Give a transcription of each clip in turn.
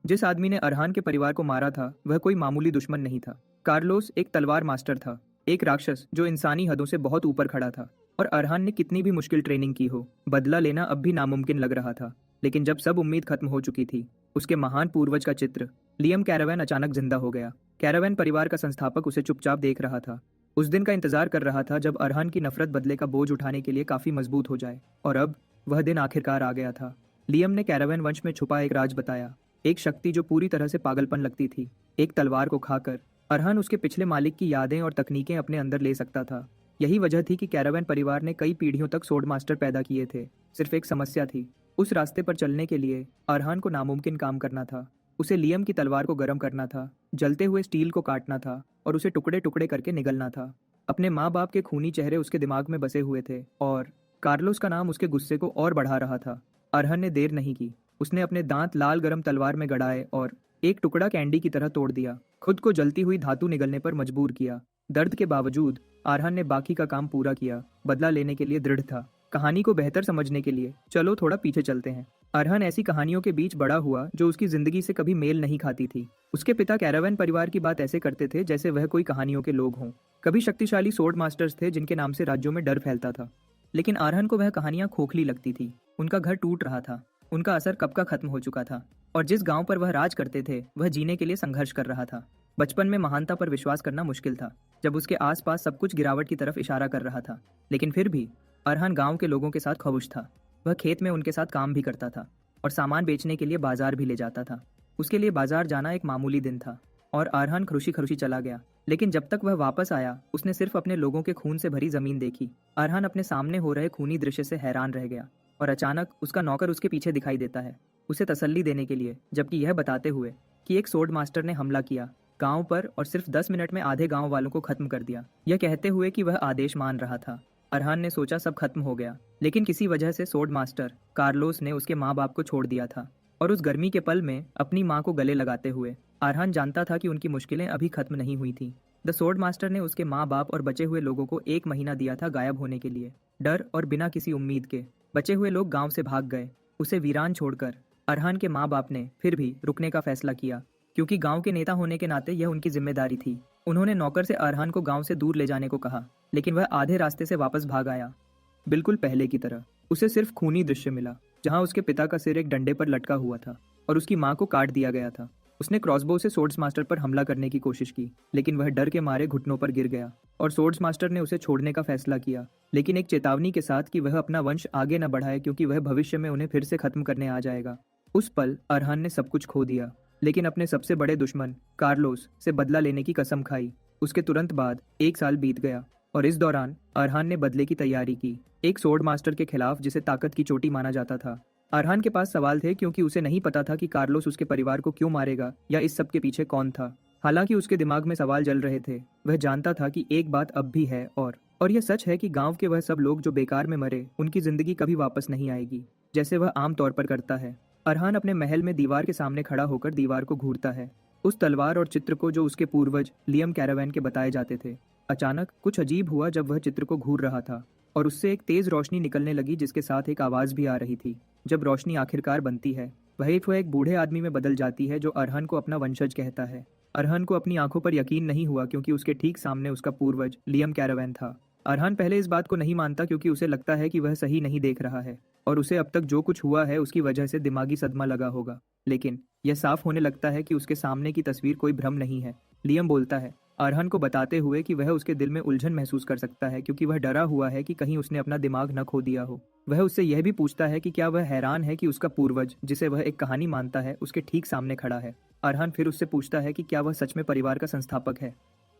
जिस आदमी ने अरहान के परिवार को मारा था वह कोई मामूली दुश्मन नहीं था। कार्लोस एक तलवार मास्टर था, एक राक्षस जो इंसानी हदों से बहुत ऊपर खड़ा था। और अरहान ने कितनी भी मुश्किल ट्रेनिंग की हो, बदला लेना अब भी नामुमकिन लग रहा था। लेकिन जब सब उम्मीद खत्म हो चुकी थी, उसके महान पूर्वज का चित्र लियम कैरावैन अचानक जिंदा हो गया। कैरावैन परिवार का संस्थापक उसे चुपचाप देख रहा था। उस दिन का इंतजार कर रहा था जब अरहान की नफरत बदले का बोझ उठाने के लिए काफी मजबूत हो जाए। और अब वह दिन आखिरकार आ गया था। लियम ने कैरावैन वंश में छुपा एक राज बताया, एक शक्ति जो पूरी तरह से पागलपन लगती थी। एक तलवार को खाकर अरहान उसके पिछले मालिक की यादें और तकनीकें अपने अंदर ले सकता था। यही वजह थी कि कैरावैन परिवार ने कई पीढ़ियों तक सोर्ड मास्टर पैदा किए थे। सिर्फ एक समस्या थी, उस रास्ते पर चलने के लिए अरहान को नामुमकिन काम करना था। उसे लियम की तलवार को गर्म करना था, जलते हुए स्टील को काटना था और उसे टुकड़े टुकड़े करके निगलना था। अपने माँ बाप के खूनी चेहरे उसके दिमाग में बसे हुए थे और कार्लोस का नाम उसके गुस्से को और बढ़ा रहा था। अरहान ने देर नहीं की। उसने अपने दांत लाल गरम तलवार में गड़ाए और एक टुकड़ा कैंडी की तरह तोड़ दिया। खुद को जलती हुई धातु निगलने पर मजबूर किया। दर्द के बावजूद अरहान ने बाकी का काम पूरा किया। बदला लेने के लिए दृढ़ था। कहानी को बेहतर समझने के लिए चलो थोड़ा पीछे चलते हैं। अरहान ऐसी कहानियों के बीच बड़ा हुआ जो उसकी जिंदगी से कभी मेल नहीं खाती थी। उसके पिता कैरावैन परिवार की बात ऐसे करते थे जैसे वह कोई कहानियों के लोग हों। कभी शक्तिशाली सोर्ड मास्टर्स थे जिनके नाम से राज्यों में डर फैलता था। लेकिन अरहान को वह कहानियां खोखली लगती थी। उनका घर टूट रहा था, उनका असर कब का खत्म हो चुका था और जिस गांव पर वह राज करते थे वह जीने के लिए संघर्ष कर रहा था। बचपन में महानता पर विश्वास करना मुश्किल था, जब उसके आसपास सब कुछ गिरावट की तरफ इशारा कर रहा था। लेकिन फिर भी अरहान गांव के लोगों के साथ खुश था। वह खेत में उनके साथ काम भी करता था और सामान बेचने के लिए बाजार भी ले जाता था। उसके लिए बाजार जाना एक मामूली दिन था और अरहान खुशी खुशी चला गया। लेकिन जब तक वह वापस आया उसने सिर्फ अपने लोगों के खून से भरी जमीन देखी। अरहान अपने सामने हो रहे खूनी दृश्य से हैरान रह गया और अचानक उसका नौकर उसके पीछे दिखाई देता है, उसे तसल्ली देने के लिए, जबकि यह बताते हुए कि एक सोर्ड मास्टर ने हमला किया गांव पर और सिर्फ 10 मिनट में आधे गांव वालों को खत्म कर दिया। यह कहते हुए कि वह आदेश मान रहा था। अरहान ने सोचा सब खत्म हो गया, लेकिन किसी वजह से सोर्ड मास्टर कार्लोस ने उसके माँ बाप को छोड़ दिया था। और उस गर्मी के पल में अपनी माँ को गले लगाते हुए अरहान जानता था कि उनकी मुश्किलें अभी खत्म नहीं हुई थी। द सोर्ड मास्टर ने उसके माँ बाप और बचे हुए लोगों को 1 महीना दिया था गायब होने के लिए। डर और बिना किसी उम्मीद के बचे हुए लोग गांव से भाग गए, उसे वीरान छोड़कर। अरहान के माँ बाप ने फिर भी रुकने का फैसला किया, क्योंकि गांव के नेता होने के नाते यह उनकी जिम्मेदारी थी। उन्होंने नौकर से अरहान को गांव से दूर ले जाने को कहा, लेकिन वह आधे रास्ते से वापस भाग आया, बिल्कुल पहले की तरह। उसे सिर्फ खूनी दृश्य मिला, जहां उसके पिता का सिर एक डंडे पर लटका हुआ था और उसकी माँ को काट दिया गया था। उसने क्रॉसबो से सोर्ड्स मास्टर पर हमला करने की कोशिश की, लेकिन वह डर के मारे घुटनों पर गिर गया और सोर्ड्स मास्टर ने उसे छोड़ने का फैसला किया, लेकिन एक चेतावनी के साथ कि वह अपना वंश आगे न बढ़ाए, क्योंकि वह भविष्य में उन्हें फिर से खत्म करने आ जाएगा। उस पल अरहान ने सब कुछ खो दिया, लेकिन अपने सबसे बड़े दुश्मन कार्लोस से बदला लेने की कसम खाई। उसके तुरंत बाद 1 साल बीत गया और इस दौरान अरहान ने बदले की तैयारी की, एक सोर्ड मास्टर के खिलाफ जिसे ताकत की चोटी माना जाता था। अरहान के पास सवाल थे, क्योंकि उसे नहीं पता था कि कार्लोस उसके परिवार को क्यों मारेगा या इस सब के पीछे कौन था। हालांकि उसके दिमाग में सवाल जल रहे थे, वह जानता था कि एक बात अब भी है और यह सच है कि गांव के वह सब लोग जो बेकार में मरे, उनकी जिंदगी कभी वापस नहीं आएगी, जैसे वह आम तौर पर करता है। अरहान अपने महल में दीवार के सामने खड़ा होकर दीवार को घूरता है, उस तलवार और चित्र को जो उसके पूर्वज लियम कैरावैन के बताए जाते थे। अचानक कुछ अजीब हुआ जब वह चित्र को घूर रहा था और उससे एक तेज रोशनी निकलने लगी, जिसके साथ एक आवाज भी आ रही थी। जब रोशनी आखिरकार बनती है, वह एक बूढ़े आदमी में बदल जाती है जो अरहान को अपना वंशज कहता है। अरहान को अपनी आंखों पर यकीन नहीं हुआ, क्योंकि उसके ठीक सामने उसका पूर्वज लियम कैरावैन था। अरहान पहले इस बात को नहीं मानता, क्योंकि उसे लगता है कि वह सही नहीं देख रहा है और उसे अब तक जो कुछ हुआ है उसकी वजह से दिमागी सदमा लगा होगा। लेकिन यह साफ होने लगता है कि उसके सामने की तस्वीर कोई भ्रम नहीं है। लियम बोलता है, अरहान को बताते हुए कि वह उसके दिल में उलझन महसूस कर सकता है, क्योंकि वह डरा हुआ है कि कहीं उसने अपना दिमाग न खो दिया हो। वह उससे यह भी पूछता है कि क्या वह हैरान है कि उसका पूर्वज, जिसे वह एक कहानी मानता है, उसके ठीक सामने खड़ा है। अरहान फिर उससे पूछता है कि क्या वह सच में परिवार का संस्थापक है,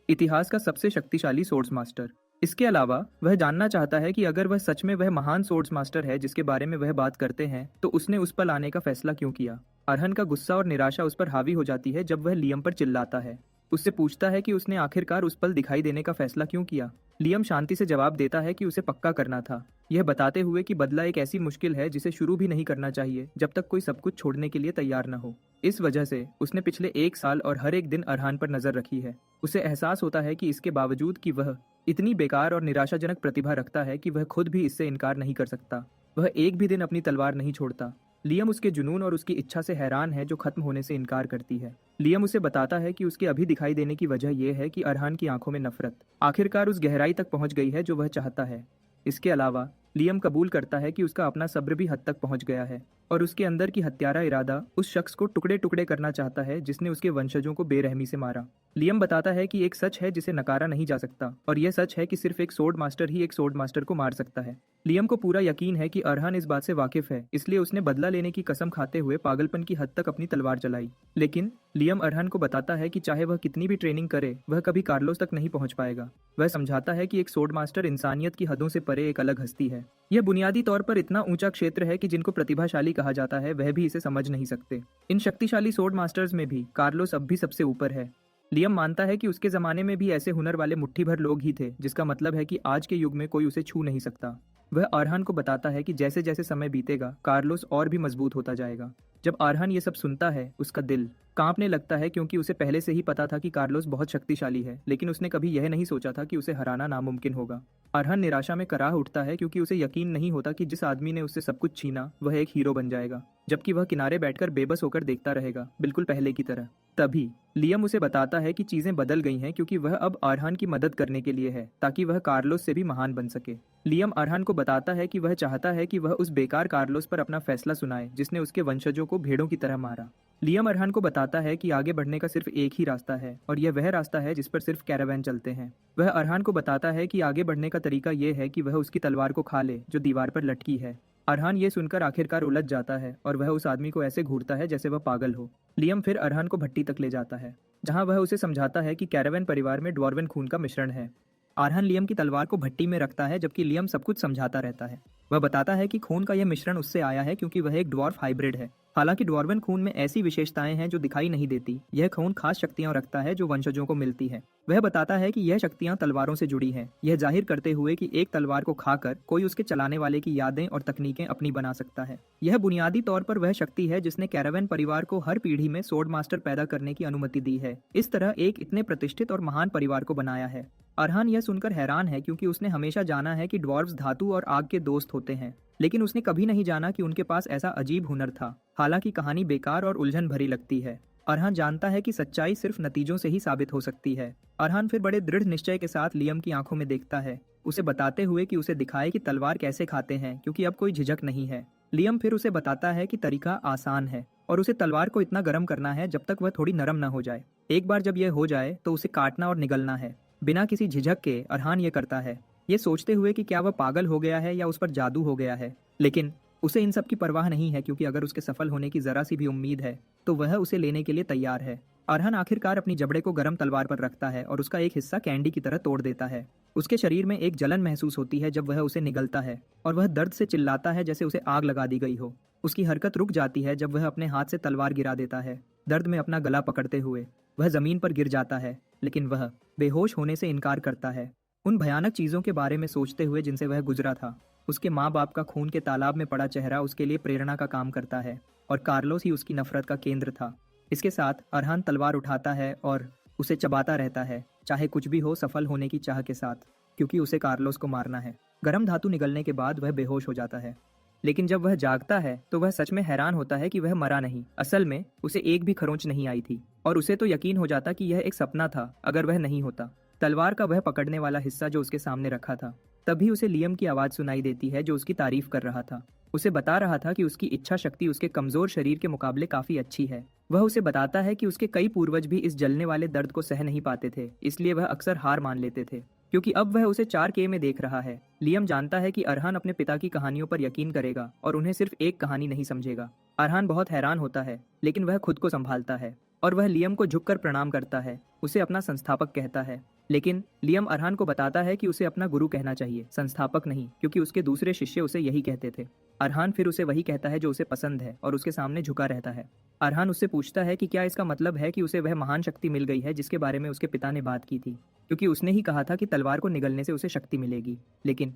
इतिहास का सबसे शक्तिशाली सोर्ड्स मास्टर। इसके अलावा वह जानना चाहता है कि अगर वह सच में वह महान सोर्ड्स मास्टर है जिसके बारे में वह बात करते हैं, तो उसने उस पर आने का फैसला क्यों किया। अरहान का गुस्सा और निराशा उस पर हावी हो जाती है जब वह लियम पर चिल्लाता है। उससे पूछता है कि उसने आखिरकार उस पल दिखाई देने का फैसला क्यों किया। लियम शांति से जवाब देता है कि उसे पक्का करना था, यह बताते हुए कि बदला एक ऐसी मुश्किल है जिसे शुरू भी नहीं करना चाहिए जब तक कोई सब कुछ छोड़ने के लिए तैयार न हो। इस वजह से उसने पिछले 1 साल और हर एक दिन अरहान पर नजर रखी है। उसे एहसास होता है कि इसके बावजूद कि वह इतनी बेकार और निराशाजनक प्रतिभा रखता है कि वह खुद भी इससे इनकार नहीं कर सकता। वह एक भी दिन अपनी तलवार नहीं छोड़ता। लियम उसके जुनून और उसकी इच्छा से हैरान है जो खत्म होने से इनकार करती है। लियम उसे बताता है कि उसके अभी दिखाई देने की वजह यह है कि अरहान की आंखों में नफरत आखिरकार उस गहराई तक पहुंच गई है जो वह चाहता है। इसके अलावा लियम कबूल करता है कि उसका अपना सब्र भी हद तक पहुंच गया है और उसके अंदर की हत्यारा इरादा उस शख्स को टुकड़े टुकड़े करना चाहता है जिसने उसके वंशजों को बेरहमी से मारा। लियम बताता है कि एक सच है जिसे नकारा नहीं जा सकता और यह सच है कि सिर्फ एक सोर्ड मास्टर ही एक सोर्ड मास्टर को मार सकता है। लियम को पूरा यकीन है कि अरहान इस बात से वाकिफ है, इसलिए उसने बदला लेने की कसम खाते हुए पागलपन की हद तक अपनी तलवार चलाई। लेकिन लियम अरहान को बताता है कि चाहे वह कितनी भी ट्रेनिंग करे वह कभी कार्लोस तक नहीं पहुंच पाएगा। वह समझाता है कि एक सोर्ड मास्टर इंसानियत की हदों से परे एक अलग हस्ती है। यह बुनियादी तौर पर इतना ऊंचा क्षेत्र है कि जिनको प्रतिभाशाली कहा जाता है वह भी इसे समझ नहीं सकते। इन शक्तिशाली सोर्ड मास्टर्स में भी कार्लोस अब भी सबसे ऊपर है। लियम मानता है कि उसके जमाने में भी ऐसे हुनर वाले मुट्ठी भर लोग ही थे, जिसका मतलब है कि आज के युग में कोई उसे छू नहीं सकता। वह अरहान को बताता है कि जैसे जैसे समय बीतेगा कार्लोस और भी मजबूत होता जाएगा। जब अरहान ये सब सुनता है उसका दिल कांपने लगता है क्योंकि उसे पहले से ही पता था कि कार्लोस बहुत शक्तिशाली है, लेकिन उसने कभी यह नहीं सोचा था कि उसे हराना नामुमकिन होगा। अरहान निराशा में कराह उठता है क्योंकि उसे यकीन नहीं होता कि जिस आदमी ने उससे सब कुछ छीना वह एक हीरो बन जाएगा, जबकि वह किनारे बैठकर बेबस होकर देखता रहेगा, बिल्कुल पहले की तरह। तभी लियम उसे बताता है कि चीजें बदल गई हैं क्योंकि वह अब अरहान की मदद करने के लिए है ताकि वह कार्लोस से भी महान बन सके। लियम अरहान को बताता है कि वह चाहता है कि वह उस बेकार कार्लोस पर अपना फैसला सुनाए जिसने उसके वंशजों को भेड़ों की तरह मारा। लियम अरहान को बताता है कि आगे बढ़ने का सिर्फ एक ही रास्ता है और यह वह रास्ता है जिस पर सिर्फ कैरावैन चलते हैं। वह अरहान को बताता है कि आगे बढ़ने का तरीका यह है कि वह उसकी तलवार को खा ले जो दीवार पर लटकी है। अरहान ये सुनकर आखिरकार उलझ जाता है और वह उस आदमी को ऐसे घूरता है जैसे वह पागल हो। लियम फिर अरहान को भट्टी तक ले जाता है जहां वह उसे समझाता है कि कैरावैन परिवार में ड्वार्वन खून का मिश्रण है। अरहान लियम की तलवार को भट्टी में रखता है जबकि लियम सब कुछ समझाता रहता है। वह बताता है कि खून का यह मिश्रण उससे आया है क्योंकि वह एक ड्वार्फ हाइब्रिड है। हालांकि ड्वार्वन खून में ऐसी विशेषताएं हैं जो दिखाई नहीं देती। यह खून खास शक्तियां रखता है जो वंशजों को मिलती है। वह बताता है कि यह शक्तियां तलवारों से जुड़ी हैं, यह जाहिर करते हुए कि एक तलवार को खाकर कोई उसके चलाने वाले की यादें और तकनीकें अपनी बना सकता है। यह बुनियादी तौर पर वह शक्ति है जिसने कैरावैन परिवार को हर पीढ़ी में सोर्ड मास्टर पैदा करने की अनुमति दी है, इस तरह एक इतने प्रतिष्ठित और महान परिवार को बनाया है। अरहान यह सुनकर हैरान है क्योंकि उसने हमेशा जाना है कि ड्वार्फ्स धातु और आग के दोस्त होते हैं, लेकिन उसने कभी नहीं जाना कि उनके पास ऐसा अजीब हुनर था। हालांकि कहानी बेकार और उलझन भरी लगती है। अरहान जानता है कि सच्चाई सिर्फ नतीजों से ही साबित हो सकती है। अरहान फिर बड़े दृढ़ निश्चय के साथ लियम की आंखों में देखता है, उसे बताते हुए कि उसे दिखाए कि तलवार कैसे खाते हैं क्योंकि अब कोई झिझक नहीं है। लियम फिर उसे बताता है कि तरीका आसान है और उसे तलवार को इतना गर्म करना है जब तक वह थोड़ी नरम न हो जाए। एक बार जब यह हो जाए तो उसे काटना और निगलना है। बिना किसी झिझक के अरहान ये करता है, ये सोचते हुए कि क्या वह पागल हो गया है या उस पर जादू हो गया है। लेकिन उसे इन सब की परवाह नहीं है क्योंकि अगर उसके सफल होने की जरा सी भी उम्मीद है तो वह उसे लेने के लिए तैयार है। अरहान आखिरकार अपनी जबड़े को गर्म तलवार पर रखता है और उसका एक हिस्सा कैंडी की तरह तोड़ देता है। उसके शरीर में एक जलन महसूस होती है जब वह उसे निगलता है और वह दर्द से चिल्लाता है जैसे उसे आग लगा दी गई हो। उसकी हरकत रुक जाती है जब वह अपने हाथ से तलवार गिरा देता है। दर्द में अपना गला पकड़ते हुए वह जमीन पर गिर जाता है, लेकिन वह बेहोश होने से इनकार करता है। उन भयानक चीजों के बारे में सोचते हुए जिनसे वह गुजरा था। उसके माँ बाप का खून के तालाब में पड़ा चेहरा उसके लिए प्रेरणा का काम करता है और कार्लोस ही उसकी नफरत का केंद्र था। इसके साथ अरहान तलवार उठाता है और उसे चबाता रहता है, चाहे कुछ भी हो, सफल होने की चाह के साथ, क्योंकि उसे कार्लोस को मारना है। गर्म धातु निगलने के बाद वह बेहोश हो जाता है, लेकिन जब वह जागता है तो वह सच में हैरान होता है कि वह मरा नहीं। असल में उसे एक भी खरोंच नहीं आई थी और उसे तो यकीन हो जाता कि यह एक सपना था अगर वह नहीं होता। तलवार का वह पकड़ने वाला हिस्सा जो उसके सामने रखा था। तभी उसे लियम की आवाज सुनाई देती है जो उसकी तारीफ कर रहा था। उसे बता रहा था कि उसकी इच्छा शक्ति उसके कमजोर शरीर के मुकाबले काफी अच्छी है। वह उसे बताता है कि उसके कई पूर्वज भी इस जलने वाले दर्द को सह नहीं पाते थे, इसलिए वह अक्सर हार मान लेते थे, क्योंकि अब वह उसे 4K में देख रहा है। लियम जानता है कि अरहान अपने पिता की कहानियों पर यकीन करेगा और उन्हें सिर्फ एक कहानी नहीं समझेगा। अरहान बहुत हैरान होता है, लेकिन वह खुद को संभालता है और वह लियम को झुककर प्रणाम करता है, उसे अपना संस्थापक कहता है। लेकिन लियम अरहान को बताता है कि उसे अपना गुरु कहना चाहिए, संस्थापक नहीं, क्योंकि उसके दूसरे शिष्य उसे यही कहते थे। अरहान फिर उसे वही कहता है जो उसे पसंद है और उसके सामने झुका रहता है। अरहान उससे पूछता है कि क्या इसका मतलब है कि उसे वह महान शक्ति मिल गई है जिसके बारे में उसके पिता ने बात की थी, क्योंकि उसने ही कहा था कि तलवार को निगलने से उसे शक्ति मिलेगी। लेकिन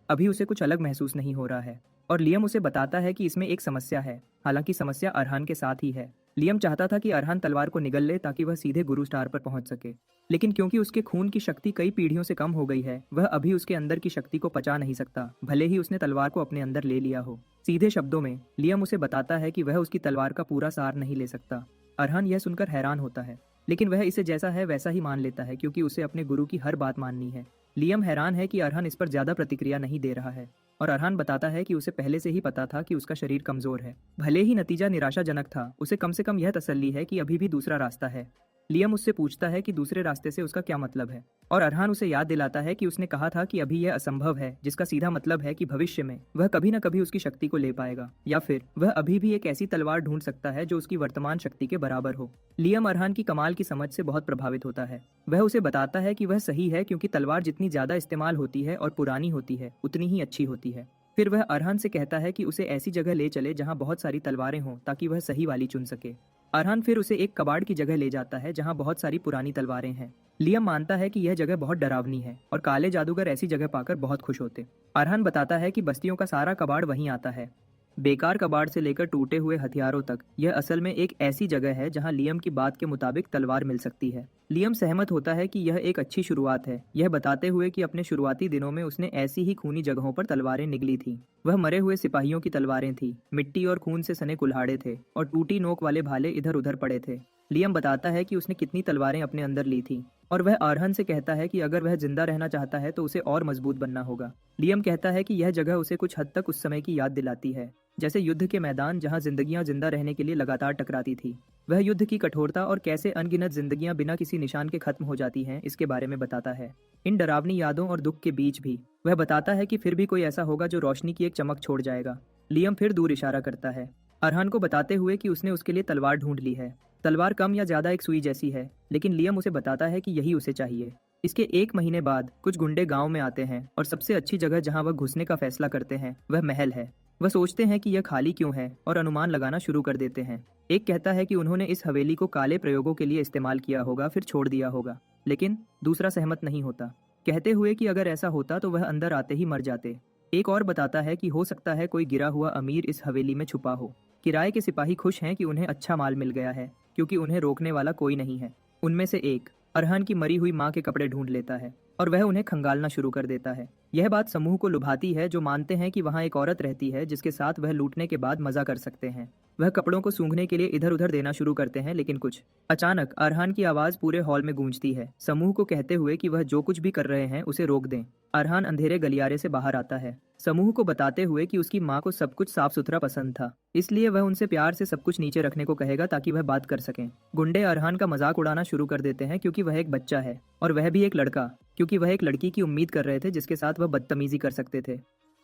अभी उसे कुछ अलग महसूस नहीं हो रहा है और लियम उसे बताता है कि इसमें एक समस्या है। हालांकि समस्या अरहान के साथ ही है। लियम चाहता था कि अरहान तलवार को निगल ले ताकि वह सीधे गुरु स्टार पर पहुंच सके, लेकिन क्योंकि उसके खून की शक्ति कई पीढ़ियों से कम हो गई है, वह अभी उसके अंदर की शक्ति को पचा नहीं सकता, भले ही उसने तलवार को अपने अंदर ले लिया हो। सीधे शब्दों में लियम उसे बताता है कि वह उसकी तलवार का पूरा सार नहीं ले सकता। अरहान यह सुनकर हैरान होता है, लेकिन वह इसे जैसा है वैसा ही मान लेता है क्योंकि उसे अपने गुरु की हर बात माननी है। लियम हैरान है कि अरहान इस पर ज्यादा प्रतिक्रिया नहीं दे रहा है, और अरहान बताता है कि उसे पहले से ही पता था कि उसका शरीर कमजोर है। भले ही नतीजा निराशाजनक था, उसे कम से कम यह तसल्ली है कि अभी भी दूसरा रास्ता है। लियम उससे पूछता है कि दूसरे रास्ते से उसका क्या मतलब है, और अरहान उसे याद दिलाता है कि उसने कहा था कि अभी यह असंभव है, जिसका सीधा मतलब है कि भविष्य में वह कभी न कभी उसकी शक्ति को ले पाएगा, या फिर वह अभी भी एक ऐसी तलवार ढूंढ सकता है जो उसकी वर्तमान शक्ति के बराबर हो। लियम अरहान की कमाल की समझ से बहुत प्रभावित होता है। वह उसे बताता है कि वह सही है, क्योंकि तलवार जितनी ज्यादा इस्तेमाल होती है और पुरानी होती है उतनी ही अच्छी होती है। फिर वह अरहान से कहता है कि उसे ऐसी जगह ले चले जहां बहुत सारी तलवारें हों ताकि वह सही वाली चुन सके। अरहान फिर उसे एक कबाड़ की जगह ले जाता है जहां बहुत सारी पुरानी तलवारें हैं। लियम मानता है कि यह जगह बहुत डरावनी है और काले जादूगर ऐसी जगह पाकर बहुत खुश होते। अरहान बताता है कि बस्तियों का सारा कबाड़ वहीं आता है, बेकार कबाड़ से लेकर टूटे हुए हथियारों तक। यह असल में एक ऐसी जगह है जहां लियम की बात के मुताबिक तलवार मिल सकती है। लियम सहमत होता है कि यह एक अच्छी शुरुआत है, यह बताते हुए कि अपने शुरुआती दिनों में उसने ऐसी ही खूनी जगहों पर तलवारें निगली थीं। वह मरे हुए सिपाहियों की तलवारें थीं, मिट्टी और खून से सने कुल्हाड़े थे, और टूटी नोक वाले भाले इधर उधर पड़े थे। लियम बताता है कि उसने कितनी तलवारें अपने अंदर ली थीं, और वह अरहान से कहता है कि अगर वह जिंदा रहना चाहता है तो उसे और मजबूत बनना होगा। लियम कहता है कि यह जगह उसे कुछ हद तक उस समय की याद दिलाती है, जैसे युद्ध के मैदान जहां जिंदगियां जिंदा रहने के लिए लगातार टकराती थी। वह युद्ध की कठोरता और कैसे अनगिनत जिंदगियां बिना किसी निशान के खत्म हो जाती हैं, इसके बारे में बताता है। इन डरावनी यादों और दुख के बीच भी वह बताता है कि फिर भी कोई ऐसा होगा जो रोशनी की एक चमक छोड़ जाएगा। लियम फिर दूर इशारा करता है, अरहान को बताते हुए कि उसने उसके लिए तलवार ढूंढ ली है। तलवार कम या ज्यादा एक सुई जैसी है, लेकिन लियम उसे बताता है कि यही उसे चाहिए। इसके 1 महीने बाद कुछ गुंडे गांव में आते हैं, और सबसे अच्छी जगह जहां वह घुसने का फैसला करते हैं वह महल है। वह सोचते हैं कि यह खाली क्यों है और अनुमान लगाना शुरू कर देते हैं। एक कहता है कि उन्होंने इस हवेली को काले प्रयोगों के लिए इस्तेमाल किया होगा, फिर छोड़ दिया होगा, लेकिन दूसरा सहमत नहीं होता, कहते हुए कि अगर ऐसा होता तो वह अंदर आते ही मर जाते। एक और बताता है कि हो सकता है कोई गिरा हुआ अमीर इस हवेली में छुपा हो। किराए के सिपाही खुश हैं कि उन्हें अच्छा माल मिल गया है, क्योंकि उन्हें रोकने वाला कोई नहीं है। उनमें से एक अरहान की मरी हुई माँ के कपड़े ढूंढ लेता है और वह उन्हें खंगालना शुरू कर देता है। यह बात समूह को लुभाती है, जो मानते हैं कि वहाँ एक औरत रहती है जिसके साथ वह लूटने के बाद मजा कर सकते हैं। वह कपड़ों को सूंघने के लिए इधर उधर देना शुरू करते हैं, लेकिन कुछ अचानक अरहान की आवाज पूरे हॉल में गूंजती है, समूह को कहते हुए कि वह जो कुछ भी कर रहे हैं उसे रोक दें। अरहान अंधेरे गलियारे से बाहर आता है, समूह को बताते हुए कि उसकी माँ को सब कुछ साफ सुथरा पसंद था, इसलिए वह उनसे प्यार से सब कुछ नीचे रखने को कहेगा ताकि वह बात कर सकें। गुंडे अरहान का मजाक उड़ाना शुरू कर देते हैं क्योंकि वह एक बच्चा है, और वह भी एक लड़का, क्योंकि वह एक लड़की की उम्मीद कर रहे थे जिसके साथ वह बदतमीजी कर सकते थे।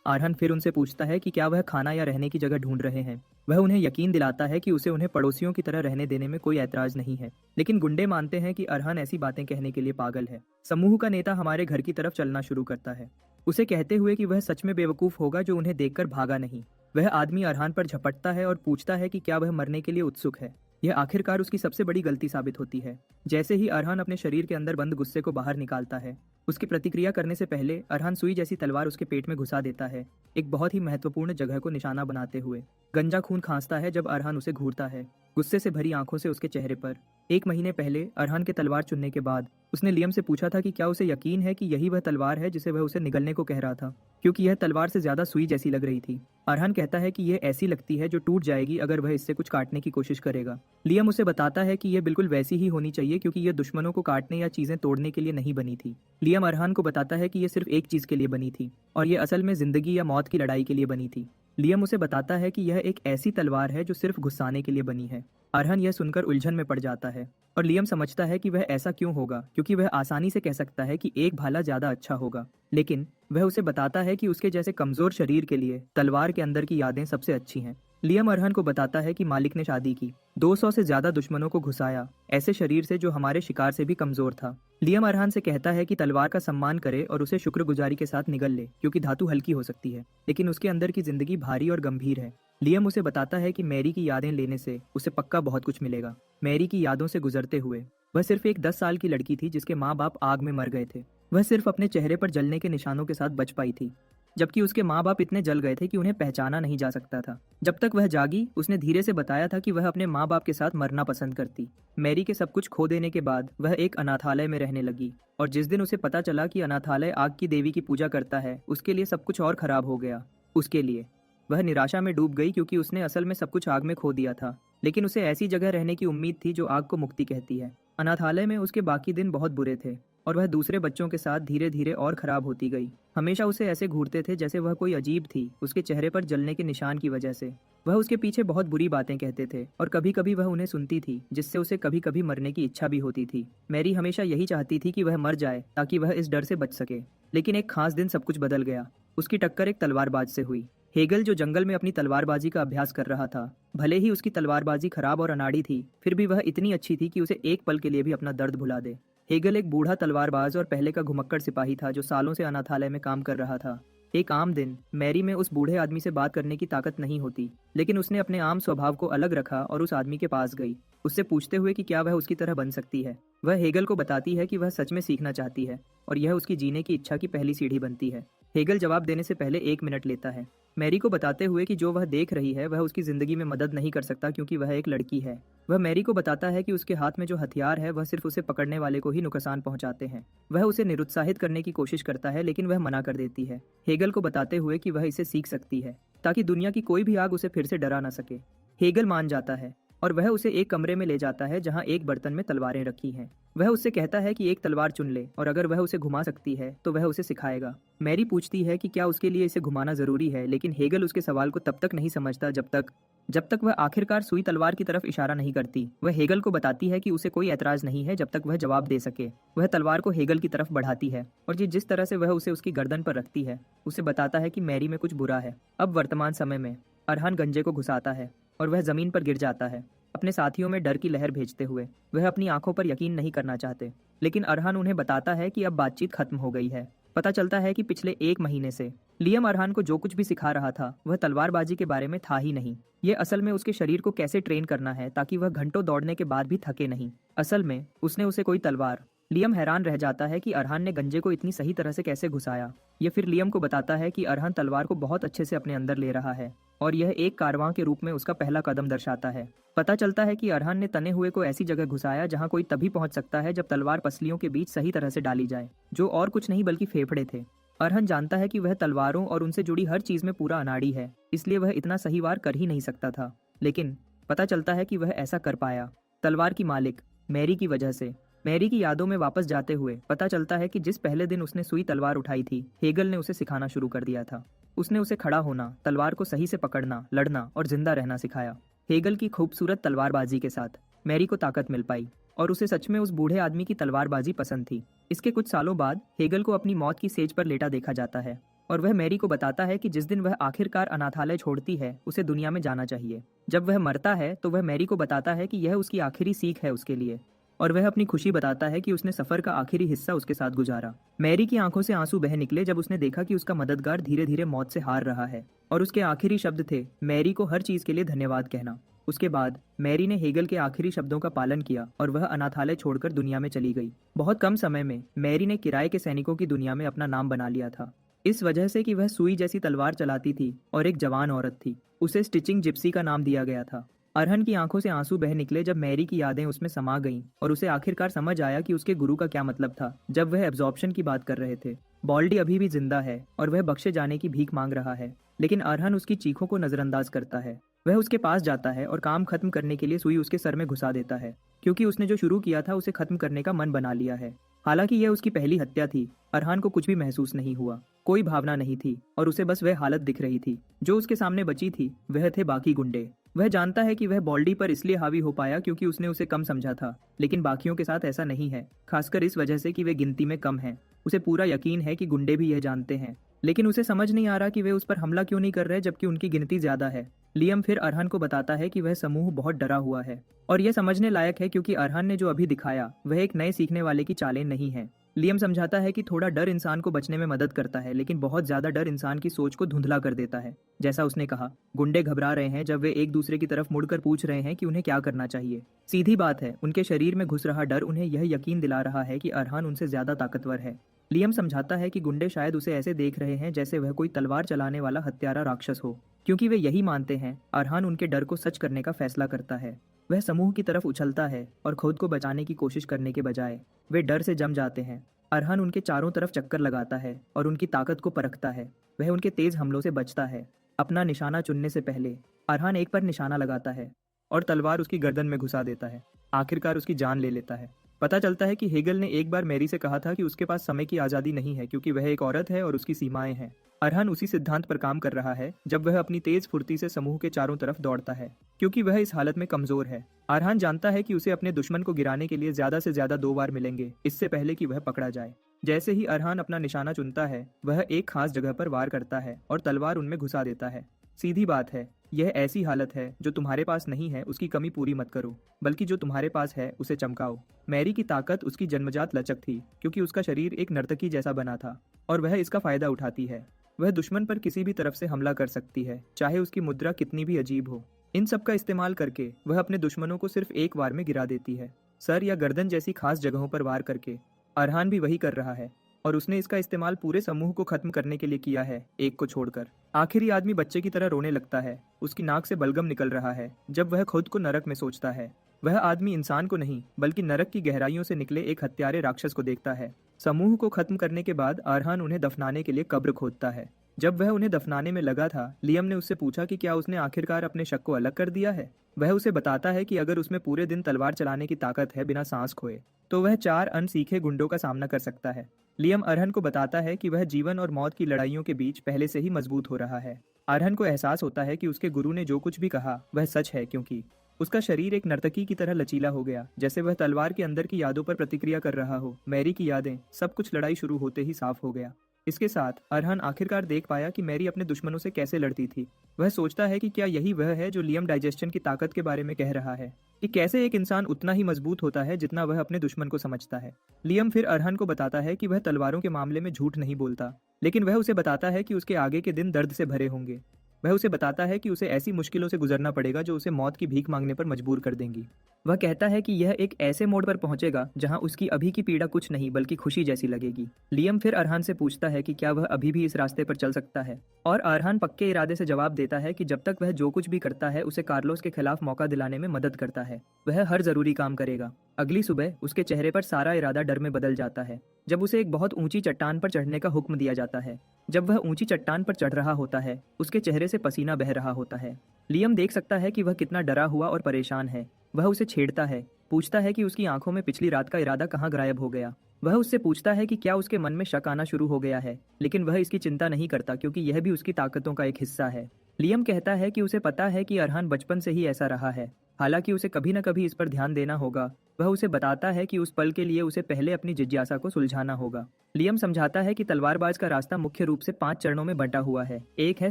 अरहान फिर उनसे पूछता है कि क्या वह खाना या रहने की जगह ढूंढ रहे हैं। वह उन्हें यकीन दिलाता है कि उसे उन्हें पड़ोसियों की तरह रहने देने में कोई ऐतराज नहीं है, लेकिन गुंडे मानते हैं कि अरहान ऐसी बातें कहने के लिए पागल है। समूह का नेता हमारे घर की तरफ चलना शुरू करता है, उसे कहते हुए कि वह सच में बेवकूफ होगा जो उन्हें देखकर भागा नहीं। वह आदमी अरहान पर झपटता है और पूछता है कि क्या वह मरने के लिए उत्सुक है। यह आखिरकार उसकी सबसे बड़ी गलती साबित होती है। जैसे ही अरहान अपने शरीर के अंदर बंद गुस्से को बाहर निकालता है, उसकी प्रतिक्रिया करने से पहले अरहान सुई जैसी तलवार उसके पेट में घुसा देता है, एक बहुत ही महत्वपूर्ण जगह को निशाना बनाते हुए। गंजा खून खांसता है जब अरहान उसे घूरता है, गुस्से से भरी आंखों से उसके चेहरे पर। 1 महीने पहले अरहान के तलवार चुनने के बाद उसने लियम से पूछा था कि क्या उसे यकीन है कि यही वह तलवार है जिसे वह उसे निगलने को कह रहा था, क्योंकि यह तलवार से ज्यादा सुई जैसी लग रही थी। अरहान कहता है कि यह ऐसी लगती है जो टूट जाएगी अगर वह इससे कुछ काटने की कोशिश करेगा। लियम उसे बताता है कि यह बिल्कुल वैसी ही होनी चाहिए, क्योंकि यह दुश्मनों को काटने या चीजें तोड़ने के लिए नहीं बनी थी। लियम अरहान को बताता है कि यह सिर्फ एक चीज के लिए बनी थी, और यह असल में जिंदगी या मौत की लड़ाई के लिए बनी थी। लियम उसे बताता है कि यह एक ऐसी तलवार है जो सिर्फ गुस्साने के लिए बनी है। अरहान यह सुनकर उलझन में पड़ जाता है, और लियम समझता है कि वह ऐसा क्यों होगा, क्योंकि वह आसानी से कह सकता है कि एक भाला ज्यादा अच्छा होगा, लेकिन वह उसे बताता है कि उसके जैसे कमजोर शरीर के लिए तलवार के अंदर की यादें सबसे अच्छी हैं। लियम अरहान को बताता है कि मालिक ने शादी की, 200 से ज्यादा दुश्मनों को घुसाया, ऐसे शरीर से जो हमारे शिकार से भी कमजोर था। लियम अरहान से कहता है कि तलवार का सम्मान करे और उसे शुक्रगुजारी के साथ निगल ले, क्योंकि धातु हल्की हो सकती है, लेकिन उसके अंदर की जिंदगी भारी और गंभीर है। लियम उसे बताता है कि मैरी की यादें लेने से उसे पक्का बहुत कुछ मिलेगा। मैरी की यादों से गुजरते हुए वह सिर्फ एक 10 साल की लड़की थी जिसके माँ बाप आग में मर गए थे। वह सिर्फ अपने चेहरे पर जलने के निशानों के साथ बच पाई थी। जबकि उसके माँ बाप इतने जल गए थे कि उन्हें पहचाना नहीं जा सकता था। जब तक वह जागी, उसने धीरे से बताया था कि वह अपने माँ बाप के साथ मरना पसंद करती। मैरी के सब कुछ खो देने के बाद वह एक अनाथालय में रहने लगी, और जिस दिन उसे पता चला कि अनाथालय आग की देवी की पूजा करता है, उसके लिए सब कुछ और खराब हो गया। उसके लिए वह निराशा में डूब गई क्योंकि उसने असल में सब कुछ आग में खो दिया था, लेकिन उसे ऐसी जगह रहने की उम्मीद थी जो आग को मुक्ति कहती है। अनाथालय में उसके बाकी दिन बहुत बुरे थे, और वह दूसरे बच्चों के साथ धीरे धीरे और खराब होती गई। हमेशा उसे ऐसे घूरते थे जैसे वह कोई अजीब थी, उसके चेहरे पर जलने के निशान की वजह से। वह उसके पीछे बहुत बुरी बातें कहते थे, और कभी कभी वह उन्हें सुनती थी, जिससे उसे कभी कभी मरने की इच्छा भी होती थी। मैरी हमेशा यही चाहती थी कि वह मर जाए ताकि वह इस डर से बच सके। लेकिन एक खास दिन सब कुछ बदल गया। उसकी टक्कर एक तलवारबाज से हुई। हेगल, जो जंगल में अपनी तलवारबाजी का अभ्यास कर रहा था, भले ही उसकी तलवारबाजी खराब और अनाड़ी थी, फिर भी वह इतनी अच्छी थी कि उसे एक पल के लिए भी अपना दर्द भुला दे। हेगल एक बूढ़ा तलवारबाज और पहले का घुमक्कड़ सिपाही था जो सालों से अनाथालय में काम कर रहा था। एक आम दिन मैरी में उस बूढ़े आदमी से बात करने की ताकत नहीं होती, लेकिन उसने अपने आम स्वभाव को अलग रखा और उस आदमी के पास गई, उससे पूछते हुए कि क्या वह उसकी तरह बन सकती है। वह हेगल को बताती है कि वह सच में सीखना चाहती है, और यह उसकी जीने की इच्छा की पहली सीढ़ी बनती है। हेगल जवाब देने से पहले 1 मिनट लेता है, मैरी को बताते हुए कि जो वह देख रही है वह उसकी जिंदगी में मदद नहीं कर सकता क्योंकि वह एक लड़की है। वह मैरी को बताता है कि उसके हाथ में जो हथियार है वह सिर्फ उसे पकड़ने वाले को ही नुकसान पहुंचाते हैं। वह उसे निरुत्साहित करने की कोशिश करता है, लेकिन वह मना कर देती है, हेगल को बताते हुए कि वह इसे सीख सकती है ताकि दुनिया की कोई भी आग उसे फिर से डरा ना सके। हेगल मान जाता है और वह उसे एक कमरे में ले जाता है जहां एक बर्तन में तलवारें रखी हैं। वह उससे कहता है कि एक तलवार चुन ले, और अगर वह उसे घुमा सकती है तो वह उसे सिखाएगा। मैरी पूछती है कि क्या उसके लिए इसे घुमाना जरूरी है, लेकिन हेगल उसके सवाल को तब तक नहीं समझता जब तक वह आखिरकार सुई तलवार की तरफ इशारा नहीं करती। वह हेगल को बताती है कि उसे कोई ऐतराज नहीं है जब तक वह जवाब दे सके। वह तलवार को हेगल की तरफ बढ़ाती है, और जिस तरह से वह उसे उसकी गर्दन पर रखती है, उसे बताता है कि मैरी में कुछ बुरा है। अब वर्तमान समय में अरहान गंजे को घुसाता है और वह जमीन पर गिर जाता है, अपने साथियों में डर की लहर भेजते हुए। वह अपनी आंखों पर यकीन नहीं करना चाहते, लेकिन अरहान उन्हें बताता है कि अब बातचीत खत्म हो गई है। पता चलता है कि पिछले 1 महीने से लियम अरहान को जो कुछ भी सिखा रहा था वह तलवारबाजी के बारे में था ही नहीं। ये असल में उसके शरीर को कैसे ट्रेन करना है ताकि वह घंटों दौड़ने के बाद भी थके नहीं। असल में उसने उसे कोई तलवार। लियम हैरान रह जाता है कि अरहान ने गंजे को इतनी सही तरह से कैसे घुसाया। ये फिर लियम को बताता है कि अरहान तलवार को बहुत अच्छे से अपने अंदर ले रहा है, और यह एक कारवां के रूप में उसका पहला कदम दर्शाता है। पता चलता है कि अरहान ने तने हुए को ऐसी जगह घुसाया जहां कोई तभी पहुंच सकता है जब तलवार पसलियों के बीच सही तरह से डाली जाए, जो और कुछ नहीं बल्कि फेफड़े थे। अरहान जानता है कि वह तलवारों और उनसे जुड़ी हर चीज में पूरा अनाड़ी है, इसलिए वह इतना सही वार कर ही नहीं सकता था, लेकिन पता चलता है कि वह ऐसा कर पाया तलवार की मालिक मैरी की वजह से। मैरी की यादों में वापस जाते हुए पता चलता है कि जिस पहले दिन उसने सुई तलवार उठाई थी, हेगल ने उसे सिखाना शुरू कर दिया था। उसने उसे खड़ा होना, तलवार को सही से पकड़ना, लड़ना और जिंदा रहना सिखाया। हेगल की खूबसूरत तलवारबाजी के साथ मैरी को ताकत मिल पाई, और उसे सच में उस बूढ़े आदमी की तलवारबाजी पसंद थी। इसके कुछ सालों बाद हेगल को अपनी मौत की सेज पर लेटा देखा जाता है, और वह मैरी को बताता है कि जिस दिन वह आखिरकार अनाथालय छोड़ती है उसे दुनिया में जाना चाहिए। जब वह मरता है तो वह मैरी को बताता है कि यह उसकी आखिरी सीख है उसके लिए, और वह अपनी खुशी बताता है कि उसने सफर का आखिरी हिस्सा उसके साथ गुजारा। मैरी की आंखों से आंसू बह निकले जब उसने देखा कि उसका मददगार धीरे धीरे मौत से हार रहा है, और उसके आखिरी शब्द थे मैरी को हर चीज के लिए धन्यवाद कहना। उसके बाद मैरी ने हेगल के आखिरी शब्दों का पालन किया और वह अनाथालय छोड़कर दुनिया में चली गई। बहुत कम समय में मैरी ने किराए के सैनिकों की दुनिया में अपना नाम बना लिया था, इस वजह से कि वह सुई जैसी तलवार चलाती थी और एक जवान औरत थी। उसे स्टिचिंग जिप्सी का नाम दिया गया था। अरहन की आंखों से आंसू बह निकले जब मैरी की यादें उसमें समा गईं, और उसे आखिरकार समझ आया कि उसके गुरु का क्या मतलब था जब वह एब्जॉर्प्शन की बात कर रहे थे। बॉल्डी अभी भी जिंदा है और वह बख्शे जाने की भीख मांग रहा है, लेकिन अरहन उसकी चीखों को नजरअंदाज करता है। वह उसके पास जाता है और काम खत्म करने के लिए सुई उसके सर में घुसा देता है, क्योंकि उसने जो शुरू किया था उसे खत्म करने का मन बना लिया है। हालांकि यह उसकी पहली हत्या थी, अरहान को कुछ भी महसूस नहीं हुआ, कोई भावना नहीं थी, और उसे बस वह हालत दिख रही थी। जो उसके सामने बची थी वह थे बाकी गुंडे। वह जानता है कि वह बॉल्डी पर इसलिए हावी हो पाया क्योंकि उसने उसे कम समझा था, लेकिन बाकियों के साथ ऐसा नहीं है, खासकर इस वजह से कि वे गिनती में कम हैं। उसे पूरा यकीन है कि गुंडे भी यह जानते हैं, लेकिन उसे समझ नहीं आ रहा कि वे उस पर हमला क्यों नहीं कर रहे जबकि उनकी गिनती ज्यादा है। लियम फिर अरहान को बताता है कि वह समूह बहुत डरा हुआ है, और यह समझने लायक है क्योंकि अरहान ने जो अभी दिखाया वह एक नए सीखने वाले की चालें नहीं है। लियम समझाता है कि थोड़ा डर इंसान को बचने में मदद करता है, लेकिन बहुत ज्यादा डर इंसान की सोच को धुंधला कर देता है। जैसा उसने कहा, गुंडे घबरा रहे हैं जब वे एक दूसरे की तरफ मुड़कर पूछ रहे हैं कि उन्हें क्या करना चाहिए। सीधी बात है, उनके शरीर में घुस रहा डर उन्हें यह यकीन दिला रहा है कि अरहान उनसे ज्यादा ताकतवर है। लियम समझाता है कि गुंडे शायद उसे ऐसे देख रहे हैं जैसे वह कोई तलवार चलाने वाला हत्यारा राक्षस हो, क्योंकि वे यही मानते हैं। अरहान उनके डर को सच करने का फैसला करता है। वह समूह की तरफ उछलता है और खुद को बचाने की कोशिश करने के बजाय वे डर से जम जाते हैं। अरहान उनके चारों तरफ चक्कर लगाता है और उनकी ताकत को परखता है। वह उनके तेज हमलों से बचता है। अपना निशाना चुनने से पहले अरहान एक पर निशाना लगाता है और तलवार उसकी गर्दन में घुसा देता है। आखिरकार उसकी जान ले लेता है। पता चलता है कि हेगल ने एक बार मैरी से कहा था कि उसके पास समय की आज़ादी नहीं है, क्योंकि वह एक औरत है और उसकी सीमाएं हैं। अरहान उसी सिद्धांत पर काम कर रहा है जब वह अपनी तेज फुर्ती से समूह के चारों तरफ दौड़ता है, क्योंकि वह इस हालत में कमजोर है। अरहान जानता है कि उसे अपने दुश्मन को गिराने के लिए ज्यादा से ज्यादा 2 बार मिलेंगे, इससे पहले कि वह पकड़ा जाए। जैसे ही अरहान अपना निशाना चुनता है, वह एक खास जगह पर वार करता है और तलवार उनमें घुसा देता है। सीधी बात है, यह ऐसी हालत है जो तुम्हारे पास नहीं है उसकी कमी पूरी मत करो, बल्कि जो तुम्हारे पास है उसे चमकाओ। मैरी की ताकत उसकी जन्मजात लचक थी, क्योंकि उसका शरीर एक नर्तकी जैसा बना था और वह इसका फायदा उठाती है। वह दुश्मन पर किसी भी तरफ से हमला कर सकती है, चाहे उसकी मुद्रा कितनी भी अजीब हो। इन सब का इस्तेमाल करके वह अपने दुश्मनों को सिर्फ एक वार में गिरा देती है। सर या गर्दन जैसी खास जगहों पर वार करके अरहान भी वही कर रहा है, और उसने इसका इस्तेमाल पूरे समूह को खत्म करने के लिए किया है, एक को छोड़कर। आखिरी आदमी बच्चे की तरह रोने लगता है। उसकी नाक से बलगम निकल रहा है जब वह खुद को नरक में सोचता है। वह आदमी इंसान को नहीं, बल्कि नरक की गहराइयों से निकले एक हत्यारे राक्षस को देखता है। समूह को खत्म करने के बाद अरहान उन्हें दफनाने के लिए कब्र खोदता है। जब वह उन्हें दफनाने में लगा था, लियम ने उससे पूछा कि क्या उसने आखिरकार अपने शक को अलग कर दिया है। वह उसे बताता है कि अगर उसमें पूरे दिन तलवार चलाने की ताकत है बिना सांस खोए, तो वह 4 अनसीखे गुंडों का सामना कर सकता है। लियम अरहन को बताता है कि वह जीवन और मौत की लड़ाइयों के बीच पहले से ही मजबूत हो रहा है। अरहन को एहसास होता है कि उसके गुरु ने जो कुछ भी कहा वह सच है, क्योंकि उसका शरीर एक नर्तकी की तरह लचीला हो गया, जैसे वह तलवार के अंदर की यादों पर प्रतिक्रिया कर रहा हो। मैरी की यादें, सब कुछ लड़ाई शुरू होते ही साफ हो गया। इसके साथ अरहन आखिरकार देख पाया कि मैरी अपने दुश्मनों से कैसे लड़ती थी। वह सोचता है कि क्या यही वह है जो लियम डाइजेस्शन की ताकत के बारे में कह रहा है, कि कैसे एक इंसान उतना ही मजबूत होता है जितना वह अपने दुश्मन को समझता है। लियम फिर अरहन को बताता है कि वह तलवारों के मामले में झूठ नहीं बोलता, लेकिन वह उसे बताता है कि उसके आगे के दिन दर्द से भरे होंगे। वह उसे बताता है कि उसे ऐसी मुश्किलों से गुजरना पड़ेगा जो उसे मौत की भीख मांगने पर मजबूर कर देंगी। वह कहता है कि यह एक ऐसे मोड़ पर पहुंचेगा जहां उसकी अभी की पीड़ा कुछ नहीं बल्कि खुशी जैसी लगेगी। लियम फिर अरहान से पूछता है कि क्या वह अभी भी इस रास्ते पर चल सकता है, और अरहान पक्के इरादे से जवाब देता है कि जब तक वह जो कुछ भी करता है उसे कार्लोस के खिलाफ मौका दिलाने में मदद करता है, वह हर जरूरी काम करेगा। अगली सुबह उसके चेहरे पर सारा इरादा डर में बदल जाता है जब उसे एक बहुत ऊंची चट्टान पर चढ़ने का हुक्म दिया जाता है। जब वह ऊंची चट्टान पर चढ़ रहा होता है, उसके चेहरे से पसीना बह रहा होता है। लियम देख सकता है कि वह कितना डरा हुआ और परेशान है। वह उसे छेड़ता है, पूछता है कि उसकी आंखों में पिछली रात का इरादा कहाँ गायब हो गया। वह उससे पूछता है कि क्या उसके मन में शक आना शुरू हो गया है, लेकिन वह इसकी चिंता नहीं करता क्योंकि यह भी उसकी ताकतों का एक हिस्सा है। लियम कहता है कि उसे पता है कि अरहान बचपन से ही ऐसा रहा है, हालांकि उसे कभी न कभी इस पर ध्यान देना होगा। वह उसे बताता है कि उस पल के लिए उसे पहले अपनी जिज्ञासा को सुलझाना होगा। लियम समझाता है कि तलवारबाज का रास्ता मुख्य रूप से 5 चरणों में बंटा हुआ है। एक है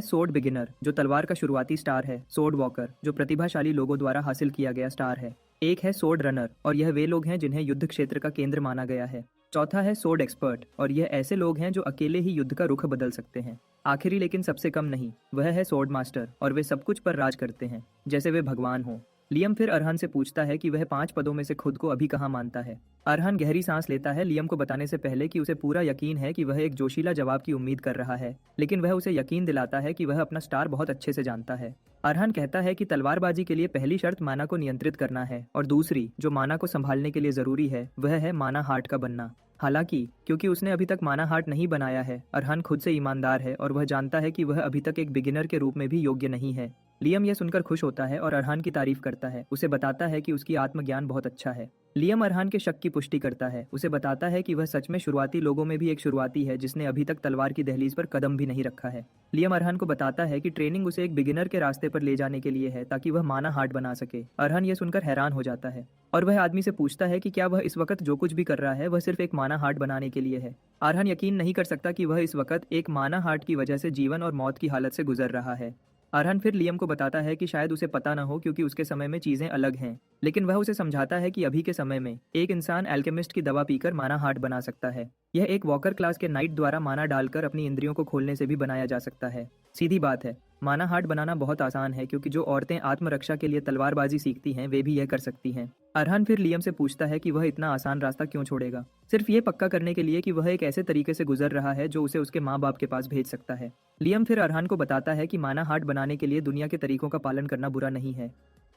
सोर्ड बिगिनर, जो तलवार का शुरुआती स्टार है। सोर्ड वॉकर, जो प्रतिभाशाली लोगों द्वारा हासिल किया गया स्टार है। एक है सोर्ड रनर, और यह वे लोग हैं जिन्हें युद्ध क्षेत्र का केंद्र माना गया है। चौथा है सोर्ड एक्सपर्ट, और यह ऐसे लोग हैं जो अकेले ही युद्ध का रुख बदल सकते हैं। आखिरी लेकिन सबसे कम नहीं, वह है सोर्ड मास्टर, और वे सब कुछ पर राज करते हैं जैसे वे भगवान हो। लियम फिर अरहान से पूछता है कि वह 5 पदों में से खुद को अभी कहाँ मानता है। अरहान गहरी सांस लेता है, लियम को बताने से पहले कि उसे पूरा यकीन है कि वह एक जोशीला जवाब की उम्मीद कर रहा है, लेकिन वह उसे यकीन दिलाता है कि वह अपना स्टार बहुत अच्छे से जानता है। अरहान कहता है कि तलवारबाजी के लिए पहली शर्त माना को नियंत्रित करना है, और दूसरी जो माना को संभालने के लिए जरूरी है वह है माना हार्ट का बनना। हालांकि क्योंकि उसने अभी तक माना हार्ट नहीं बनाया है, अरहान खुद से ईमानदार है और वह जानता है कि वह अभी तक एक बिगिनर के रूप में भी योग्य नहीं है। लियम यह सुनकर खुश होता है और अरहान की तारीफ करता है। उसे बताता है कि उसकी आत्मज्ञान बहुत अच्छा है। लियम अरहान के शक की पुष्टि करता है। उसे बताता है कि वह सच में शुरुआती लोगों में भी एक शुरुआती है जिसने अभी तक तलवार की दहलीज पर कदम भी नहीं रखा है। लियम अरहान को बताता है कि ट्रेनिंग उसे एक बिगिनर के रास्ते पर ले जाने के लिए है, ताकि वह माना हार्ट बना सके। अरहान यह सुनकर हैरान हो जाता है और वह आदमी से पूछता है कि क्या वह इस वक्त जो कुछ भी कर रहा है वह सिर्फ एक माना हार्ट बनाने के लिए है। अरहान यकीन नहीं कर सकता कि वह इस वक्त एक माना हार्ट की वजह से जीवन और मौत की हालत से गुजर रहा है। अरहान फिर लियम को बताता है कि शायद उसे पता न हो क्योंकि उसके समय में चीजें अलग हैं, लेकिन वह उसे समझाता है कि अभी के समय में एक इंसान एल्केमिस्ट की दवा पीकर माना हार्ट बना सकता है। यह एक वॉकर क्लास के नाइट द्वारा माना डालकर अपनी इंद्रियों को खोलने से भी बनाया जा सकता है। सीधी बात है, माना हार्ट बनाना बहुत आसान है, क्योंकि जो औरतें आत्मरक्षा के लिए तलवारबाजी सीखती हैं वे भी यह कर सकती हैं। अरहान फिर लियम से पूछता है कि वह इतना आसान रास्ता क्यों छोड़ेगा, सिर्फ ये पक्का करने के लिए कि वह एक ऐसे तरीके से गुजर रहा है जो उसे उसके माँ बाप के पास भेज सकता है। लियम फिर अरहान को बताता है कि माना हार्ट बनाने के लिए दुनिया के तरीकों का पालन करना बुरा नहीं है,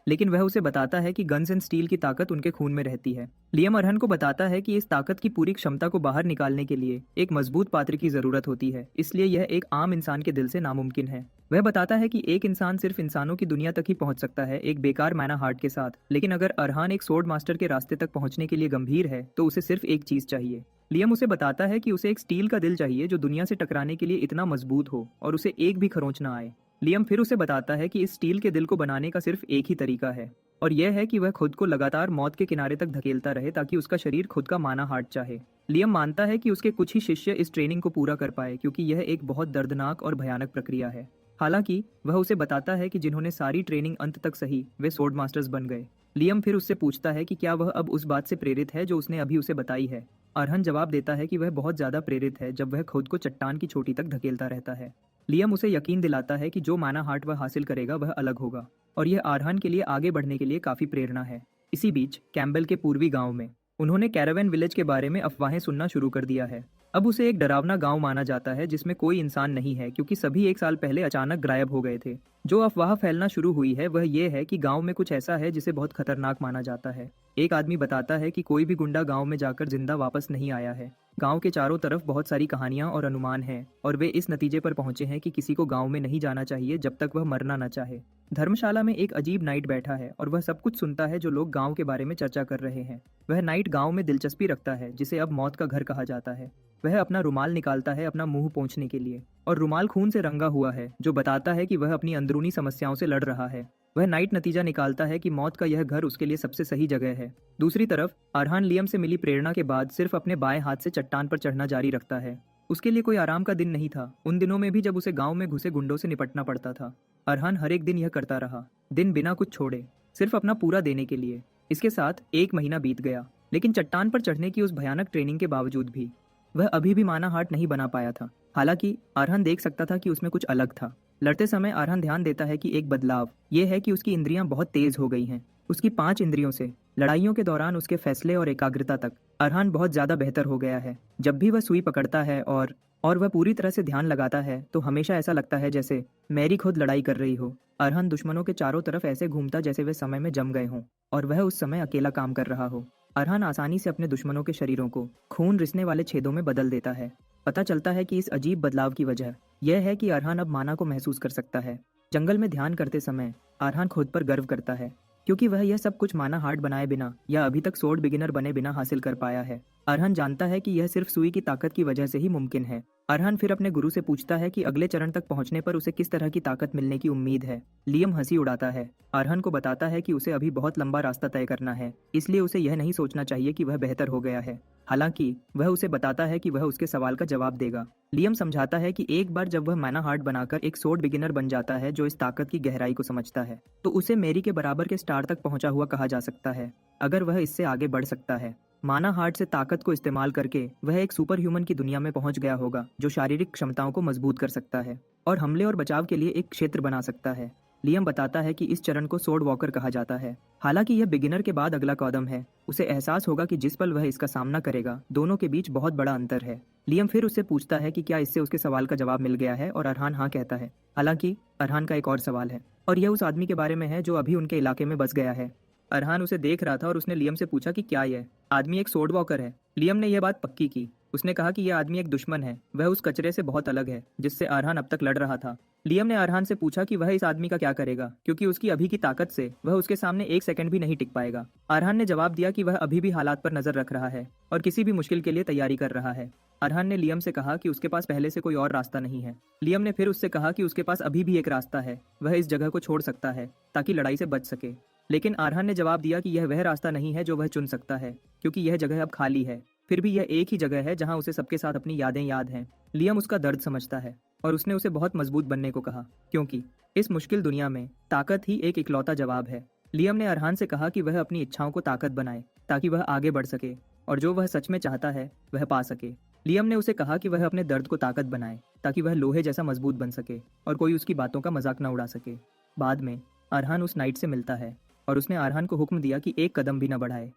लेकिन वह उसे बताता है कि गन्स एंड स्टील की ताकत उनके खून में रहती है। लियम अरहन को बताता है कि इस ताकत की पूरी क्षमता को बाहर निकालने के लिए एक मजबूत पात्र की जरूरत होती है, इसलिए यह एक आम इंसान के दिल से नामुमकिन है। वह बताता है कि एक इंसान सिर्फ इंसानों की दुनिया तक ही पहुंच सकता है एक बेकार मैना हार्ट के साथ, लेकिन अगर अरहान एक सोर्ड मास्टर के रास्ते तक पहुंचने के लिए गंभीर है तो उसे सिर्फ एक चीज चाहिए। लियम उसे बताता है कि उसे एक स्टील का दिल चाहिए जो दुनिया से टकराने के लिए इतना मजबूत हो और उसे एक भी खरोंच ना आए। लियम फिर उसे बताता है कि इस स्टील के दिल को बनाने का सिर्फ एक ही तरीका है, और यह है कि वह खुद को लगातार मौत के किनारे तक धकेलता रहे ताकि उसका शरीर खुद का माना हार्ट चाहे। लियम मानता है कि उसके कुछ ही शिष्य इस ट्रेनिंग को पूरा कर पाए क्योंकि यह एक बहुत दर्दनाक और भयानक प्रक्रिया है। हालांकि वह उसे बताता है कि जिन्होंने सारी ट्रेनिंग अंत तक सही वे सोर्ड मास्टर्स बन गए। लियम फिर उससे पूछता है कि क्या वह अब उस बात से प्रेरित है जो उसने अभी उसे बताई है। अरहन जवाब देता है कि वह बहुत ज्यादा प्रेरित है जब वह खुद को चट्टान की चोटी तक धकेलता रहता है। लियम उसे यकीन दिलाता है कि जो माना हार्ट वह हासिल करेगा वह अलग होगा, और यह अरहन के लिए आगे बढ़ने के लिए काफी प्रेरणा है। इसी बीच कैम्बेल के पूर्वी गांव में उन्होंने कैरावैन विलेज के बारे में अफवाहें सुनना शुरू कर दिया है। अब उसे एक डरावना गांव माना जाता है जिसमें कोई इंसान नहीं है क्योंकि सभी एक साल पहले अचानक गायब हो गए थे। जो अफवाह फैलना शुरू हुई है वह ये है कि गांव में कुछ ऐसा है जिसे बहुत खतरनाक माना जाता है। एक आदमी बताता है कि कोई भी गुंडा गांव में जाकर जिंदा वापस नहीं आया है। गांव के चारों तरफ बहुत सारी कहानियां और अनुमान हैं और वे इस नतीजे पर पहुंचे हैं कि किसी को गांव में नहीं जाना चाहिए जब तक वह मरना न चाहे। धर्मशाला में एक अजीब नाइट बैठा है और वह सब कुछ सुनता है जो लोग गांव के बारे में चर्चा कर रहे हैं। वह नाइट गांव में दिलचस्पी रखता है जिसे अब मौत का घर कहा जाता है। वह अपना रुमाल निकालता है अपना मुंह पोंछने के लिए, और रुमाल खून से रंगा हुआ है जो बताता है कि वह अपनी अंदरूनी समस्याओं से लड़ रहा है। वह नाइट नतीजा निकालता है कि मौत का यह घर उसके लिए सबसे सही जगह है। दूसरी तरफ अरहान लियम से मिली प्रेरणा के बाद सिर्फ अपने बाएं हाथ से चट्टान पर चढ़ना जारी रखता है। उसके लिए कोई आराम का दिन नहीं था, उन दिनों में भी जब उसे गांव में घुसे गुंडों से निपटना पड़ता था। अरहान हर एक दिन यह करता रहा, दिन बिना कुछ छोड़े, सिर्फ अपना पूरा देने के लिए। इसके साथ एक महीना बीत गया, लेकिन चट्टान पर चढ़ने की उस भयानक ट्रेनिंग के बावजूद भी वह अभी भी माना हार्ट नहीं बना पाया था। हालांकि अरहान देख सकता था कि उसमें कुछ अलग था। लड़ते समय अरहान ध्यान देता है कि एक बदलाव यह है कि उसकी इंद्रियां बहुत तेज हो गई हैं। उसकी 5 इंद्रियों से लड़ाइयों के दौरान उसके फैसले और एकाग्रता तक अरहान बहुत ज्यादा बेहतर हो गया है। जब भी वह सुई पकड़ता है और वह पूरी तरह से ध्यान लगाता है तो हमेशा ऐसा लगता है जैसे मैरी खुद लड़ाई कर रही हो। अरहान दुश्मनों के चारों तरफ ऐसे घूमता जैसे वे समय में जम गए हों और वह उस समय अकेला काम कर रहा हो। अरहान आसानी से अपने दुश्मनों के शरीरों को खून रिसने वाले छेदों में बदल देता है। पता चलता है कि इस अजीब बदलाव की वजह यह है कि अरहान अब माना को महसूस कर सकता है। जंगल में ध्यान करते समय अरहान खुद पर गर्व करता है क्योंकि वह यह सब कुछ माना हार्ट बनाए बिना या अभी तक सोर्ड बिगिनर बने बिना हासिल कर पाया है। अरहान जानता है कि यह सिर्फ सुई की ताकत की वजह से ही मुमकिन है। अरहान फिर अपने गुरु से पूछता है कि अगले चरण तक पहुंचने पर उसे किस तरह की ताकत मिलने की उम्मीद है। लियम हंसी उड़ाता है। अरहान को बताता है कि उसे अभी बहुत लंबा रास्ता तय करना है, इसलिए उसे यह नहीं सोचना चाहिए कि वह बेहतर हो गया है। हालांकि वह उसे बताता है कि वह उसके सवाल का जवाब देगा। लियम समझाता है कि एक बार जब वह माना हार्ट बनाकर एक सोर्ड बिगिनर बन जाता है जो इस ताकत की गहराई को समझता है तो उसे मेरी के बराबर के स्टार तक पहुंचा हुआ कहा जा सकता है, अगर वह इससे आगे बढ़ सकता है। माना हार्ट से ताकत को इस्तेमाल करके वह एक सुपर ह्यूमन की दुनिया में पहुंच गया होगा जो शारीरिक क्षमताओं को मजबूत कर सकता है और हमले और बचाव के लिए एक क्षेत्र बना सकता है। लियम बताता है कि इस चरण को सोर्ड वॉकर कहा जाता है। हालांकि यह बिगिनर के बाद अगला कदम है। उसे एहसास होगा कि जिस पल वह इसका सामना करेगा दोनों के बीच बहुत बड़ा अंतर है। लियम फिर उससे पूछता है कि क्या इससे उसके सवाल का जवाब मिल गया है और अरहान हाँ कहता है। हालांकि अरहान का एक और सवाल है और यह उस आदमी के बारे में है जो अभी उनके इलाके में बस गया है। अरहान उसे देख रहा था और उसने लियम से पूछा कि क्या यह आदमी एक सोर्ड वॉकर है। लियम ने यह बात पक्की की। उसने कहा कि यह आदमी एक दुश्मन है, वह उस कचरे से बहुत अलग है जिससे अरहान अब तक लड़ रहा था। लियम ने अरहान से पूछा कि वह इस आदमी का क्या करेगा क्योंकि उसकी अभी की ताकत से वह उसके सामने एक सेकंड भी नहीं टिक पाएगा। अरहान ने जवाब दिया कि वह अभी भी हालात पर नजर रख रहा है और किसी भी मुश्किल के लिए तैयारी कर रहा है। अरहान ने लियम से कहा कि उसके पास पहले से कोई और रास्ता नहीं है। लियम ने फिर उससे कहा कि उसके पास अभी भी एक रास्ता है, वह इस जगह को छोड़ सकता है ताकि लड़ाई से बच सके। लेकिन अरहान ने जवाब दिया कि यह वह रास्ता नहीं है जो वह चुन सकता है क्योंकि यह जगह अब खाली है। फिर भी यह एक ही जगह है जहां उसे सबके साथ अपनी यादें याद हैं। लियम उसका दर्द समझता है और उसने उसे बहुत मजबूत बनने को कहा क्योंकि इस मुश्किल दुनिया में ताकत ही एक इकलौता जवाब है। लियम ने अरहान से कहा कि वह अपनी इच्छाओं को ताकत बनाए ताकि वह आगे बढ़ सके और जो वह सच में चाहता है वह पा सके। लियम ने उसे कहा कि वह अपने दर्द को ताकत बनाए ताकि वह लोहे जैसा मजबूत बन सके और कोई उसकी बातों का मजाक न उड़ा सके। बाद में अरहान उस नाइट से मिलता है और उसने अरहान को हुक्म दिया कि एक कदम भी न बढ़ाए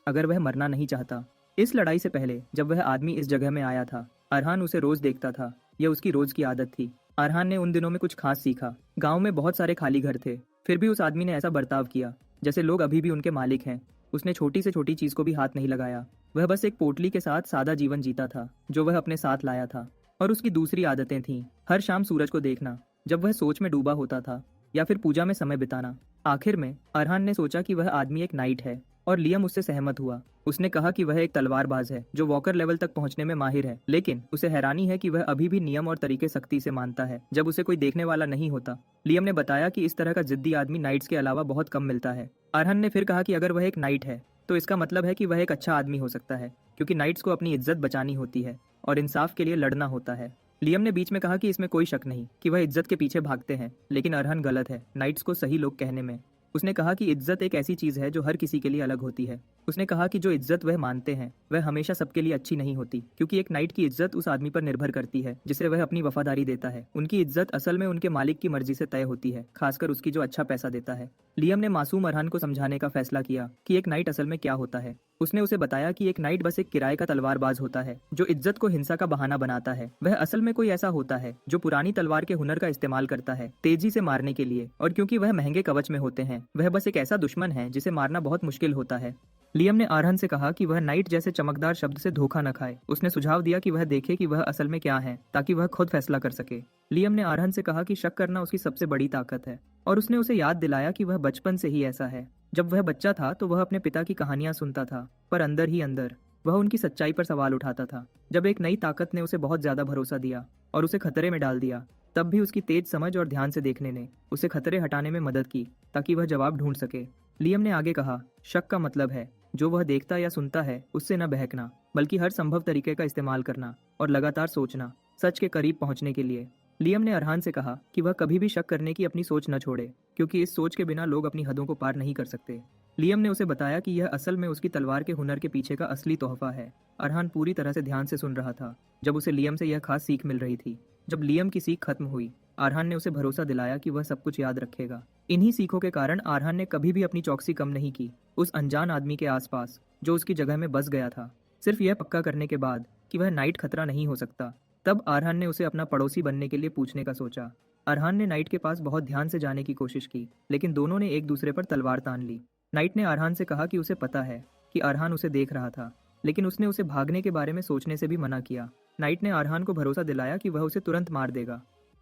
अगर वह मरना नहीं चाहता। इस लड़ाई से पहले जब वह आदमी इस जगह में आया था, अरहान उसे रोज देखता था। यह उसकी रोज की आदत थी। अरहान ने उन दिनों में कुछ खास सीखा। गांव में बहुत सारे खाली घर थे, फिर भी उस आदमी ने ऐसा बर्ताव किया जैसे लोग अभी भी उनके मालिक हैं। उसने छोटी से छोटी चीज को भी हाथ नहीं लगाया। वह बस एक पोटली के साथ सादा जीवन जीता था जो वह अपने साथ लाया था। और उसकी दूसरी आदतें थीं, हर शाम सूरज को देखना जब वह सोच में डूबा होता था, या फिर पूजा में समय बिताना। आखिर में अरहान ने सोचा कि वह आदमी एक नाइट है, और लियम उससे सहमत हुआ। उसने कहा कि वह एक तलवारबाज है जो वॉकर लेवल तक पहुंचने में माहिर है, लेकिन उसे हैरानी है कि वह अभी भी नियम और तरीके सख्ती से मानता है जब उसे कोई देखने वाला नहीं होता। लियम ने बताया कि इस तरह का जिद्दी आदमी नाइट्स के अलावा बहुत कम मिलता है। अरहान ने फिर कहा कि अगर वह एक नाइट है तो इसका मतलब है कि वह एक अच्छा आदमी हो सकता है, क्योंकि नाइट्स को अपनी इज्जत बचानी होती है और इंसाफ के लिए लड़ना होता है। लियम ने बीच में कहा कि इसमें कोई शक नहीं कि वह इज्जत के पीछे भागते हैं, लेकिन अरहान गलत है नाइट्स को सही लोग कहने में। उसने कहा कि इज्जत एक ऐसी चीज है जो हर किसी के लिए अलग होती है। उसने कहा कि जो इज्जत वह मानते हैं वह हमेशा सबके लिए अच्छी नहीं होती, क्योंकि एक नाइट की इज्जत उस आदमी पर निर्भर करती है जिसे वह अपनी वफादारी देता है। उनकी इज्जत असल में उनके मालिक की मर्जी से तय होती है, खासकर उसकी जो अच्छा पैसा देता है। लियम ने मासूम अरहान को समझाने का फैसला किया कि एक नाइट असल में क्या होता है। उसने उसे बताया कि एक नाइट बस एक किराए का तलवारबाज होता है जो इज्जत को हिंसा का बहाना बनाता है। वह असल में कोई ऐसा होता है जो पुरानी तलवार के हुनर का इस्तेमाल करता है तेजी से मारने के लिए, और क्योंकि वह महंगे कवच में होते हैं वह बस एक ऐसा दुश्मन है जिसे मारना बहुत मुश्किल होता है। लियम ने अरहान से कहा कि वह नाइट जैसे चमकदार शब्द से धोखा न खाए। उसने सुझाव दिया कि वह देखे कि वह असल में क्या है ताकि वह खुद फैसला कर सके। लियम ने अरहान से कहा कि शक करना उसकी सबसे बड़ी ताकत है, और उसने उसे याद दिलाया कि वह बचपन से ही ऐसा है। जब वह बच्चा था तो वह अपने पिता की कहानियां सुनता था, पर अंदर ही अंदर वह उनकी सच्चाई पर सवाल उठाता था। जब एक नई ताकत ने उसे बहुत ज्यादा भरोसा दिया और उसे खतरे में डाल दिया, तब भी उसकी तेज समझ और ध्यान से देखने ने उसे खतरे हटाने में मदद की ताकि वह जवाब ढूंढ सके। लियम ने आगे कहा, शक का मतलब है जो वह देखता या सुनता है उससे न बहकना, बल्कि हर संभव तरीके का इस्तेमाल करना और लगातार सोचना सच के करीब पहुंचने के लिए। लियम ने अरहान से कहा कि वह कभी भी शक करने की अपनी सोच न छोड़े, क्योंकि इस सोच के बिना लोग अपनी हदों को पार नहीं कर सकते। लियम ने उसे बताया कि यह असल में उसकी तलवार के हुनर के पीछे का असली तोहफा है। अरहान पूरी तरह से ध्यान से सुन रहा था जब उसे लियम से यह खास सीख मिल रही थी। जब लियम की सीख खत्म हुई, अरहान ने उसे भरोसा दिलाया कि वह सब कुछ याद रखेगा। इन्हीं सीखों के कारण अरहान ने कभी भी अपनी चौकसी कम नहीं की उस अनजान आदमी के आसपास जो उसकी जगह में बस गया था, सिर्फ यह पक्का करने के बाद कि वह नाइट खतरा नहीं हो सकता। तब अरहान ने उसे अपना पड़ोसी बनने के लिए पूछने का सोचा। अरहान ने नाइट के पास बहुत ध्यान से जाने की कोशिश की, लेकिन दोनों ने एक दूसरे पर तलवार तान ली। नाइट ने अरहान से कहा कि उसे पता है कि अरहान उसे देख रहा था, लेकिन उसने उसे भागने के बारे में सोचने से भी मना किया। नाइट ने अरहान को भरोसा दिलाया कि वह उसे तुरंत मार देगा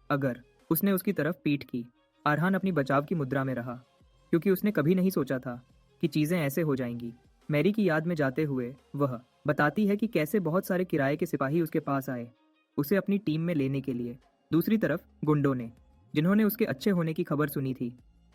अगर उसने उसकी तरफ पीठ की। अरहान अपनी बचाव की मुद्रा में रहा, क्योंकि उसने कभी नहीं सोचा था कि चीजें ऐसे हो जाएंगी। मैरी की याद में जाते हुए वह बताती है कि कैसे बहुत सारे किराए के सिपाही उसके पास आए उसे अपनी टीम में लेने के लिए। दूसरी तरफ गुंडों ने, जिन्होंने उसके अच्छे होने की खबर सुनी थी,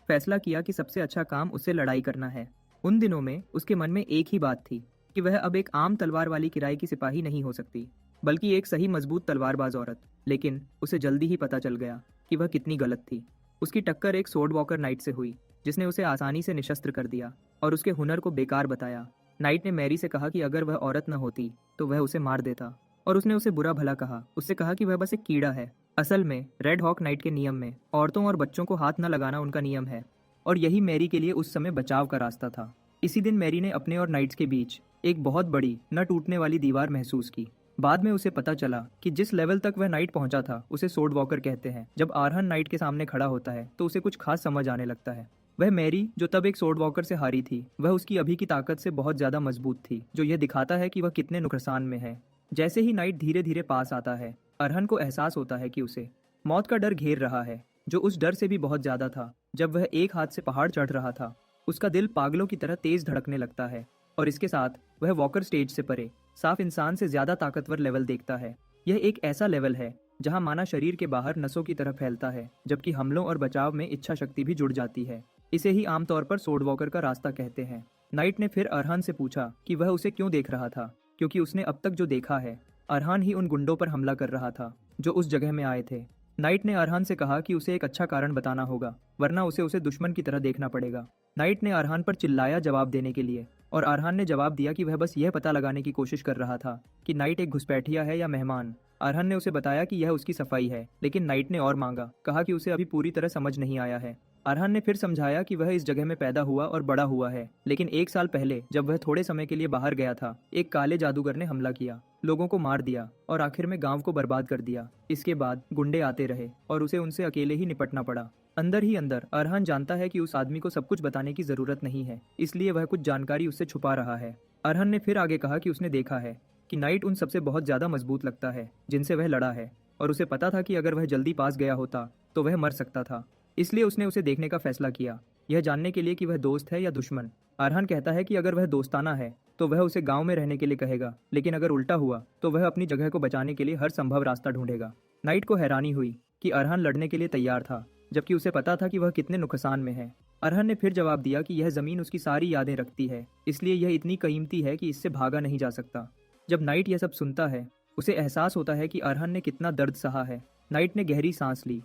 फैसला किया कि सबसे अच्छा काम उससे लड़ाई करना है। उन दिनों में उसके मन में एक ही बात थी कि वह अब एक आम तलवार वाली किराए की सिपाही नहीं हो सकती, बल्कि एक सही मजबूत तलवारबाज औरत। लेकिन उसे जल्दी ही पता चल गया कि वह कितनी गलत थी। उसकी टक्कर एक सोर्ड वॉकर नाइट से हुई जिसने उसे आसानी से निशस्त्र कर दिया और उसके हुनर को बेकार बताया। नाइट ने मैरी से कहा कि अगर वह औरत न होती तो वह उसे मार देता, और उसने उसे बुरा भला कहा। उससे कहा कि वह बस एक कीड़ा है। असल में रेड हॉक नाइट के नियम में औरतों और बच्चों को हाथ न लगाना उनका नियम है, और यही मैरी के लिए उस समय बचाव का रास्ता था। इसी दिन मैरी ने अपने और नाइट्स के बीच एक बहुत बड़ी न टूटने वाली दीवार महसूस की। बाद में उसे पता चला कि जिस लेवल तक वह नाइट पहुंचा था उसे सोर्ड वॉकर कहते हैं। जब अरहान नाइट के सामने खड़ा होता है तो उसे कुछ खास समझ आने लगता है। वह मैरी, जो तब एक सोर्ड वॉकर से हारी थी, वह उसकी अभी की ताकत से बहुत ज्यादा मजबूत थी, जो यह दिखाता है कि वह कितने नुकसान में है। जैसे ही नाइट धीरे धीरे पास आता है, अरहान को एहसास होता है कि उसे मौत का डर घेर रहा है, जो उस डर से भी बहुत ज्यादा था। जब वह एक हाथ से पहाड़ चढ़ रहा था, उसका दिल पागलों की तरह तेज धड़कने लगता है, और इसके साथ वह वॉकर स्टेज से परे साफ इंसान से ज्यादा ताकतवर लेवल देखता है। यह एक ऐसा लेवल है जहां माना शरीर के बाहर नसों की तरह फैलता है, जबकि हमलों और बचाव में इच्छा शक्ति भी जुड़ जाती है। इसे ही आमतौर पर सोर्ड वॉकर का रास्ता कहते हैं। नाइट ने फिर अरहान से पूछा कि वह उसे क्यों देख रहा था, क्योंकि उसने अब तक जो देखा है, अरहान ही उन गुंडों पर हमला कर रहा था जो उस जगह में आए थे। नाइट ने अरहान से कहा कि उसे एक अच्छा कारण बताना होगा, वरना उसे दुश्मन की तरह देखना पड़ेगा। नाइट ने अरहान पर चिल्लाया जवाब देने के लिए, और अरहान ने जवाब दिया कि वह बस यह पता लगाने की कोशिश कर रहा था कि नाइट एक घुसपैठिया है या मेहमान। अरहान ने उसे बताया कि यह उसकी सफाई है, लेकिन नाइट ने और मांगा, कहा कि उसे अभी पूरी तरह समझ नहीं आया है। अरहान ने फिर समझाया कि वह इस जगह में पैदा हुआ और बड़ा हुआ है, लेकिन 1 साल पहले जब वह थोड़े समय के लिए बाहर गया था, एक काले जादूगर ने हमला किया, लोगों को मार दिया और आखिर में गांव को बर्बाद कर दिया। इसके बाद गुंडे आते रहे और उसे उनसे अकेले ही निपटना पड़ा। अंदर ही अंदर अरहान जानता है कि उस आदमी को सब कुछ बताने की जरूरत नहीं है, इसलिए वह कुछ जानकारी उससे छुपा रहा है। अरहान ने फिर आगे कहा कि उसने देखा है कि नाइट उन सबसे बहुत ज्यादा मजबूत लगता है जिनसे वह लड़ा है, और उसे पता था कि अगर वह जल्दी पास गया होता तो वह मर सकता था। इसलिए उसने उसे देखने का फैसला किया, यह जानने के लिए कि वह दोस्त है या दुश्मन। अरहान कहता है कि अगर वह दोस्ताना है तो वह उसे गांव में रहने के लिए कहेगा, लेकिन अगर उल्टा हुआ तो वह अपनी जगह को बचाने के लिए हर संभव रास्ता ढूंढेगा। नाइट को हैरानी हुई कि अरहान लड़ने के लिए तैयार था, जबकि उसे पता था कि वह कितने नुकसान में है। अरहान ने फिर जवाब दिया कि यह जमीन उसकी सारी यादें रखती है, इसलिए यह इतनी कीमती है कि इससे भागा नहीं जा सकता। जब नाइट यह सब सुनता है, उसे एहसास होता है कि अरहान ने कितना दर्द सहा है। नाइट ने गहरी सांस ली।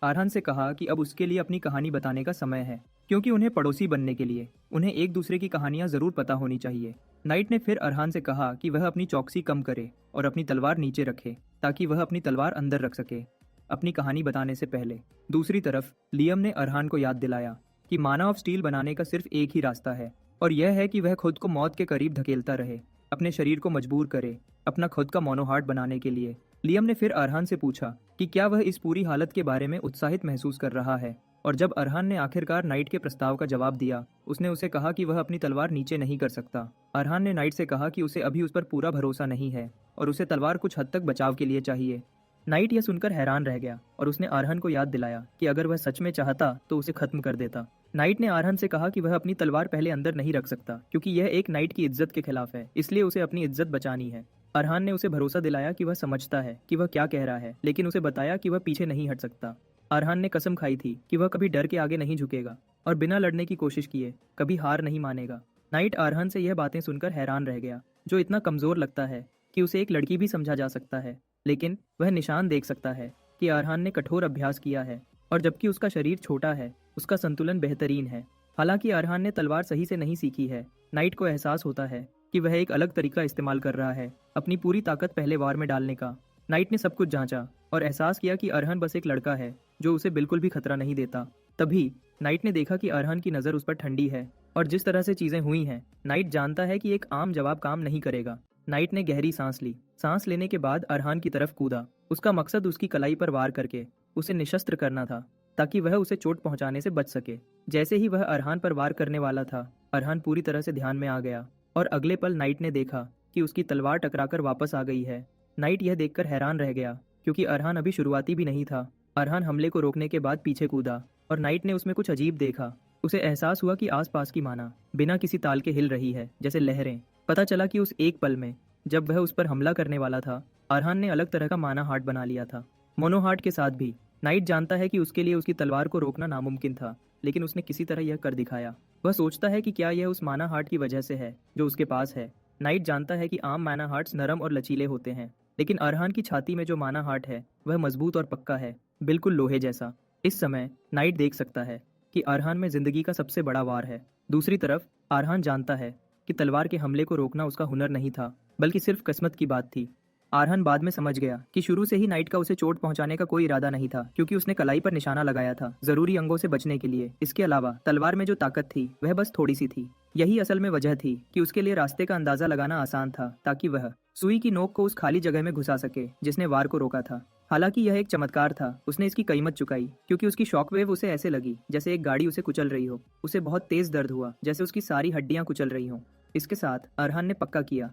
अरहान से कहा कि अब उसके लिए अपनी कहानी बताने का समय है, क्योंकि उन्हें पड़ोसी बनने के लिए उन्हें एक दूसरे की कहानियां जरूर पता होनी चाहिए। नाइट ने फिर अरहान से कहा कि वह अपनी चौकसी कम करे और अपनी तलवार नीचे रखे, ताकि वह अपनी तलवार अंदर रख सके अपनी कहानी बताने से पहले। दूसरी तरफ लियम ने अरहान को याद दिलाया कि माना ऑफ स्टील बनाने का सिर्फ एक ही रास्ता है, और यह है कि वह खुद को मौत के करीब धकेलता रहे, अपने शरीर को मजबूर करे अपना खुद का मोनोहार्ट बनाने के लिए। लियम ने फिर अरहान से पूछा कि क्या वह इस पूरी हालत के बारे में उत्साहित महसूस कर रहा है, और जब अरहान ने आखिरकार नाइट के प्रस्ताव का जवाब दिया, उसने उसे कहा कि वह अपनी तलवार नीचे नहीं कर सकता। अरहान ने नाइट से कहा कि उसे अभी उस पर पूरा भरोसा नहीं है और उसे तलवार कुछ हद तक बचाव के लिए चाहिए। नाइट यह सुनकर हैरान रह गया और उसने अरहान को याद दिलाया कि अगर वह सच में चाहता तो उसे खत्म कर देता। नाइट ने अरहान से कहा कि वह अपनी तलवार पहले अंदर नहीं रख सकता, क्योंकि यह एक नाइट की इज्जत के खिलाफ है, इसलिए उसे अपनी इज्जत बचानी है। अरहान ने उसे भरोसा दिलाया कि वह समझता है कि वह क्या कह रहा है, लेकिन उसे बताया कि वह पीछे नहीं हट सकता। अरहान ने कसम खाई थी कि वह कभी डर के आगे नहीं झुकेगा और बिना लड़ने की कोशिश किए कभी हार नहीं मानेगा। नाइट अरहान से यह बातें सुनकर हैरान रह गया, जो इतना कमजोर लगता है कि उसे एक लड़की भी समझा जा सकता है, लेकिन वह निशान देख सकता है कि अरहान ने कठोर अभ्यास किया है, और जबकि उसका शरीर छोटा है, उसका संतुलन बेहतरीन है। हालांकि अरहान ने तलवार सही से नहीं सीखी है, नाइट को एहसास होता है कि वह एक अलग तरीका इस्तेमाल कर रहा है, अपनी पूरी ताकत पहले वार में डालने का। नाइट ने सब कुछ जांचा और एहसास किया कि अरहान बस एक लड़का है जो उसे बिल्कुल भी खतरा नहीं देता। तभी नाइट ने देखा कि अरहान की नज़र उस पर ठंडी है, और जिस तरह से चीजें हुई हैं, नाइट जानता है कि एक आम जवाब काम नहीं करेगा। नाइट ने गहरी सांस ली। सांस लेने के बाद अरहान की तरफ कूदा। उसका मकसद उसकी कलाई पर वार करके उसे निशस्त्र करना था, ताकि वह उसे चोट पहुंचाने से बच सके। जैसे ही वह अरहान पर वार करने वाला था, अरहान पूरी तरह से ध्यान में आ गया, और अगले पल नाइट ने देखा कि उसकी तलवार टकराकर वापस आ गई है। नाइट यह देखकर हैरान रह गया, क्योंकि अरहान अभी शुरुआती भी नहीं था। अरहान हमले को रोकने के बाद पीछे कूदा, और नाइट ने उसमें कुछ अजीब देखा। उसे एहसास हुआ कि आसपास की माना बिना किसी ताल के हिल रही है, जैसे लहरें। पता चला कि उस एक पल में जब वह उस पर हमला करने वाला था, अरहान ने अलग तरह का माना हार्ट बना लिया था। मोनो हार्ट के साथ भी नाइट जानता है कि उसके लिए उसकी तलवार को रोकना नामुमकिन था, लेकिन उसने किसी तरह यह कर दिखाया। वह सोचता है कि क्या यह उस माना हार्ट की वजह से है जो उसके पास है। नाइट जानता है कि आम माना हार्ट्स नरम और लचीले होते हैं, लेकिन अरहान की छाती में जो माना हार्ट है वह मजबूत और पक्का है, बिल्कुल लोहे जैसा। इस समय नाइट देख सकता है कि अरहान में जिंदगी का सबसे बड़ा वार है। दूसरी तरफ अरहान जानता है कि तलवार के हमले को रोकना उसका हुनर नहीं था, बल्कि सिर्फ किस्मत की बात थी। अरहान बाद में समझ गया कि शुरू से ही नाइट का उसे चोट पहुंचाने का कोई इरादा नहीं था, क्योंकि उसने कलाई पर निशाना लगाया था जरूरी अंगों से बचने के लिए। इसके अलावा तलवार में जो ताकत थी वह बस थोड़ी सी थी। यही असल में वजह थी कि उसके लिए रास्ते का अंदाजा लगाना आसान था, ताकि वह सुई की नोक को उस खाली जगह में घुसा सके जिसने वार को रोका था। हालांकि यह एक चमत्कार था, उसने इसकी कीमत चुकाई, क्योंकि उसकी शॉकवेव उसे ऐसे लगी जैसे एक गाड़ी उसे कुचल रही हो। उसे बहुत तेज दर्द हुआ, जैसे उसकी सारी हड्डियां कुचल रही हों। इसके साथ अरहान ने पक्का किया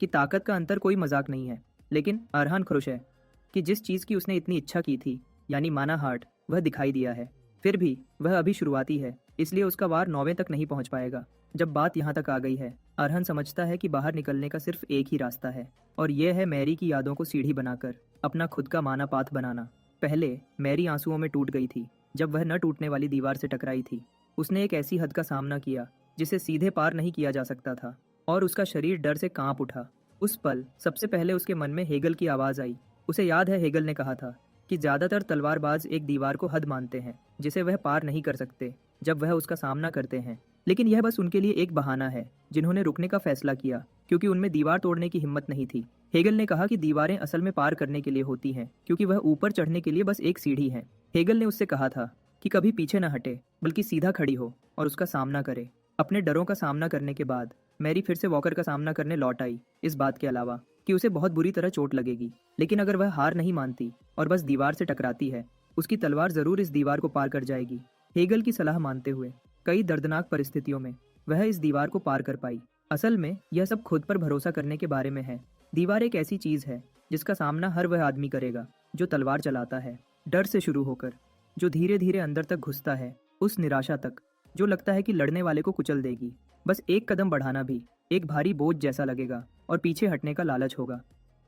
कि ताकत का अंतर कोई मजाक नहीं है, लेकिन अरहान खुश है कि जिस चीज़ की उसने इतनी इच्छा की थी, यानी माना हार्ट, वह दिखाई दिया है। फिर भी वह अभी शुरुआती है, इसलिए उसका वार 9वें तक नहीं पहुंच पाएगा। जब बात यहाँ तक आ गई है, अरहान समझता है कि बाहर निकलने का सिर्फ एक ही रास्ता है, और यह है मैरी की यादों को सीढ़ी बनाकर अपना खुद का माना पाथ बनाना। पहले मैरी आंसुओं में टूट गई थी जब वह न टूटने वाली दीवार से टकराई थी। उसने एक ऐसी हद का सामना किया जिसे सीधे पार नहीं किया जा सकता था, और उसका शरीर डर से कांप उठा। उस पल सबसे पहले उसके मन में हेगल की आवाज़ आई। उसे याद है हेगल ने कहा था कि ज़्यादातर तलवारबाज एक दीवार को हद मानते हैं जिसे वह पार नहीं कर सकते जब वह उसका सामना करते हैं, लेकिन यह बस उनके लिए एक बहाना है जिन्होंने रुकने का फैसला किया, क्योंकि उनमें दीवार तोड़ने की हिम्मत नहीं थी। हेगल ने कहा कि दीवारें असल में पार करने के लिए होती हैं, क्योंकि वह ऊपर चढ़ने के लिए बस एक सीढ़ी है। हेगल ने उससे कहा था कि कभी पीछे न हटे, बल्कि सीधा खड़ी हो और उसका सामना करे। अपने डरों का सामना करने के बाद मैरी फिर से वॉकर का सामना करने लौट आई, इस बात के अलावा कि उसे बहुत बुरी तरह चोट लगेगी। लेकिन अगर वह हार नहीं मानती और बस दीवार से टकराती है, उसकी तलवार जरूर इस दीवार को पार कर जाएगी। हेगल की सलाह मानते हुए कई दर्दनाक परिस्थितियों में वह इस दीवार को पार कर पाई। असल में यह सब खुद पर भरोसा करने के बारे में है। दीवार एक ऐसी चीज है जिसका सामना हर वह आदमी करेगा जो तलवार चलाता है, डर से शुरू होकर जो धीरे धीरे अंदर तक घुसता है, उस निराशा तक जो लगता है कि लड़ने वाले को कुचल देगी। बस एक कदम बढ़ाना भी एक भारी बोझ जैसा लगेगा और पीछे हटने का लालच होगा।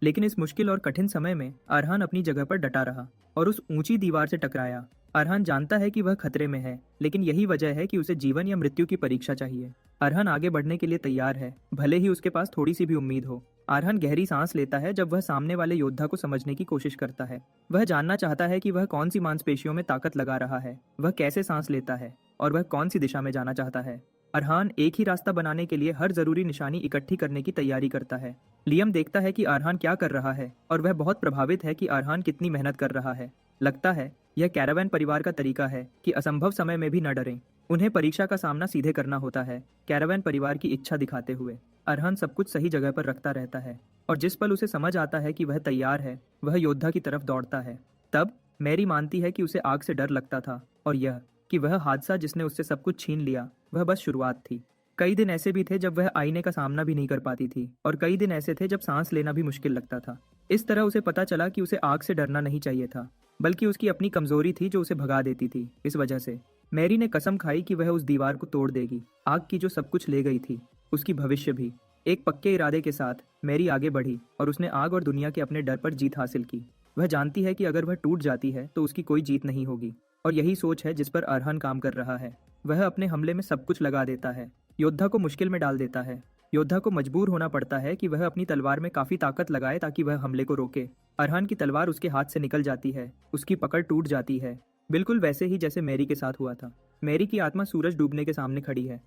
लेकिन इस मुश्किल और कठिन समय में अरहान अपनी जगह पर डटा रहा और उस ऊंची दीवार से टकराया। अरहान जानता है कि वह खतरे में है, लेकिन यही वजह है कि उसे जीवन या मृत्यु की परीक्षा चाहिए। अरहान आगे बढ़ने के लिए तैयार है, भले ही उसके पास थोड़ी सी भी उम्मीद हो। अरहान गहरी सांस लेता है जब वह सामने वाले योद्धा को समझने की कोशिश करता है। वह जानना चाहता है कि वह कौन सी मांसपेशियों में ताकत लगा रहा है, वह कैसे सांस लेता है और वह कौन सी दिशा में जाना चाहता है। अरहान एक ही रास्ता बनाने के लिए हर जरूरी निशानी इकट्ठी करने की तैयारी करता है। लियम देखता है कि अरहान क्या कर रहा है और वह बहुत प्रभावित है कि अरहान कितनी मेहनत कर रहा है। लगता है यह कैरावैन परिवार का तरीका है कि असंभव समय में भी न डरें। उन्हें परीक्षा का सामना सीधे करना होता है, कैरावैन परिवार की इच्छा दिखाते हुए। अरहान सब कुछ सही जगह पर रखता रहता है और जिस पल उसे समझ आता है कि वह तैयार है, वह योद्धा की तरफ दौड़ता है। तब मैरी मानती है कि उसे आग से डर लगता था और यह कि वह हादसा जिसने उससे सब कुछ छीन लिया, वह बस शुरुआत थी। कई दिन ऐसे भी थे जब वह आईने का सामना भी नहीं कर पाती थी और कई दिन ऐसे थे जब सांस लेना भी मुश्किल लगता था। इस तरह उसे पता चला कि उसे आग से डरना नहीं चाहिए था, बल्कि उसकी अपनी कमजोरी थी जो उसे भगा देती थी। इस वजह से मैरी ने कसम खाई कि वह उस दीवार को तोड़ देगी, आग की जो सब कुछ ले गई थी, उसकी भविष्य भी। एक पक्के इरादे के साथ मैरी आगे बढ़ी और उसने आग और दुनिया के अपने डर पर जीत हासिल की। वह जानती है कि अगर वह टूट जाती है तो उसकी कोई जीत नहीं होगी और यही सोच है जिस पर अरहान काम कर रहा है। वह अपने हमले में सब कुछ लगा देता है, योद्धा को मुश्किल में डाल देता है। योद्धा को मजबूर होना पड़ता है कि वह अपनी तलवार में काफी ताकत लगाए ताकि वह हमले को रोके। अरहान की तलवार उसके हाथ से निकल जाती है, उसकी पकड़ टूट जाती है, बिल्कुल वैसे ही जैसे मैरी के साथ हुआ था। मैरी की आत्मा सूरज डूबने के सामने खड़ी है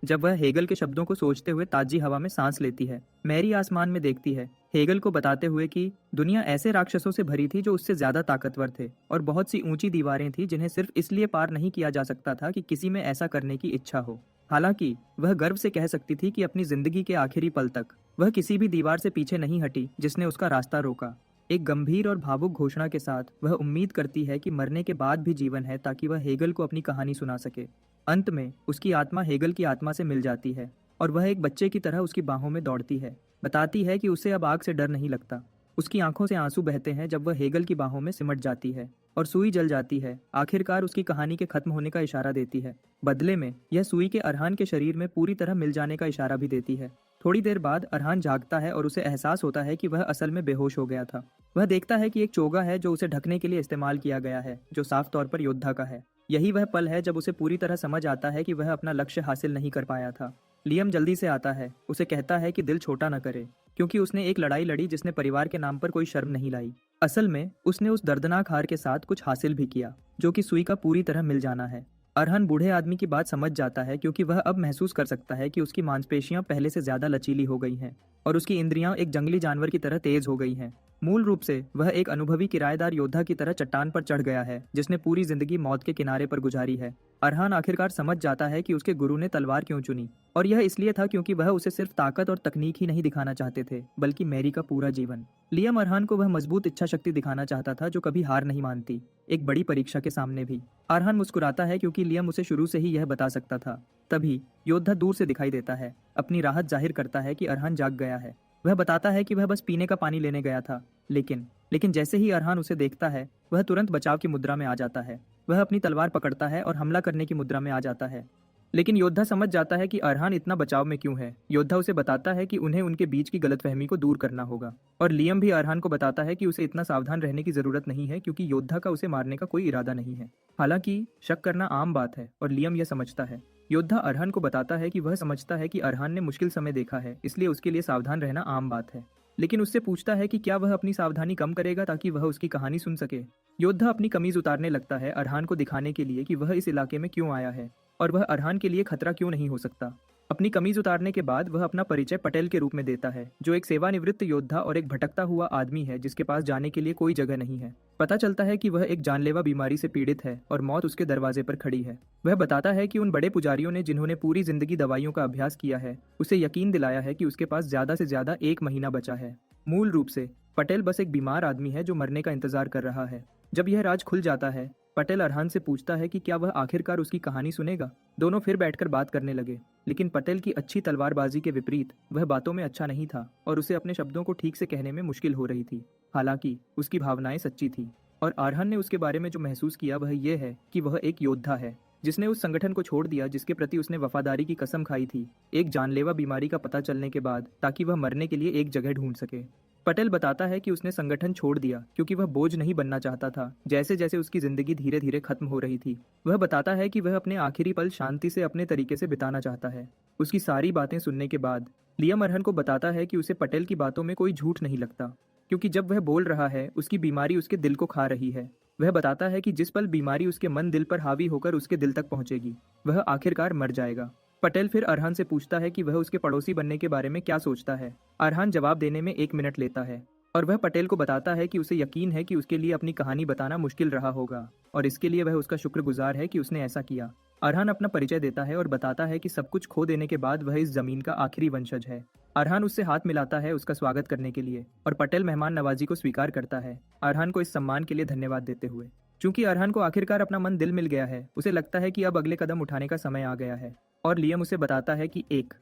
जब वह हेगल के शब्दों को सोचते हुए ताजी हवा में सांस लेती है। मैरी आसमान में देखती है, हेगल को बताते हुए कि दुनिया ऐसे राक्षसों से भरी थी जो उससे ज्यादा ताकतवर थे और बहुत सी ऊंची दीवारें थी जिन्हें सिर्फ इसलिए पार नहीं किया जा सकता था कि किसी में ऐसा करने की इच्छा हो। हालांकि वह गर्व से कह सकती थी कि अपनी जिंदगी के आखिरी पल तक वह किसी भी दीवार से पीछे नहीं हटी जिसने उसका रास्ता रोका। एक गंभीर और भावुक घोषणा के साथ वह उम्मीद करती है कि मरने के बाद भी जीवन है ताकि वह हेगल को अपनी कहानी सुना सके। अंत में उसकी आत्मा हेगल की आत्मा से मिल जाती है और वह एक बच्चे की तरह उसकी बाहों में दौड़ती है, बताती है कि उसे अब आग से डर नहीं लगता। उसकी आंखों से आंसू बहते हैं जब वह हेगल की बाहों में सिमट जाती है और सुई जल जाती है, आखिरकार उसकी कहानी के खत्म होने का इशारा देती है। बदले में यह सुई के अरहान के शरीर में पूरी तरह मिल जाने का इशारा भी देती है। थोड़ी देर बाद अरहान जागता है और उसे एहसास होता है कि वह असल में बेहोश हो गया था। वह देखता है कि एक चोगा है जो उसे ढकने के लिए इस्तेमाल किया गया है, जो साफ तौर पर योद्धा का है। यही वह पल है जब उसे पूरी तरह समझ आता है कि वह अपना लक्ष्य हासिल नहीं कर पाया था। लियम जल्दी से आता है, उसे कहता है कि दिल छोटा न करे, क्योंकि उसने एक लड़ाई लड़ी जिसने परिवार के नाम पर कोई शर्म नहीं लाई। असल में उसने उस दर्दनाक हार के साथ कुछ हासिल भी किया, जो कि सुई का पूरी तरह मिल जाना है। अरहान बूढ़े आदमी की बात समझ जाता है क्योंकि वह अब महसूस कर सकता है कि उसकी मांसपेशियां पहले से ज्यादा लचीली हो गई हैं और उसकी इंद्रियां एक जंगली जानवर की तरह तेज हो गई हैं। मूल रूप से वह एक अनुभवी किराएदार योद्धा की तरह चट्टान पर चढ़ गया है जिसने पूरी जिंदगी मौत के किनारे पर गुजारी है। अरहान आखिरकार समझ जाता है कि उसके गुरु ने तलवार क्यों चुनी, और यह इसलिए था क्योंकि वह उसे सिर्फ ताकत और तकनीक ही नहीं दिखाना चाहते थे, बल्कि मैरी का पूरा जीवन। लियम अरहान को वह मजबूत इच्छा शक्ति दिखाना चाहता था जो कभी हार नहीं मानती, एक बड़ी परीक्षा के सामने भी। अरहान मुस्कुराता है क्योंकि लियम उसे शुरू से ही यह बता सकता था। तभी योद्धा दूर से दिखाई देता है, अपनी राहत जाहिर करता है कि अरहान जाग गया है। वह बताता है कि वह बस पीने का पानी लेने गया था, लेकिन जैसे ही अरहान उसे देखता है, वह तुरंत बचाव की मुद्रा में आ जाता है। वह अपनी तलवार पकड़ता है और हमला करने की मुद्रा में आ जाता है। लेकिन योद्धा समझ जाता है कि अरहान इतना बचाव में क्यों है। योद्धा उसे बताता है कि उन्हें उनके बीच की गलतफहमी को दूर करना होगा, और लियम भी अरहान को बताता है कि उसे इतना सावधान रहने की जरूरत नहीं है क्योंकि योद्धा का उसे मारने का कोई इरादा नहीं है। हालांकि शक करना आम बात है और लियम यह समझता है। योद्धा अरहान को बताता है कि वह समझता है कि अरहान ने मुश्किल समय देखा है, इसलिए उसके लिए सावधान रहना आम बात है। लेकिन उससे पूछता है कि क्या वह अपनी सावधानी कम करेगा ताकि वह उसकी कहानी सुन सके। योद्धा अपनी कमीज उतारने लगता है अरहान को दिखाने के लिए कि वह इस इलाके में क्यों आया है और वह अरहान के लिए खतरा क्यों नहीं हो सकता। अपनी कमीज उतारने के बाद वह अपना परिचय पटेल के रूप में देता है, जो एक सेवानिवृत्त योद्धा और एक भटकता हुआ आदमी है जिसके पास जाने के लिए कोई जगह नहीं है। पता चलता है कि वह एक जानलेवा बीमारी से पीड़ित है और मौत उसके दरवाजे पर खड़ी है। वह बताता है कि उन बड़े पुजारियों ने जिन्होंने पूरी जिंदगी दवाइयों का अभ्यास किया है, उसे यकीन दिलाया है कि उसके पास ज्यादा से ज्यादा 1 महीना बचा है। मूल रूप से पटेल बस एक बीमार आदमी है जो मरने का इंतजार कर रहा है। जब यह राज खुल जाता है, पटेल अरहान से पूछता है कि क्या वह आखिरकार उसकी कहानी सुनेगा। दोनों फिर बैठकर बात करने लगे, लेकिन पटेल की अच्छी तलवारबाजी के विपरीत वह बातों में अच्छा नहीं था और उसे अपने शब्दों को ठीक से कहने में मुश्किल हो रही थी। हालांकि उसकी भावनाएं सच्ची थी और अरहान ने उसके बारे में जो महसूस किया वह यह है कि वह एक योद्धा है जिसने उस संगठन को छोड़ दिया जिसके प्रति उसने वफादारी की कसम खाई थी, एक जानलेवा बीमारी का पता चलने के बाद, ताकि वह मरने के लिए एक जगह ढूंढ सके। पटेल बताता है कि उसने संगठन छोड़ दिया क्योंकि वह बोझ नहीं बनना चाहता था। जैसे जैसे उसकी जिंदगी धीरे धीरे खत्म हो रही थी, वह बताता है कि वह अपने आखिरी पल शांति से अपने तरीके से बिताना चाहता है। उसकी सारी बातें सुनने के बाद लियम अरहन को बताता है कि उसे पटेल की बातों में कोई झूठ नहीं लगता, क्योंकि जब वह बोल रहा है उसकी बीमारी उसके दिल को खा रही है। वह बताता है कि जिस पल बीमारी उसके मन दिल पर हावी होकर उसके दिल तक पहुंचेगी, वह आखिरकार मर जाएगा। पटेल फिर अरहान से पूछता है कि वह उसके पड़ोसी बनने के बारे में क्या सोचता है। अरहान जवाब देने में 1 मिनट लेता है और वह पटेल को बताता है कि उसे यकीन है कि उसके लिए अपनी कहानी बताना मुश्किल रहा होगा और इसके लिए वह उसका शुक्रगुजार है कि उसने ऐसा किया। अरहान अपना परिचय देता है और बताता है कि सब कुछ खो देने के बाद वह इस जमीन का आखिरी वंशज है। अरहान उससे हाथ मिलाता है उसका स्वागत करने के लिए और पटेल मेहमान नवाजी को स्वीकार करता है, अरहान को इस सम्मान के लिए धन्यवाद देते हुए। चूंकि अरहान को आखिरकार अपना मन दिल मिल गया है, उसे लगता है कि अब अगले कदम उठाने का समय आ गया है और लियम उसे बताता है कि एक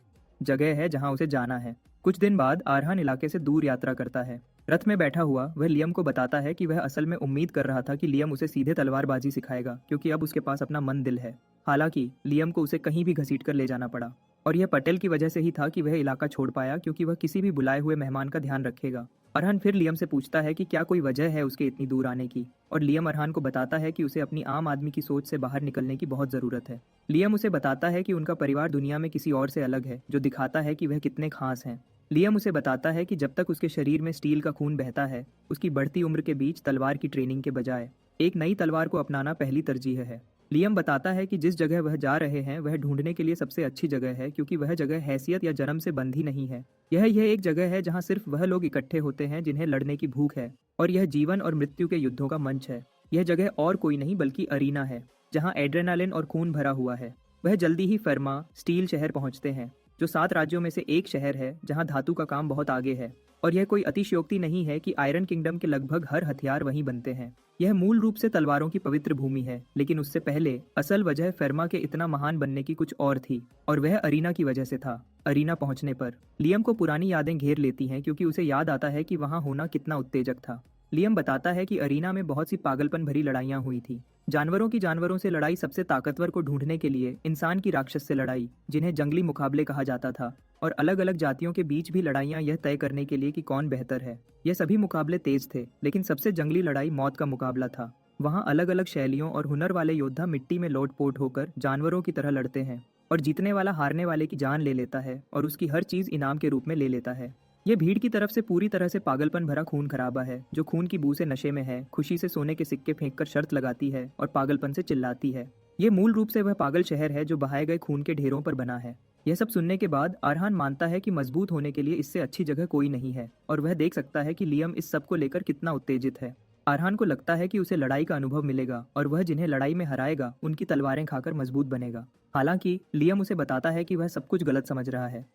जगह है जहां उसे जाना है। कुछ दिन बाद अरहान इलाके से दूर यात्रा करता है। रथ में बैठा हुआ वह लियम को बताता है कि वह असल में उम्मीद कर रहा था कि लियम उसे सीधे तलवारबाजी सिखाएगा, क्योंकि अब उसके पास अपना मन दिल है। हालांकि लियम को उसे कहीं भी घसीट कर ले जाना पड़ा और यह पटेल की वजह से ही था कि वह इलाका छोड़ पाया, क्योंकि वह किसी भी बुलाए हुए मेहमान का ध्यान रखेगा। अरहान फिर लियम से पूछता है कि क्या कोई वजह है उसके इतनी दूर आने की, और लियम अरहान को बताता है कि उसे अपनी आम आदमी की सोच से बाहर निकलने की बहुत जरूरत है। लियम उसे बताता है कि उनका परिवार दुनिया में किसी और से अलग है, जो दिखाता है कि वह कितने खास हैं। लियम उसे बताता है कि जब तक उसके शरीर में स्टील का खून बहता है, उसकी बढ़ती उम्र के बीच तलवार की ट्रेनिंग के बजाय एक नई तलवार को अपनाना पहली तरजीह है। लियम बताता है कि जिस जगह वह जा रहे हैं वह ढूंढने के लिए सबसे अच्छी जगह है, क्योंकि वह जगह हैसियत या जन्म से बंधी नहीं है। यह एक जगह है जहां सिर्फ वह लोग इकट्ठे होते हैं जिन्हें लड़ने की भूख है, और यह जीवन और मृत्यु के युद्धों का मंच है। यह जगह और कोई नहीं बल्कि अरीना है, जहां एड्रेनालिन और खून भरा हुआ है। वह जल्दी ही फर्मा स्टील शहर पहुंचते हैं, जो 7 राज्यों में से एक शहर है जहां धातु का काम बहुत आगे है। और यह कोई अतिशयोक्ति नहीं है कि आयरन किंगडम के लगभग हर हथियार वहीं बनते हैं। यह मूल रूप से तलवारों की पवित्र भूमि है, लेकिन उससे पहले असल वजह फर्मा के इतना महान बनने की कुछ और थी, और वह अरीना की वजह से था। अरीना पहुंचने पर लियम को पुरानी यादें घेर लेती हैं, क्योंकि उसे याद आता है कि वहां होना कितना उत्तेजक था। लियम बताता है कि अरीना में बहुत सी पागलपन भरी लड़ाइयां हुई थी। जानवरों से लड़ाई, सबसे ताकतवर को ढूंढने के लिए इंसान की राक्षस से लड़ाई, जिन्हें जंगली मुकाबले कहा जाता था, और अलग अलग जातियों के बीच भी लड़ाइयां, यह तय करने के लिए कि कौन बेहतर है। यह सभी मुकाबले तेज थे, लेकिन सबसे जंगली लड़ाई मौत का मुकाबला था। वहाँ अलग अलग शैलियों और हुनर वाले योद्धा मिट्टी में लोटपोट होकर जानवरों की तरह लड़ते हैं, और जीतने वाला हारने वाले की जान ले लेता है और उसकी हर चीज इनाम के रूप में ले लेता है। यह भीड़ की तरफ से पूरी तरह से पागलपन भरा खून खराबा है, जो खून की बू से नशे में है, खुशी से सोने के सिक्के फेंककर शर्त लगाती है और पागलपन से चिल्लाती है। ये मूल रूप से वह पागल शहर है जो बहाए गए खून के ढेरों पर बना है। यह सब सुनने के बाद अरहान मानता है कि मजबूत होने के लिए इससे अच्छी जगह कोई नहीं है, और वह देख सकता है कि लियम इस सब को लेकर कितना उत्तेजित है। अरहान को लगता है कि उसे लड़ाई का अनुभव मिलेगा और वह जिन्हें लड़ाई में हराएगा उनकी तलवारें खाकर मजबूत बनेगा। हालांकि लियम उसे बताता है कि वह सब कुछ गलत समझ रहा है,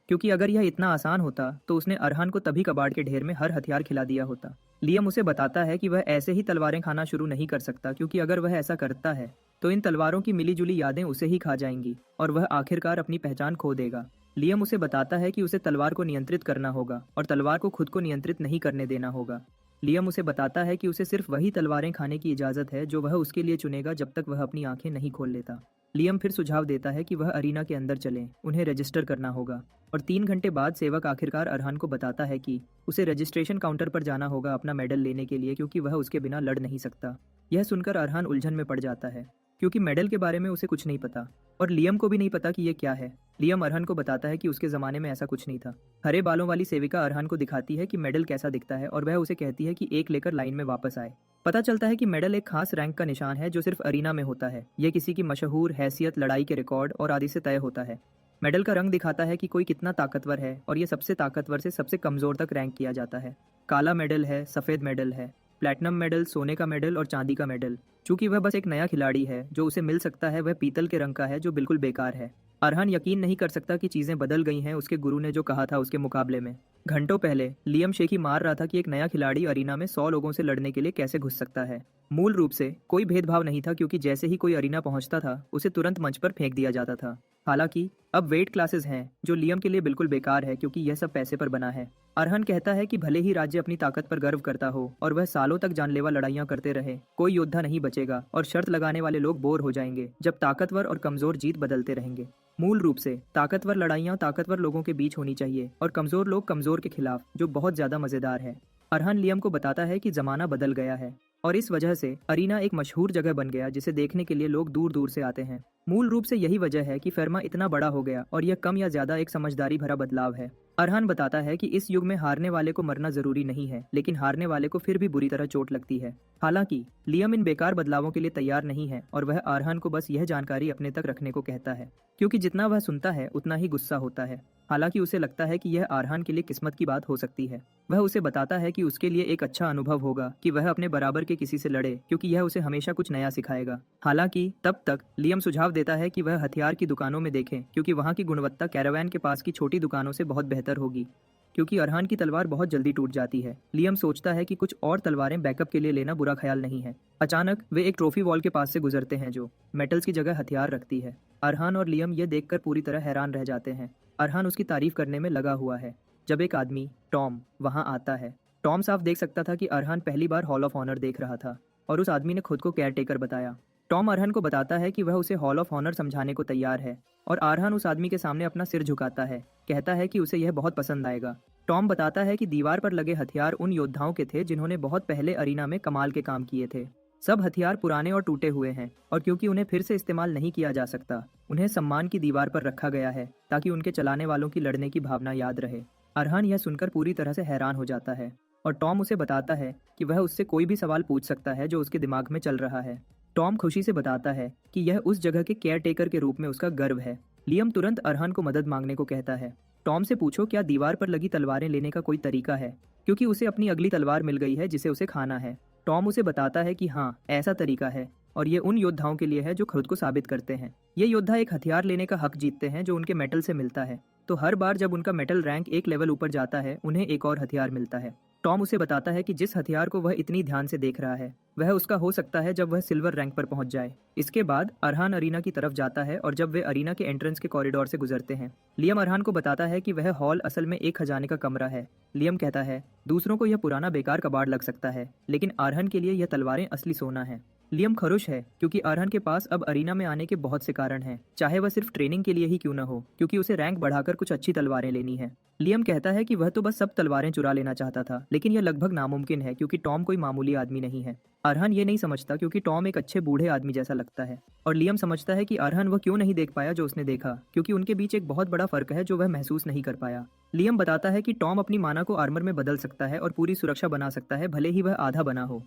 क्योंकि अगर यह इतना आसान होता तो उसने अरहान को तभी कबाड़ के ढेर में हर हथियार खिला दिया होता। लियम उसे बताता है कि वह ऐसे ही तलवारें खाना शुरू नहीं कर सकता, क्योंकि अगर वह ऐसा करता है तो इन तलवारों की मिली जुली यादें उसे ही खा जाएंगी और वह आखिरकार अपनी पहचान खो देगा। लियम उसे बताता है कि उसे तलवार को नियंत्रित करना होगा और तलवार को खुद को नियंत्रित नहीं करने देना होगा। लियम उसे बताता है कि उसे सिर्फ वही तलवारें खाने की इजाजत है जो वह उसके लिए चुनेगा, जब तक वह अपनी आंखें नहीं खोल लेता। लियम फिर सुझाव देता है कि वह अरीना के अंदर चलें, उन्हें रजिस्टर करना होगा, और 3 घंटे बाद सेवक आखिरकार अरहान को बताता है कि उसे रजिस्ट्रेशन काउंटर पर जाना होगा अपना मेडल लेने के लिए, क्योंकि वह उसके बिना लड़ नहीं सकता। यह सुनकर अरहान उलझन में पड़ जाता है, क्योंकि मेडल के बारे में उसे कुछ नहीं पता और लियम को भी नहीं पता कि यह क्या है। लियम अरहान को बताता है कि उसके ज़माने में ऐसा कुछ नहीं था। हरे बालों वाली सेविका अरहान को दिखाती है कि मेडल कैसा दिखता है, और वह उसे कहती है कि एक लेकर लाइन में वापस आए। पता चलता है कि मेडल एक खास रैंक का निशान है जो सिर्फ अरीना में होता है। यह किसी की मशहूर हैसियत, लड़ाई के रिकॉर्ड और आदि से तय होता है। मेडल का रंग दिखाता है कि कोई कितना ताकतवर है और ये सबसे ताकतवर से सबसे कमजोर तक रैंक किया जाता है। काला मेडल है, सफेद मेडल है, प्लैटिनम मेडल, सोने का मेडल और चांदी का मेडल। चूंकि वह बस एक नया खिलाड़ी है, जो उसे मिल सकता है वह पीतल के रंग का है, जो बिल्कुल बेकार है। अरहान यकीन नहीं कर सकता कि चीजें बदल गई हैं उसके गुरु ने जो कहा था उसके मुकाबले में। घंटों पहले लियम शेखी मार रहा था कि एक नया खिलाड़ी अरीना में 100 लोगों से लड़ने के लिए कैसे घुस सकता है। मूल रूप से कोई भेदभाव नहीं था, क्योंकि जैसे ही कोई अरीना पहुंचता था उसे तुरंत मंच पर फेंक दिया जाता था। हालांकि अब वेट क्लासेस हैं जो लियम के लिए बिल्कुल बेकार है, क्योंकि यह सब पैसे पर बना है। अरहान कहता है कि भले ही राज्य अपनी ताकत पर गर्व करता हो और वह सालों तक जानलेवा लड़ाइयां करते रहे, कोई योद्धा नहीं बचेगा और शर्त लगाने वाले लोग बोर हो जाएंगे जब ताकतवर और कमजोर जीत बदलते रहेंगे। मूल रूप से ताकतवर लड़ाइयां ताकतवर लोगों के बीच होनी चाहिए और कमजोर लोग कमजोर के खिलाफ, जो बहुत ज्यादा मजेदार है। अरहान लियम को बताता है कि जमाना बदल गया है और इस वजह से अरीना एक मशहूर जगह बन गया जिसे देखने के लिए लोग दूर दूर से आते हैं। मूल रूप से यही वजह है कि फर्मा इतना बड़ा हो गया और यह कम या ज्यादा एक समझदारी भरा बदलाव है। अरहान बताता है कि इस युग में हारने वाले को मरना जरूरी नहीं है, लेकिन हारने वाले को फिर भी बुरी तरह चोट लगती है। हालांकि लियम इन बेकार बदलावों के लिए तैयार नहीं है और वह अरहान को बस यह जानकारी अपने तक रखने को कहता है, क्योंकि जितना वह सुनता है उतना ही गुस्सा होता है। हालांकि उसे लगता है कि यह अरहान के लिए किस्मत की बात हो सकती है। वह उसे बताता है कि उसके लिए एक अच्छा अनुभव होगा कि वह अपने बराबर के किसी से लड़े, क्योंकि यह उसे हमेशा कुछ नया सिखाएगा। हालांकि तब तक लियम सुझाव देता है कि वह हथियार की दुकानों में देखें, क्योंकि वहां की गुणवत्ता कैरावैन के पास की छोटी दुकानों से बहुत बेहतर होगी। क्योंकि अरहान की तलवार बहुत जल्दी टूट जाती है, लियम सोचता है कि कुछ और तलवारें बैकअप के लिए लेना बुरा ख्याल नहीं है। अचानक वे एक ट्रॉफी वॉल के पास से गुजरते हैं जो मेटल्स की जगह हथियार रखती है। अरहान और लियम ये देखकर पूरी तरह हैरान रह जाते हैं। अरहान उसकी तारीफ करने में लगा हुआ है जब एक आदमी टॉम वहां आता है। टॉम साफ देख सकता था कि अरहान पहली बार हॉल ऑफ ऑनर देख रहा था और उस आदमी ने खुद को केयर टेकर बताया। टॉम अरहान को बताता है कि वह उसे हॉल ऑफ ऑनर समझाने को तैयार है और अरहान उस आदमी के सामने अपना सिर झुकाता है, कहता है कि उसे यह बहुत पसंद आएगा। टॉम बताता है कि दीवार पर लगे हथियार उन योद्धाओं के थे जिन्होंने बहुत पहले अरीना में कमाल के काम किए थे। सब हथियार पुराने और टूटे हुए हैं और क्योंकि उन्हें फिर से इस्तेमाल नहीं किया जा सकता, उन्हें सम्मान की दीवार पर रखा गया है ताकि उनके चलाने वालों की लड़ने की भावना याद रहे। अरहान यह सुनकर पूरी तरह से हैरान हो जाता है और टॉम उसे बताता है कि वह उससे कोई भी सवाल पूछ सकता है जो उसके दिमाग में चल रहा है। टॉम खुशी से बताता है कि यह उस जगह के केयर टेकर के रूप में उसका गर्व है। लियम तुरंत अरहान को मदद मांगने को कहता है। टॉम से पूछो क्या दीवार पर लगी तलवारें लेने का कोई तरीका है, क्योंकि उसे अपनी अगली तलवार मिल गई है जिसे उसे खाना है। टॉम उसे बताता है कि हाँ, ऐसा तरीका है और ये उन योद्धाओं के लिए है जो खुद को साबित करते हैं। ये योद्धा एक हथियार लेने का हक जीतते हैं जो उनके मेटल से मिलता है, तो हर बार जब उनका मेटल रैंक एक लेवल ऊपर जाता है उन्हें एक और हथियार मिलता है। टॉम उसे बताता है कि जिस हथियार को वह इतनी ध्यान से देख रहा है वह उसका हो सकता है जब वह सिल्वर रैंक पर पहुंच जाए। इसके बाद अरहान अरीना की तरफ जाता है और जब वे अरीना के एंट्रेंस के कॉरिडोर से गुजरते हैं, लियम अरहान को बताता है कि वह हॉल असल में एक खजाने का कमरा है। लियम कहता है दूसरों को यह पुराना बेकार कबाड़ लग सकता है, लेकिन अरहान के लिए यह तलवारें असली सोना है। लियम खुश है क्योंकि अरहान के पास अब अरीना में आने के बहुत से कारण हैं, चाहे वह सिर्फ ट्रेनिंग के लिए ही क्यों न हो, क्योंकि उसे रैंक बढ़ाकर कुछ अच्छी तलवारें लेनी है। लियम कहता है कि वह तो बस सब तलवारें चुरा लेना चाहता था, लेकिन यह लगभग नामुमकिन है क्योंकि टॉम कोई मामूली आदमी नहीं है। अरहान ये नहीं समझता क्योंकि टॉम एक अच्छे बूढ़े आदमी जैसा लगता है और लियम समझता है कि अरहान वह क्यों नहीं देख पाया जो उसने देखा, क्योंकि उनके बीच एक बहुत बड़ा फर्क है जो वह महसूस नहीं कर पाया। लियम बताता है कि टॉम अपनी माना को आर्मर में बदल सकता है और पूरी सुरक्षा बना सकता है, भले ही वह आधा बना हो।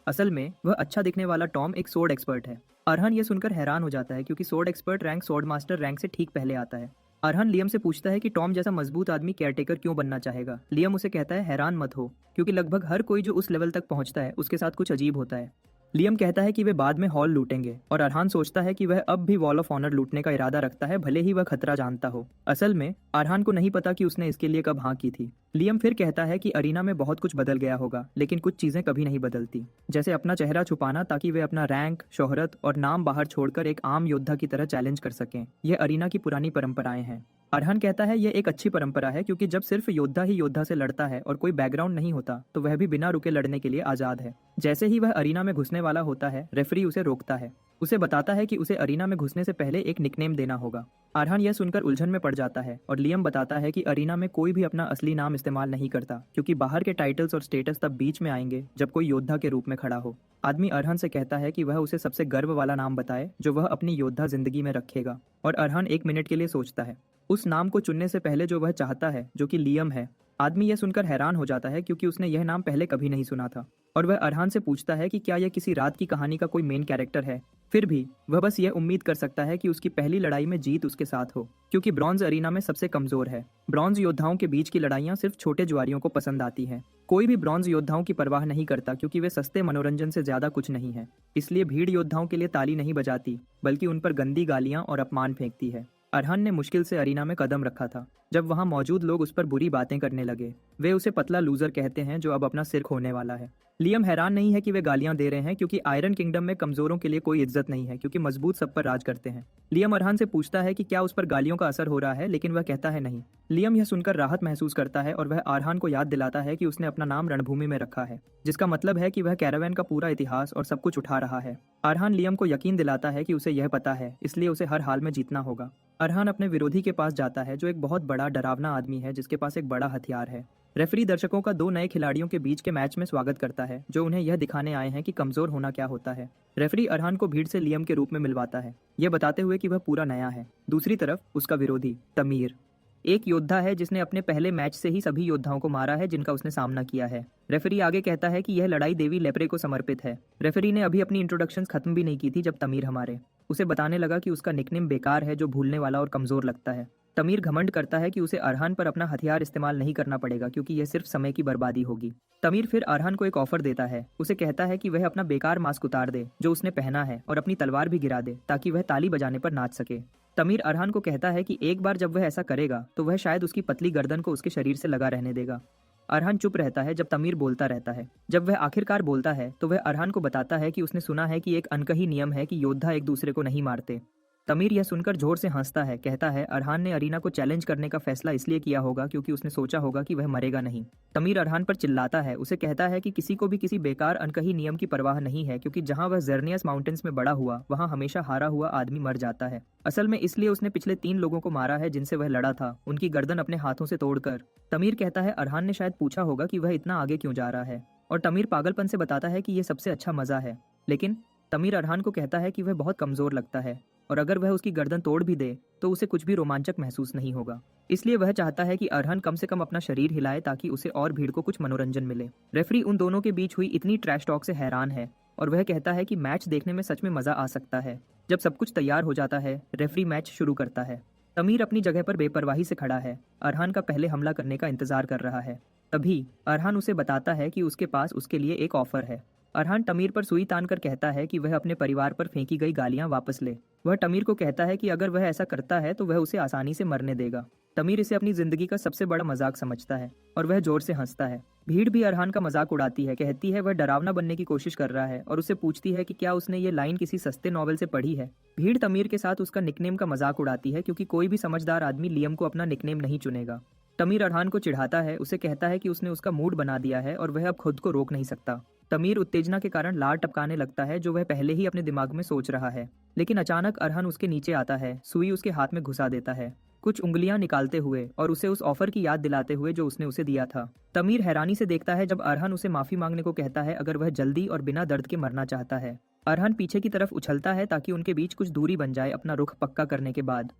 असल में वह अच्छा दिखने वाला टॉम एक सोर्ड एक्सपर्ट है। अरहान यह सुनकर हैरान हो जाता है क्योंकि sword expert rank sword master rank से ठीक पहले आता है। अरहान लियम से पूछता है कि टॉम जैसा मजबूत आदमी केयरटेकर क्यों बनना चाहेगा। लियम उसे कहता है हैरान मत हो, क्योंकि लगभग हर कोई जो उस लेवल तक पहुंचता है उसके साथ कुछ अजीब होता है। लियम कहता है कि वे बाद में हॉल लूटेंगे और अरहान सोचता है कि वह अब भी वॉल ऑफ ऑनर लूटने का इरादा रखता है, भले ही वह खतरा जानता हो। असल में अरहान को नहीं पता कि उसने इसके लिए कब हाँ की थी। लियम फिर कहता है कि अरीना में बहुत कुछ बदल गया होगा, लेकिन कुछ चीजें कभी नहीं बदलती, जैसे अपना चेहरा छुपाना ताकि वे अपना रैंक, शोहरत और नाम बाहर छोड़कर एक आम योद्धा की तरह चैलेंज कर सकें। यह अरीना की पुरानी परंपराएं हैं। अरहान कहता है यह एक अच्छी परंपरा है क्योंकि जब सिर्फ योद्धा ही योद्धा से लड़ता है और कोई बैकग्राउंड नहीं होता तो वह भी बिना रुके लड़ने के लिए आजाद है। जैसे ही वह अरीना में घुसने वाला होता है, रेफरी उसे रोकता है, उसे बताता है कि उसे अरीना में घुसने से पहले एक निकनेम देना होगा। अरहान यह सुनकर उलझन में पड़ जाता है और लियम बताता है कि अरीना में कोई भी अपना असली नाम इस्तेमाल नहीं करता, क्योंकि बाहर के टाइटल्स और स्टेटस तब बीच में आएंगे जब कोई योद्धा के रूप में खड़ा हो। आदमी अरहान से कहता है कि वह उसे सबसे गर्व वाला नाम बताए जो वह अपनी योद्धा जिंदगी में रखेगा, और अरहान 1 मिनट के लिए सोचता है उस नाम को चुनने से पहले जो वह चाहता है, जो कि लियम है। आदमी यह सुनकर हैरान हो जाता है क्योंकि उसने यह नाम पहले कभी नहीं सुना था और वह अरहान से पूछता है कि क्या यह किसी रात की कहानी का कोई मेन कैरेक्टर है। फिर भी वह बस यह उम्मीद कर सकता है कि उसकी पहली लड़ाई में जीत उसके साथ हो, क्योंकि ब्रॉन्ज अरीना में सबसे कमजोर है। ब्रॉन्ज योद्धाओं के बीच की लड़ाइयां सिर्फ छोटे जुआरियों को पसंद आती हैं। कोई भी ब्रॉन्ज योद्धाओं की परवाह नहीं करता, क्योंकि वे सस्ते मनोरंजन से ज्यादा कुछ नहीं है। इसलिए भीड़ योद्धाओं के लिए ताली नहीं बजाती, बल्कि उन पर गंदी गालियां और अपमान फेंकती है। अरहान ने मुश्किल से अरीना में कदम रखा था जब वहां मौजूद लोग उस पर बुरी बातें करने लगे। वे उसे पतला लूजर कहते हैं जो अब अपना सिर खोने वाला है। लियम हैरान नहीं है कि वे गालियां दे रहे हैं, क्योंकि आयरन किंगडम में कमजोरों के लिए कोई इज्जत नहीं है, क्योंकि मजबूत सब पर राज करते हैं। लियम अरहान से पूछता है कि क्या उस पर गालियों का असर हो रहा है, लेकिन वह कहता है नहीं। लियम यह सुनकर राहत महसूस करता है और वह अरहान को याद दिलाता है कि उसने अपना नाम रणभूमि में रखा है, जिसका मतलब है कि वह कैरावैन का पूरा इतिहास और सब कुछ उठा रहा है। अरहान लियम को यकीन दिलाता है कि उसे यह पता है, इसलिए उसे हर हाल में जीतना होगा। अरहान अपने विरोधी के पास जाता है, जो एक बहुत बड़ा डरावना आदमी है जिसके पास एक बड़ा हथियार है। रेफरी दर्शकों का 2 नए खिलाड़ियों के बीच के मैच में स्वागत करता है, जो उन्हें यह दिखाने आए हैं कि कमजोर होना क्या होता है। रेफरी अरहान को भीड़ से लियम के रूप में मिलवाता है, यह बताते हुए कि वह पूरा नया है। दूसरी तरफ उसका विरोधी तमीर एक योद्धा है जिसने अपने पहले मैच से ही सभी योद्धाओं को मारा है जिनका उसने सामना किया है। रेफरी आगे कहता है कि यह लड़ाई देवी लेप्रे को समर्पित है। रेफरी ने अभी अपनी इंट्रोडक्शन खत्म भी नहीं की थी जब तमीर हमारे उसे बताने लगा कि उसका निकनेम बेकार है, जो भूलने वाला और कमजोर लगता है। तमीर घमंड करता है कि उसे अरहान पर अपना हथियार इस्तेमाल नहीं करना पड़ेगा, क्योंकि यह सिर्फ समय की बर्बादी होगी। तमीर फिर अरहान को एक ऑफर देता है। उसे कहता है कि वह अपना बेकार मास्क उतार दे जो उसने पहना है और अपनी तलवार भी गिरा दे, ताकि वह ताली बजाने पर नाच सके। तमीर अरहान को कहता है कि एक बार जब वह ऐसा करेगा तो वह शायद उसकी पतली गर्दन को उसके शरीर से लगा रहने देगा। अरहान चुप रहता है जब तमीर बोलता रहता है। जब वह आखिरकार बोलता है तो वह अरहान को बताता है कि उसने सुना है कि एक अनकही नियम है कि योद्धा एक दूसरे को नहीं मारते। तमीर यह सुनकर जोर से हंसता है, कहता है अरहान ने अरीना को चैलेंज करने का फैसला इसलिए किया होगा क्योंकि उसने सोचा होगा कि वह मरेगा नहीं। तमीर अरहान पर चिल्लाता है, उसे कहता है कि किसी को भी किसी बेकार अनकही नियम की परवाह नहीं है, क्योंकि जहां वह जर्नियस माउंटेन्स में बड़ा हुआ वहां हमेशा हारा हुआ आदमी मर जाता है। असल में इसलिए उसने पिछले 3 लोगों को मारा है जिनसे वह लड़ा था, उनकी गर्दन अपने हाथों से तोड़कर। तमीर कहता है अरहान ने शायद पूछा होगा कि वह इतना आगे क्यों जा रहा है, और तमीर पागलपन से बताता है कि यह सबसे अच्छा मजा है। लेकिन तमीर अरहान को कहता है कि वह बहुत कमजोर लगता है और अगर वह उसकी गर्दन तोड़ भी दे तो उसे कुछ भी रोमांचक महसूस नहीं होगा। इसलिए वह चाहता है कि अरहान कम से कम अपना शरीर हिलाए ताकि उसे और भीड़ को कुछ मनोरंजन मिले। रेफरी उन दोनों के बीच हुई इतनी ट्रैश टॉक से हैरान है और वह कहता है कि मैच देखने में सच में मजा आ सकता है। जब सब कुछ तैयार हो जाता है, रेफरी मैच शुरू करता है। तमीर अपनी जगह पर बेपरवाही से खड़ा है, अरहान का पहले हमला करने का इंतजार कर रहा है। तभी अरहान उसे बताता है कि उसके पास उसके लिए एक ऑफर है। अरहान तमीर पर सुई तान कर कहता है कि वह अपने परिवार पर फेंकी गई गालियां वापस ले। वह तमीर को कहता है कि अगर वह ऐसा करता है तो वह उसे आसानी से मरने देगा। तमीर इसे अपनी जिंदगी का सबसे बड़ा मजाक समझता है और वह जोर से हंसता है। भीड़ भी अरहान का मजाक उड़ाती है, कहती है वह डरावना बनने की कोशिश कर रहा है और उससे पूछती है कि क्या उसने ये लाइन किसी सस्ते नॉवेल से पढ़ी है। भीड़ तमीर के साथ उसका निकनेम का मजाक उड़ाती है, क्योंकि कोई भी समझदार आदमी लियम को अपना निकनेम नहीं चुनेगा। तमीर अरहान को चिढ़ाता है, उसे कहता है कि उसने उसका मूड बना दिया है और वह अब खुद को रोक नहीं सकता। तमीर उत्तेजना के कारण लार टपकाने लगता है, जो वह पहले ही अपने दिमाग में सोच रहा है। लेकिन अचानक अरहान उसके नीचे आता है, सुई उसके हाथ में घुसा देता है, कुछ उंगलियां निकालते हुए और उसे उस ऑफर की याद दिलाते हुए जो उसने उसे दिया था। तमीर हैरानी से देखता है जब अरहान उसे माफी मांगने को कहता है अगर वह जल्दी और बिना दर्द के मरना चाहता है। अरहान पीछे की तरफ उछलता है ताकि उनके बीच कुछ दूरी बन जाए। अपना रुख पक्का करने के बाद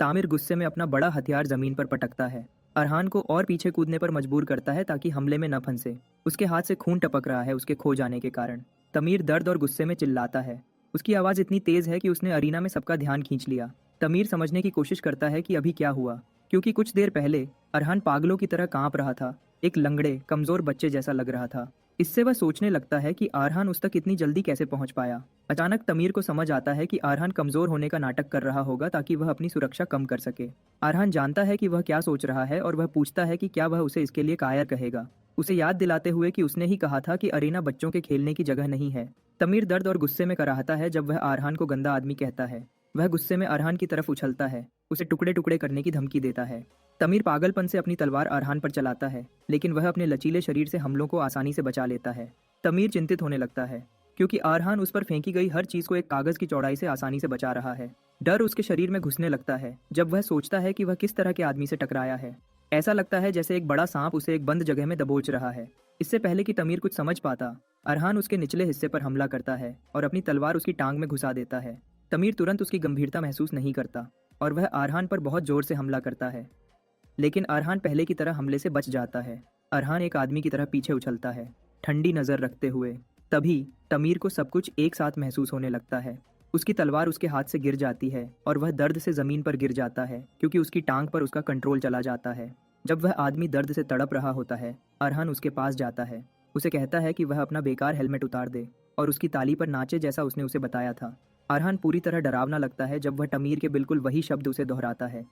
तामिर गुस्से में अपना बड़ा हथियार जमीन पर पटकता है, अरहान को और पीछे कूदने पर मजबूर करता है ताकि हमले में न फंसे। उसके हाथ से खून टपक रहा है उसके खो जाने के कारण। तमीर दर्द और गुस्से में चिल्लाता है, उसकी आवाज इतनी तेज है कि उसने अरीना में सबका ध्यान खींच लिया। तमीर समझने की कोशिश करता है कि अभी क्या हुआ, क्योंकि कुछ देर पहले अरहान पागलों की तरह कांप रहा था, एक लंगड़े कमजोर बच्चे जैसा लग रहा था। इससे वह सोचने लगता है कि अरहान उस तक इतनी जल्दी कैसे पहुंच पाया। अचानक तमीर को समझ आता है कि अरहान कमजोर होने का नाटक कर रहा होगा ताकि वह अपनी सुरक्षा कम कर सके। अरहान जानता है कि वह क्या सोच रहा है और वह पूछता है कि क्या वह उसे इसके लिए कायर कहेगा, उसे याद दिलाते हुए कि उसने ही कहा था कि अरीना बच्चों के खेलने की जगह नहीं है। तमीर दर्द और गुस्से में कराहता है जब वह अरहान को गंदा आदमी कहता है। वह गुस्से में अरहान की तरफ उछलता है, उसे टुकड़े टुकड़े करने की धमकी देता है। तमीर पागलपन से अपनी तलवार अरहान पर चलाता है, लेकिन वह अपने लचीले शरीर से हमलों को आसानी से बचा लेता है। तमीर चिंतित होने लगता है, क्योंकि अरहान उस पर फेंकी गई हर चीज को एक कागज की चौड़ाई से आसानी से बचा रहा है। डर उसके शरीर में घुसने लगता है जब वह सोचता है कि वह किस तरह के आदमी से टकराया है। ऐसा लगता है जैसे एक बड़ा सांप उसे एक बंद जगह में दबोच रहा है। इससे पहले कि तमीर कुछ समझ पाता, अरहान उसके निचले हिस्से पर हमला करता है और अपनी तलवार उसकी टांग में घुसा देता है। तमीर तुरंत उसकी गंभीरता महसूस नहीं करता और वह अरहान पर बहुत जोर से हमला करता है, लेकिन अरहान पहले की तरह हमले से बच जाता है। अरहान एक आदमी की तरह पीछे उछलता है, ठंडी नजर रखते हुए। तभी तमीर को सब कुछ एक साथ महसूस होने लगता है। उसकी तलवार उसके हाथ से गिर जाती है और वह दर्द से जमीन पर गिर जाता है क्योंकि उसकी टांग पर उसका कंट्रोल चला जाता है। जब वह आदमी दर्द से तड़प रहा होता है, अरहान उसके पास जाता है, उसे कहता है कि वह अपना बेकार हेलमेट उतार दे और उसकी ताली पर नाचे जैसा उसने उसे बताया था। अरहान पूरी तरह डरावना लगता है जब वह तमीर के बिल्कुल वही शब्द उसे दोहराता है।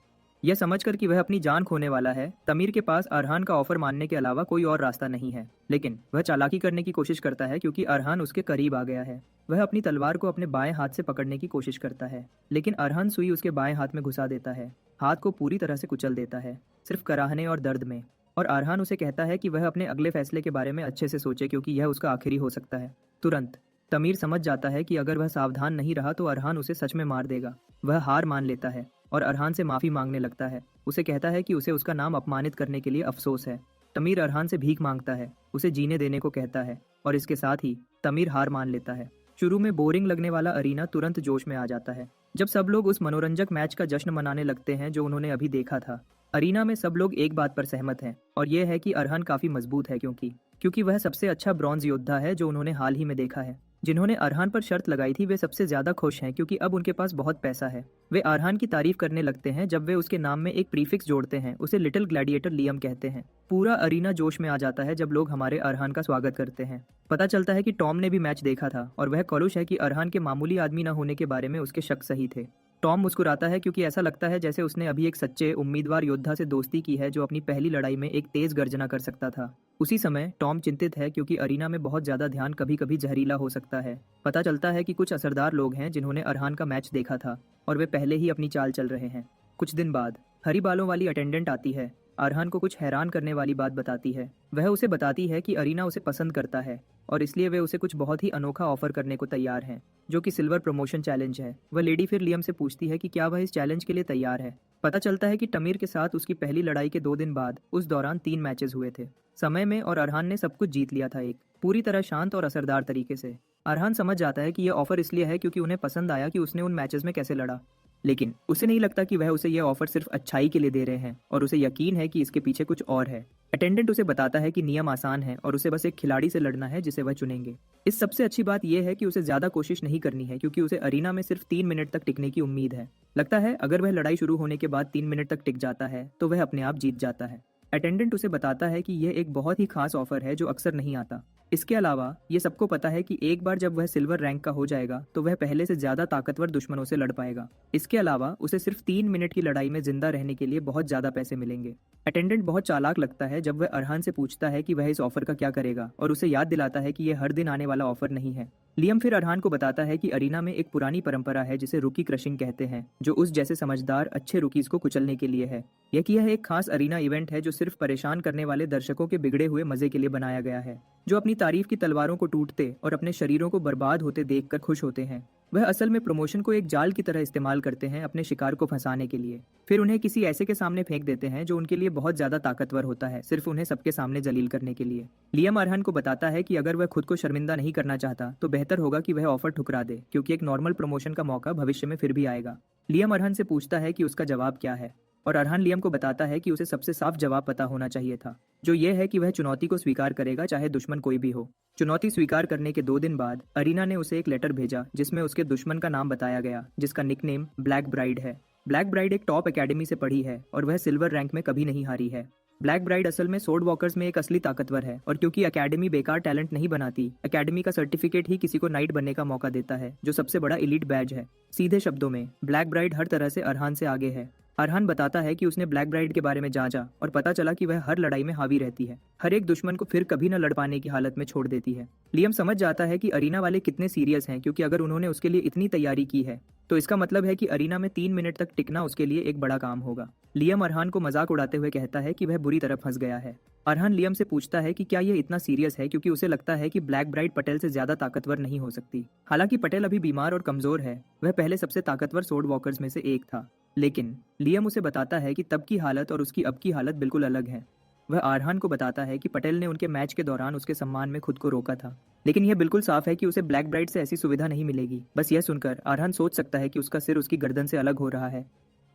यह समझकर कि वह अपनी जान खोने वाला है, तमीर के पास अरहान का ऑफर मानने के अलावा कोई और रास्ता नहीं है। लेकिन वह चालाकी करने की कोशिश करता है क्योंकि अरहान उसके करीब आ गया है। वह अपनी तलवार को अपने बाएं हाथ से पकड़ने की कोशिश करता है, लेकिन अरहान सुई उसके बाएं हाथ में घुसा देता है, हाथ को पूरी तरह से कुचल देता है, सिर्फ कराहने और दर्द में। और अरहान उसे कहता है कि वह अपने अगले फैसले के बारे में अच्छे से सोचे क्योंकि यह उसका आखिरी हो सकता है। तुरंत तमीर समझ जाता है कि अगर वह सावधान नहीं रहा तो अरहान उसे सच में मार देगा। वह हार मान लेता है और अरहान से माफी मांगने लगता है। उसे कहता है कि उसे उसका नाम अपमानित करने के लिए अफसोस है। तमीर अरहान से भीख मांगता है, उसे जीने देने को कहता है और इसके साथ ही तमीर हार मान लेता है। शुरू में बोरिंग लगने वाला अरीना तुरंत जोश में आ जाता है जब सब लोग उस मनोरंजक मैच का जश्न मनाने लगते हैं जो उन्होंने अभी देखा था। अरीना में सब लोग एक बात पर सहमत हैं और यह है कि अरहान काफी मजबूत है क्योंकि वह सबसे अच्छा ब्रॉन्ज योद्धा है जो उन्होंने हाल ही में देखा है। जिन्होंने अरहान पर शर्त लगाई थी वे सबसे ज्यादा खुश हैं क्योंकि अब उनके पास बहुत पैसा है। वे अरहान की तारीफ करने लगते हैं जब वे उसके नाम में एक प्रीफिक्स जोड़ते हैं, उसे लिटिल ग्लैडिएटर लियम कहते हैं। पूरा अरीना जोश में आ जाता है जब लोग हमारे अरहान का स्वागत करते हैं। पता चलता है कि टॉम ने भी मैच देखा था और वह खुश है कि अरहान के मामूली आदमी न होने के बारे में उसके शक सही थे। टॉम मुस्कुराता है क्योंकि ऐसा लगता है जैसे उसने अभी एक सच्चे उम्मीदवार योद्धा से दोस्ती की है जो अपनी पहली लड़ाई में एक तेज गर्जना कर सकता था। उसी समय टॉम चिंतित है क्योंकि अरीना में बहुत ज्यादा ध्यान कभी कभी जहरीला हो सकता है। पता चलता है कि कुछ असरदार लोग हैं जिन्होंने अरहान का मैच देखा था और वे पहले ही अपनी चाल चल रहे हैं। कुछ दिन बाद हरी बालों वाली अटेंडेंट आती है, अरहान को कुछ हैरान करने वाली बात बताती है। वह उसे बताती है कि अरीना उसे पसंद करता है और इसलिए वे उसे कुछ बहुत ही अनोखा ऑफर करने को तैयार हैं, जो कि सिल्वर प्रमोशन चैलेंज है। वह लेडी फिर लियम से पूछती है कि क्या वह इस चैलेंज के लिए तैयार है। पता चलता है कि तमीर के साथ उसकी पहली लड़ाई के 2 दिन बाद उस दौरान 3 मैचेस हुए थे समय में और अरहान ने सब कुछ जीत लिया था, एक पूरी तरह शांत और असरदार तरीके से। अरहान समझ जाता है कि यह ऑफर इसलिए है क्योंकि उन्हें पसंद आया कि उसने उन मैचेस में कैसे लड़ा, लेकिन उसे नहीं लगता कि वह उसे यह ऑफर सिर्फ अच्छाई के लिए दे रहे हैं और उसे यकीन है कि इसके पीछे कुछ और है। अटेंडेंट उसे बताता है कि नियम आसान है और उसे बस एक खिलाड़ी से लड़ना है जिसे वह चुनेंगे। इस सबसे अच्छी बात यह है कि उसे ज्यादा कोशिश नहीं करनी है क्योंकि उसे अरीना में सिर्फ 3 मिनट तक टिकने की उम्मीद है। लगता है अगर वह लड़ाई शुरू होने के बाद 3 मिनट तक टिक जाता है तो वह अपने आप जीत जाता है। अटेंडेंट उसे बताता है कि यह एक बहुत ही खास ऑफर है जो अक्सर नहीं आता। इसके अलावा ये सबको पता है कि एक बार जब वह सिल्वर रैंक का हो जाएगा तो वह पहले से ज्यादा ताकतवर दुश्मनों से लड़ पाएगा। इसके अलावा उसे सिर्फ 3 मिनट की लड़ाई में जिंदा रहने के लिए बहुत ज्यादा पैसे मिलेंगे। अटेंडेंट बहुत चालाक लगता है जब वह अरहान से पूछता है कि वह इस ऑफर का क्या करेगा और उसे याद दिलाता है कि यह हर दिन आने वाला ऑफर नहीं है। लियम फिर अरहान को बताता है कि अरीना में एक पुरानी परंपरा है जिसे रुकी क्रशिंग कहते हैं, जो उस जैसे समझदार अच्छे रुकीज को कुचलने के लिए है। यह एक खास अरीना इवेंट है जो सिर्फ परेशान करने वाले दर्शकों के बिगड़े हुए मजे के लिए बनाया गया है, जो अपनी तारीफ की तलवारों को टूटते और अपने शरीरों को बर्बाद होते देखकर खुश होते हैं। वह असल में प्रमोशन को एक जाल की तरह इस्तेमाल करते हैं अपने शिकार को फंसाने के लिए, फिर उन्हें किसी ऐसे के सामने फेंक देते हैं जो उनके लिए बहुत ज्यादा ताकतवर होता है, सिर्फ उन्हें सबके सामने जलील करने के लिए। लियम अरहान को बताता है कि अगर वह खुद को शर्मिंदा नहीं करना चाहता तो बेहतर होगा कि वह ऑफर ठुकरा दे क्योंकि एक नॉर्मल प्रमोशन का मौका भविष्य में फिर भी आएगा। लियम अरहान से पूछता है कि उसका जवाब क्या है और अरहान लियम को बताता है कि उसे सबसे साफ जवाब पता होना चाहिए था, जो यह है कि वह चुनौती को स्वीकार करेगा चाहे दुश्मन कोई भी हो। चुनौती स्वीकार करने के 2 दिन बाद अरीना ने उसे एक लेटर भेजा जिसमें उसके दुश्मन का नाम बताया गया, जिसका निकनेम ब्लैक ब्राइड है। ब्लैक ब्राइड एक टॉप एकेडमी से पढ़ी है और वह सिल्वर रैंक में कभी नहीं हारी है। ब्लैक ब्राइड असल में सोर्ड वॉकर्स में एक असली ताकतवर है और क्योंकि एकेडमी बेकार टैलेंट नहीं बनाती, एकेडमी का सर्टिफिकेट ही किसी को नाइट बनने का मौका देता है, जो सबसे बड़ा एलीट बैज है। सीधे शब्दों में ब्लैक ब्राइड हर तरह से अरहान से आगे है। अरहान बताता है कि उसने ब्लैक ब्राइड के बारे में जांचा और पता चला कि वह हर लड़ाई में हावी रहती है, हर एक दुश्मन को फिर कभी न लड़ पाने की हालत में छोड़ देती है। लियम समझ जाता है कि अरीना वाले कितने सीरियस हैं क्योंकि अगर उन्होंने उसके लिए इतनी तैयारी की है तो इसका मतलब है कि अरीना में 3 मिनट तक टिकना उसके लिए एक बड़ा काम होगा। लियम अरहान को मजाक उड़ाते हुए कहता है कि वह बुरी तरह फंस गया है। अरहान लियम से पूछता है कि क्या यह इतना सीरियस है क्योंकि उसे लगता है कि ब्लैक ब्राइड पटेल से ज्यादा ताकतवर नहीं हो सकती। हालांकि पटेल अभी बीमार और कमजोर है, वह पहले सबसे ताकतवर सोर्ड वॉकर्स में से एक था, लेकिन लियम उसे बताता है कि तब की हालत और उसकी अब की हालत बिल्कुल अलग है। वह अरहान को बताता है कि पटेल ने उनके मैच के दौरान उसके सम्मान में खुद को रोका था, लेकिन यह बिल्कुल साफ है कि उसे ब्लैक ब्राइड से ऐसी सुविधा नहीं मिलेगी। बस यह सुनकर अरहान सोच सकता है कि उसका सिर उसकी गर्दन से अलग हो रहा है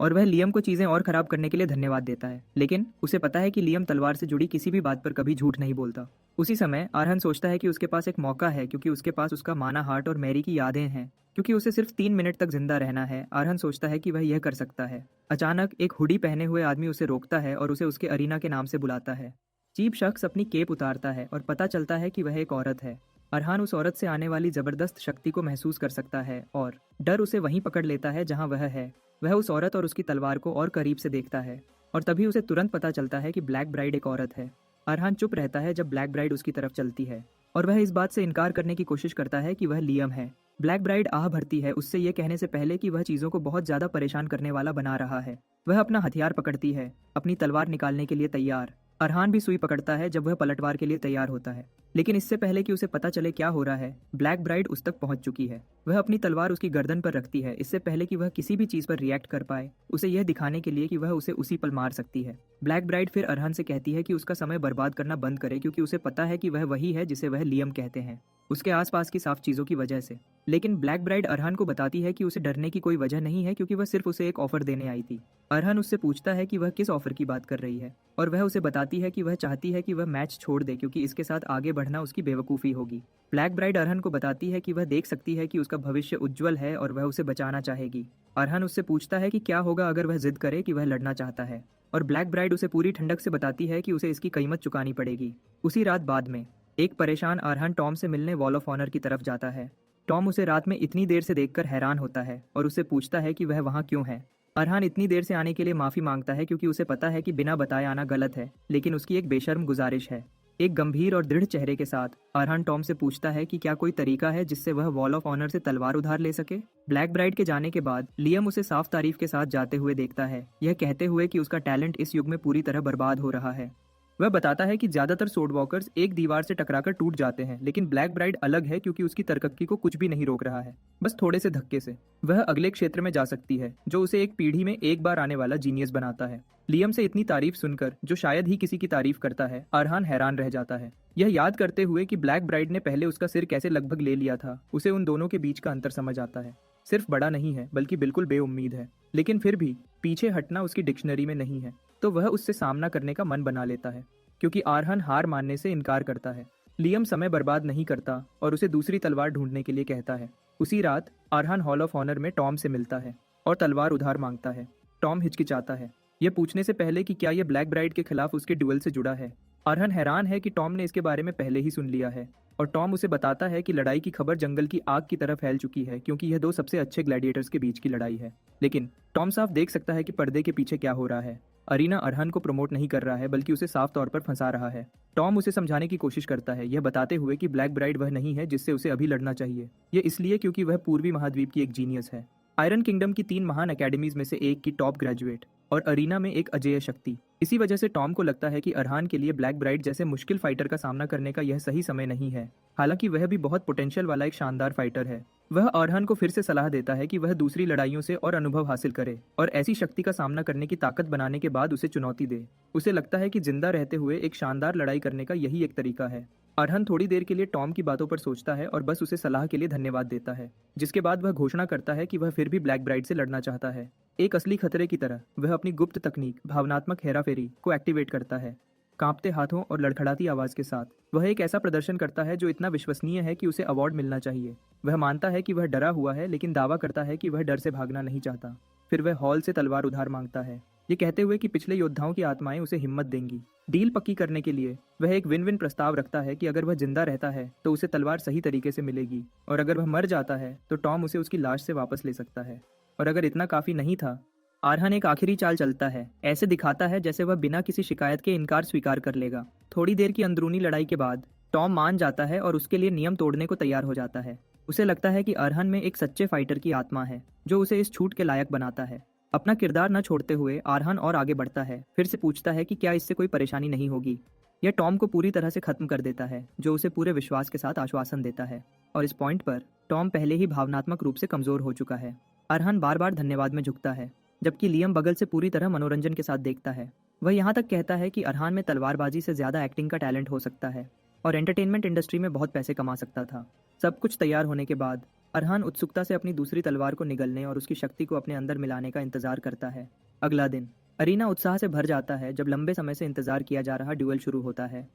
और वह लियम को चीजें और खराब करने के लिए धन्यवाद देता है, लेकिन उसे पता है कि लियम तलवार से जुड़ी किसी भी बात पर कभी झूठ नहीं बोलता। उसी समय अरहान सोचता है कि उसके पास एक मौका है क्योंकि उसके पास उसका माना हार्ट और मैरी की यादें हैं। क्योंकि उसे सिर्फ 3 मिनट तक जिंदा रहना है, अरहान सोचता है कि वह यह कर सकता है। अचानक एक हुडी पहने हुए आदमी उसे रोकता है और उसे उसके अरीना के नाम से बुलाता है। चीप शख्स अपनी केप उतारता है और पता चलता है कि वह एक औरत है। अरहान उस औरत से आने वाली जबरदस्त शक्ति को महसूस कर सकता है और डर उसे वहीं पकड़ लेता है जहां वह है। वह उस औरत और उसकी तलवार को और करीब से देखता है और तभी उसे तुरंत पता चलता है कि ब्लैक ब्राइड एक औरत है। अरहान चुप रहता है जब ब्लैक ब्राइड उसकी तरफ चलती है और वह इस बात से इनकार करने की कोशिश करता है कि वह लियम है। ब्लैक ब्राइड आह भरती है उससे यह कहने से पहले कि वह चीज़ों को बहुत ज़्यादा परेशान करने वाला बना रहा है। वह अपना हथियार पकड़ती है, अपनी तलवार निकालने के लिए तैयार। अरहान भी सुई पकड़ता है जब वह पलटवार के लिए तैयार होता है, लेकिन इससे पहले कि उसे पता चले क्या हो रहा है, ब्लैक ब्राइड उस तक पहुंच चुकी है। वह अपनी तलवार उसकी गर्दन पर रखती है इससे पहले कि वह किसी भी चीज़ पर रिएक्ट कर पाए, उसे यह दिखाने के लिए कि वह उसे उसी पल मार सकती है। ब्लैक ब्राइड फिर अरहान से कहती है कि उसका समय बर्बाद करना बंद करे क्योंकि उसे पता है कि वह वही है जिसे वह लियम कहते हैं, उसके आसपास की साफ चीज़ों की वजह से। लेकिन ब्लैक ब्राइड अरहान को बताती है कि उसे डरने की कोई वजह नहीं है क्योंकि वह सिर्फ उसे एक ऑफर देने आई थी। अरहान उससे पूछता है कि वह किस ऑफर की बात कर रही है और वह उसे बताती है कि वह चाहती है कि वह मैच छोड़ दे क्योंकि इसके साथ आगे बढ़ना उसकी बेवकूफ़ी होगी। ब्लैक ब्राइड अरहान को बताती है कि वह देख सकती है कि उसका भविष्य उज्जवल है और वह उसे बचाना चाहेगी। अरहान उससे पूछता है कि क्या होगा अगर वह जिद करे कि वह लड़ना चाहता है और ब्लैक ब्राइड उसे पूरी ठंडक से बताती है कि उसे इसकी कीमत चुकानी पड़ेगी। उसी रात बाद में एक परेशान अरहान टॉम से मिलने वॉल ऑफ ऑनर की तरफ जाता है। टॉम उसे रात में इतनी देर से देखकर हैरान होता है और उससे पूछता है कि वह वहाँ क्यों है। अरहान इतनी देर से आने के लिए माफ़ी मांगता है क्योंकि उसे पता है कि बिना बताए आना गलत है, लेकिन उसकी एक बेशर्म गुजारिश है। एक गंभीर और दृढ़ चेहरे के साथ अरहान टॉम से पूछता है कि क्या कोई तरीका है जिससे वह वॉल ऑफ ऑनर से तलवार उधार ले सके। ब्लैक ब्राइड के जाने के बाद लियम उसे साफ तारीफ के साथ जाते हुए देखता है, यह कहते हुए कि उसका टैलेंट इस युग में पूरी तरह बर्बाद हो रहा है। वह बताता है कि ज्यादातर सोर्ड वॉकर्स एक दीवार से टकराकर टूट जाते हैं, लेकिन ब्लैक ब्राइड अलग है क्योंकि उसकी तरक्की को कुछ भी नहीं रोक रहा है, बस थोड़े से धक्के से वह अगले क्षेत्र में जा सकती है जो उसे एक पीढ़ी में एक बार आने वाला जीनियस बनाता है। लियम से इतनी तारीफ सुनकर, जो शायद ही किसी की तारीफ करता है, अरहान हैरान रह जाता है, यह याद करते हुए कि ब्लैक ब्राइड ने पहले उसका सिर कैसे लगभग ले लिया था। उसे उन दोनों के बीच का अंतर समझ आता है, सिर्फ बड़ा नहीं है बल्कि बिल्कुल बेउम्मीद है। लेकिन फिर भी पीछे हटना उसकी डिक्शनरी में नहीं है, तो वह उससे सामना करने का मन बना लेता है क्योंकि अरहान हार मानने से इनकार करता है। लियम समय बर्बाद नहीं करता और उसे दूसरी तलवार ढूंढने के लिए कहता है। उसी रात अरहान हॉल ऑफ ऑनर में टॉम से मिलता है और तलवार उधार मांगता है। टॉम हिचकिचाता है, यह पूछने से पहले कि क्या यह ब्लैक ब्राइड के खिलाफ उसके ड्यूल से जुड़ा है। अरहान हैरान है कि टॉम ने इसके बारे में पहले ही सुन लिया है और टॉम उसे बताता है कि लड़ाई की खबर जंगल की आग की तरह फैल चुकी है क्योंकि यह दो सबसे अच्छे ग्लैडिएटर्स के बीच की लड़ाई है। लेकिन टॉम साफ देख सकता है कि पर्दे के पीछे क्या हो रहा है। अरीना अरहान को प्रमोट नहीं कर रहा है बल्कि उसे साफ तौर पर फंसा रहा है। टॉम उसे समझाने की कोशिश करता है, यह बताते हुए कि ब्लैक ब्राइड वह नहीं है जिससे उसे अभी लड़ना चाहिए। यह इसलिए क्योंकि वह पूर्वी महाद्वीप की एक जीनियस है, आयरन किंगडम की 3 महान एकेडमीज में से एक की टॉप ग्रेजुएट और अरीना में एक अजेय शक्ति। इसी वजह से टॉम को लगता है कि अरहान के लिए ब्लैक ब्राइड जैसे मुश्किल फाइटर का सामना करने का यह सही समय नहीं है। हालांकि वह भी बहुत पोटेंशियल वाला एक शानदार फाइटर है। वह अरहान को फिर से सलाह देता है कि वह दूसरी लड़ाइयों से और अनुभव हासिल करे और ऐसी शक्ति का सामना करने की ताकत बनाने के बाद उसे चुनौती दे। उसे लगता है कि जिंदा रहते हुए एक शानदार लड़ाई करने का यही एक तरीका है। अरहान थोड़ी देर के लिए टॉम की बातों पर सोचता है और बस उसे सलाह के लिए धन्यवाद देता है, जिसके बाद वह घोषणा करता है कि वह फिर भी ब्लैक ब्राइड से लड़ना चाहता है। एक असली खतरे की तरह वह अपनी गुप्त तकनीक भावनात्मक हेराफेरी को एक्टिवेट करता है। कांपते हाथों और लड़खड़ाती आवाज के साथ वह एक ऐसा प्रदर्शन करता है जो इतना विश्वसनीय है कि उसे अवार्ड मिलना चाहिए। वह मानता है कि वह डरा हुआ है लेकिन दावा करता है कि वह डर से भागना नहीं चाहता। फिर वह हॉल से तलवार उधार मांगता है, ये कहते हुए कि पिछले योद्धाओं की आत्माएं उसे हिम्मत देंगी। डील पक्की करने के लिए वह एक विन विन प्रस्ताव रखता है कि अगर वह जिंदा रहता है तो उसे तलवार सही तरीके से मिलेगी और अगर वह मर जाता है तो टॉम उसे उसकी लाश से वापस ले सकता है। और अगर इतना काफी नहीं था, अरहान एक आखिरी चाल चलता है, ऐसे दिखाता है जैसे वह बिना किसी शिकायत के इनकार स्वीकार कर लेगा। थोड़ी देर की अंदरूनी लड़ाई के बाद टॉम मान जाता है और उसके लिए नियम तोड़ने को तैयार हो जाता है। उसे लगता है कि अरहान में एक सच्चे फाइटर की आत्मा है जो उसे इस छूट के लायक बनाता है। अपना किरदार न छोड़ते हुए अरहान और आगे बढ़ता है, फिर से पूछता है कि क्या इससे कोई परेशानी नहीं होगी। यह टॉम को पूरी तरह से खत्म कर देता है, जो उसे पूरे विश्वास के साथ आश्वासन देता है। और इस पॉइंट पर टॉम पहले ही भावनात्मक रूप से कमजोर हो चुका है। अरहान बार बार धन्यवाद में झुकता है, जबकि लियम बगल से पूरी तरह मनोरंजन के साथ देखता है। वह यहाँ तक कहता है कि अरहान में तलवारबाजी से ज्यादा एक्टिंग का टैलेंट हो सकता है और एंटरटेनमेंट इंडस्ट्री में बहुत पैसे कमा सकता था। सब कुछ तैयार होने के बाद अरहान उत्सुकता से अपनी दूसरी तलवार को निगलने और उसकी शक्ति को अपने अंदर मिलाने का इंतजार करता है। अगला दिन अरीना उत्साह से भर जाता है जब लंबे समय से इंतजार किया जा रहा ड्यूअल शुरू होता है।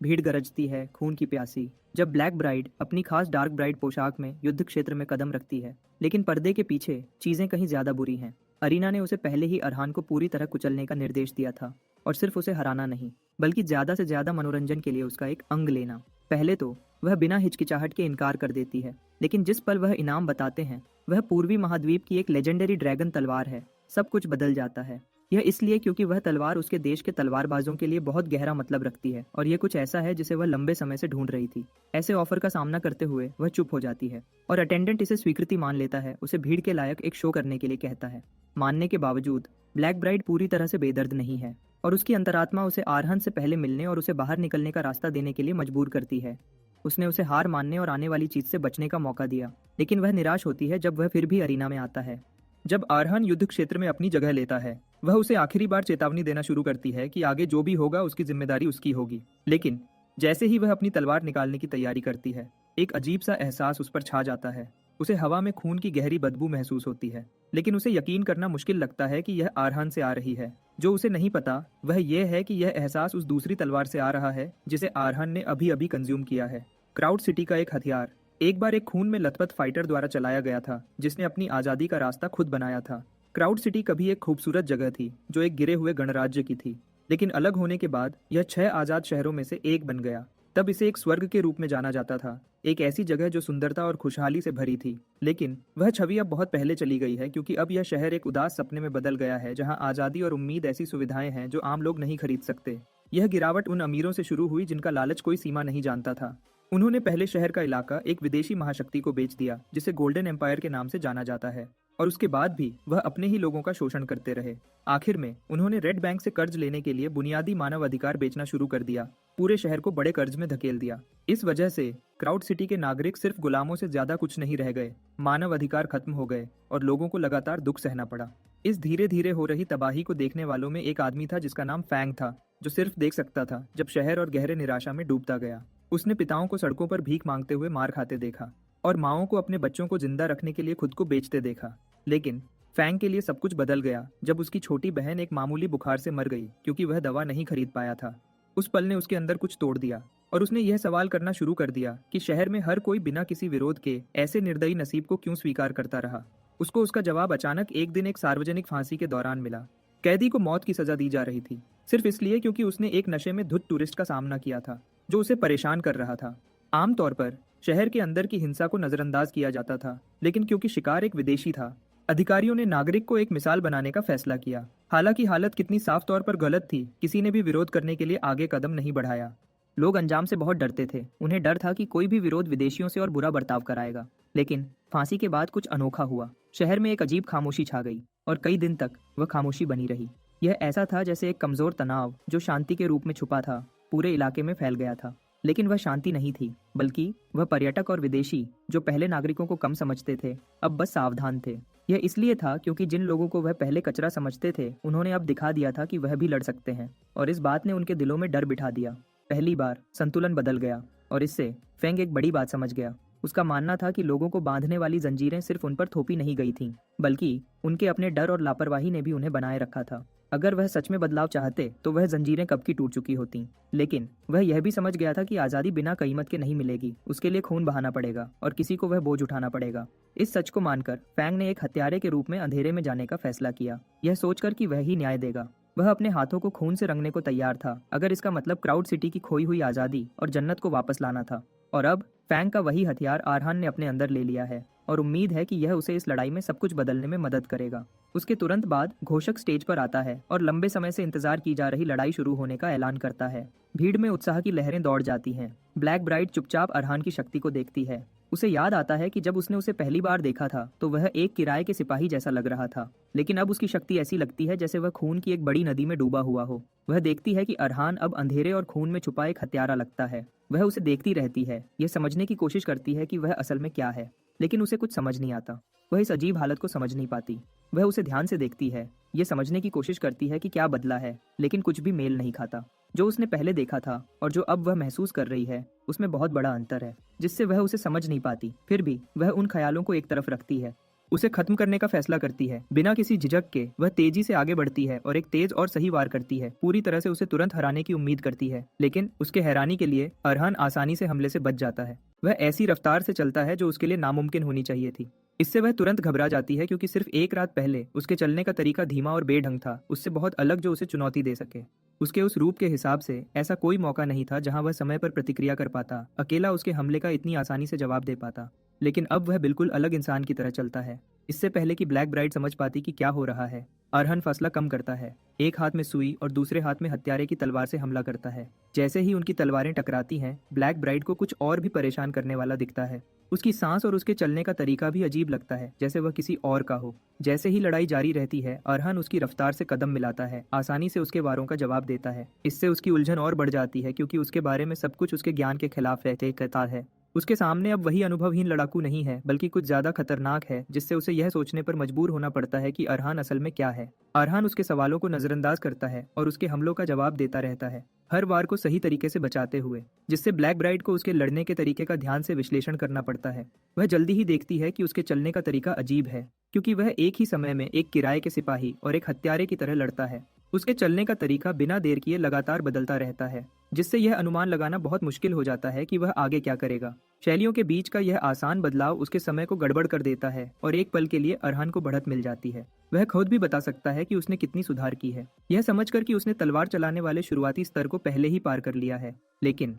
भीड़ गरजती है, खून की प्यासी, जब ब्लैक ब्राइड अपनी खास डार्क ब्राइड पोशाक में युद्ध क्षेत्र में कदम रखती है। लेकिन पर्दे के पीछे चीजें कहीं ज्यादा बुरी हैं। अरीना ने उसे पहले ही अरहान को पूरी तरह कुचलने का निर्देश दिया था, और सिर्फ उसे हराना नहीं, बल्कि ज्यादा से ज्यादा मनोरंजन के लिए उसका एक अंग लेना। पहले तो वह बिना हिचकिचाहट के इनकार कर देती है, लेकिन जिस पल वह इनाम बताते हैं वह पूर्वी महाद्वीप की एक लेजेंडरी ड्रैगन तलवार है, सब कुछ बदल जाता है। यह इसलिए क्योंकि वह तलवार उसके देश के तलवारबाजों के लिए बहुत गहरा मतलब रखती है, और यह कुछ ऐसा है जिसे वह लंबे समय से ढूंढ रही थी। ऐसे ऑफर का सामना करते हुए वह चुप हो जाती है, और अटेंडेंट इसे स्वीकृति मान लेता है, उसे भीड़ के लायक एक शो करने के लिए कहता है। मानने के बावजूद ब्लैक ब्राइड पूरी तरह से बेदर्द नहीं है, और उसकी अंतरात्मा उसे आरहन से पहले मिलने और उसे बाहर निकलने का रास्ता देने के लिए मजबूर करती है। उसने उसे हार मानने और आने वाली चीज से बचने का मौका दिया, लेकिन वह निराश होती है जब वह फिर भी अरीना में आता है। जब आरहन युद्ध क्षेत्र में अपनी जगह लेता है, वह उसे आखिरी बार चेतावनी देना शुरू करती है कि आगे जो भी होगा उसकी जिम्मेदारी उसकी होगी। लेकिन जैसे ही वह अपनी तलवार निकालने की तैयारी करती है, एक अजीब सा एहसास उस पर छा जाता है। उसे हवा में खून की गहरी बदबू महसूस होती है, लेकिन उसे यकीन करना मुश्किल लगता है कि यह आरहन से आ रही है। जो उसे नहीं पता वह यह है कि यह एहसास उस दूसरी तलवार से आ रहा है जिसे आरहन ने अभी अभी कंज्यूम किया है। क्राउड सिटी का एक हथियार एक बार एक खून में लथपथ फाइटर द्वारा चलाया गया था, जिसने अपनी आजादी का रास्ता खुद बनाया था। क्राउड सिटी कभी एक खूबसूरत जगह थी जो एक गिरे हुए गणराज्य की थी, लेकिन अलग होने के बाद यह 6 आजाद शहरों में से एक बन गया। तब इसे एक स्वर्ग के रूप में जाना जाता था, एक ऐसी जगह जो सुंदरता और खुशहाली से भरी थी। लेकिन वह छवि अब बहुत पहले चली गई है, क्योंकि अब यह शहर एक उदास सपने में बदल गया है, जहां आजादी और उम्मीद ऐसी सुविधाएं हैं जो आम लोग नहीं खरीद सकते। यह गिरावट उन अमीरों से शुरू हुई जिनका लालच कोई सीमा नहीं जानता था। उन्होंने पहले शहर का इलाका एक विदेशी महाशक्ति को बेच दिया, जिसे गोल्डन एम्पायर के नाम से जाना जाता है, और उसके बाद भी वह अपने ही लोगों का शोषण करते रहे। आखिर में उन्होंने रेड बैंक से कर्ज लेने के लिए बुनियादी मानव अधिकार बेचना शुरू कर दिया, पूरे शहर को बड़े कर्ज में धकेल दिया। इस वजह से क्राउड सिटी के नागरिक सिर्फ गुलामों से ज्यादा कुछ नहीं रह गए, मानव अधिकार खत्म हो गए और लोगों को लगातार दुख सहना पड़ा। इस धीरे धीरे हो रही तबाही को देखने वालों में एक आदमी था जिसका नाम फैंग था, जो सिर्फ देख सकता था जब शहर और गहरे निराशा में डूबता गया। उसने पिताओं को सड़कों पर भीख मांगते हुए मार खाते देखा, और माओं को अपने बच्चों को जिंदा रखने के लिए खुद को बेचते देखा। लेकिन फैंग के लिए सब कुछ बदल गया जब उसकी छोटी बहन एक मामूली बुखार से मर गई, क्योंकि वह दवा नहीं खरीद पाया था। उस पल ने उसके अंदर कुछ तोड़ दिया, और उसने यह सवाल करना शुरू कर दिया कि शहर में हर कोई बिना किसी विरोध के ऐसे निर्दयी नसीब को क्यों स्वीकार करता रहा। उसको उसका जवाब अचानक एक दिन एक सार्वजनिक फांसी के दौरान मिला। कैदी को मौत की सजा दी जा रही थी, सिर्फ इसलिए क्योंकि उसने एक नशे में धुत टूरिस्ट का सामना किया था जो उसे परेशान कर रहा था। आमतौर पर शहर के अंदर की हिंसा को नजरअंदाज किया जाता था, लेकिन क्योंकि शिकार एक विदेशी था, अधिकारियों ने नागरिक को एक मिसाल बनाने का फैसला किया। हालांकि हालत कितनी साफ तौर पर गलत थी, किसी ने भी विरोध करने के लिए आगे कदम नहीं बढ़ाया। लोग अंजाम से बहुत डरते थे, उन्हें डर था कि कोई भी विरोध विदेशियों से और बुरा बर्ताव कराएगा। लेकिन फांसी के बाद कुछ अनोखा हुआ। शहर में एक अजीब खामोशी छा गई, और कई दिन तक वह खामोशी बनी रही। यह ऐसा था जैसे एक कमजोर तनाव जो शांति के रूप में छुपा था, पूरे इलाके में फैल गया था। लेकिन वह शांति नहीं थी, बल्कि वह पर्यटक और विदेशी जो पहले नागरिकों को कम समझते थे, अब बस सावधान थे। यह इसलिए था क्योंकि जिन लोगों को वह पहले कचरा समझते थे, उन्होंने अब दिखा दिया था कि वह भी लड़ सकते हैं, और इस बात ने उनके दिलों में डर बिठा दिया। पहली बार संतुलन बदल गया, और इससे फेंग एक बड़ी बात समझ गया। उसका मानना था कि लोगों को बांधने वाली जंजीरें सिर्फ उन पर थोपी नहीं गई थीं, बल्कि उनके अपने डर और लापरवाही ने भी उन्हें बनाए रखा था। अगर वह सच में बदलाव चाहते तो वह जंजीरें कब की टूट चुकी होती। लेकिन वह यह भी समझ गया था कि आज़ादी बिना कीमत के नहीं मिलेगी, उसके लिए खून बहाना पड़ेगा और किसी को वह बोझ उठाना पड़ेगा। इस सच को मानकर फैंग ने एक हत्यारे के रूप में अंधेरे में जाने का फैसला किया, यह सोचकर कि वह ही न्याय देगा। वह अपने हाथों को खून से रंगने को तैयार था, अगर इसका मतलब क्राउड सिटी की खोई हुई आज़ादी और जन्नत को वापस लाना था। और अब फैंग का वही हथियार आरहान ने अपने अंदर ले लिया है, और उम्मीद है कि यह उसे इस लड़ाई में सब कुछ बदलने में मदद करेगा। उसके तुरंत बाद घोषक स्टेज पर आता है और लंबे समय से इंतजार की जा रही लड़ाई शुरू होने का ऐलान करता है। भीड़ में उत्साह की लहरें दौड़ जाती हैं। ब्लैक ब्राइड चुपचाप अरहान की शक्ति को देखती है। उसे याद आता है कि जब उसने उसे पहली बार देखा था तो वह एक किराए के सिपाही जैसा लग रहा था, लेकिन अब उसकी शक्ति ऐसी लगती है जैसे वह खून की एक बड़ी नदी में डूबा हुआ हो। वह देखती है कि अरहान अब अंधेरे और खून में छुपा एक हत्यारा लगता है। वह उसे देखती रहती है, यह समझने की कोशिश करती है कि वह असल में क्या है, लेकिन उसे कुछ समझ नहीं आता। वह इस अजीब हालत को समझ नहीं पाती। वह उसे ध्यान से देखती है, ये समझने की कोशिश करती है कि क्या बदला है, लेकिन कुछ भी मेल नहीं खाता। जो उसने पहले देखा था और जो अब वह महसूस कर रही है, उसमें बहुत बड़ा अंतर है, जिससे वह उसे समझ नहीं पाती। फिर भी वह उन ख्यालों को एक तरफ रखती है। उसे खत्म करने का फैसला करती है। बिना किसी झिझक के वह तेजी से आगे बढ़ती है और एक तेज और सही वार करती है, पूरी तरह से उसे तुरंत हराने की उम्मीद करती है। लेकिन उसके हैरानी के लिए अरहान आसानी से हमले से बच जाता है। वह ऐसी रफ्तार से चलता है जो उसके लिए नामुमकिन होनी चाहिए थी। इससे वह तुरंत घबरा जाती है क्योंकि सिर्फ एक रात पहले उसके चलने का तरीका धीमा और बेढंग था, उससे बहुत अलग जो उसे चुनौती दे सके। उसके उस रूप के हिसाब से ऐसा कोई मौका नहीं था जहां वह समय पर प्रतिक्रिया कर पाता, अकेला उसके हमले का इतनी आसानी से जवाब दे पाता। लेकिन अब वह बिल्कुल अलग इंसान की तरह चलता है। इससे पहले कि ब्लैक ब्राइड समझ पाती कि क्या हो रहा है, अरहन फासला कम करता है। एक हाथ में सुई और दूसरे हाथ में हत्यारे की तलवार से हमला करता है। जैसे ही उनकी तलवारें टकराती हैं, ब्लैक ब्राइड को कुछ और भी परेशान करने वाला दिखता है। उसकी सांस और उसके चलने का तरीका भी अजीब लगता है, जैसे वह किसी और का हो। जैसे ही लड़ाई जारी रहती है, अरहन उसकी रफ्तार से कदम मिलाता है, आसानी से उसके वारों का जवाब देता है। इससे उसकी उलझन और बढ़ जाती है क्योंकि उसके बारे में सब कुछ उसके ज्ञान के खिलाफ रहते कहता है। उसके सामने अब वही अनुभवहीन लड़ाकू नहीं है, बल्कि कुछ ज्यादा खतरनाक है, जिससे उसे यह सोचने पर मजबूर होना पड़ता है कि अरहान असल में क्या है। अरहान उसके सवालों को नजरअंदाज करता है और उसके हमलों का जवाब देता रहता है, हर वार को सही तरीके से बचाते हुए, जिससे ब्लैक ब्राइड को उसके लड़ने के तरीके का ध्यान से विश्लेषण करना पड़ता है। वह जल्दी ही देखती है कि उसके चलने का तरीका अजीब है, क्योंकि वह एक ही समय में एक किराए के सिपाही और एक हत्यारे की तरह लड़ता है। उसके चलने का तरीका बिना देर किए लगातार बदलता रहता है, जिससे यह अनुमान लगाना बहुत मुश्किल हो जाता है कि वह आगे क्या करेगा। शैलियों के बीच का यह आसान बदलाव उसके समय को गड़बड़ कर देता है और एक पल के लिए अरहान को बढ़त मिल जाती है। वह खुद भी बता सकता है कि उसने कितनी सुधार की है, यह समझकर कि उसने तलवार चलाने वाले शुरुआती स्तर को पहले ही पार कर लिया है। लेकिन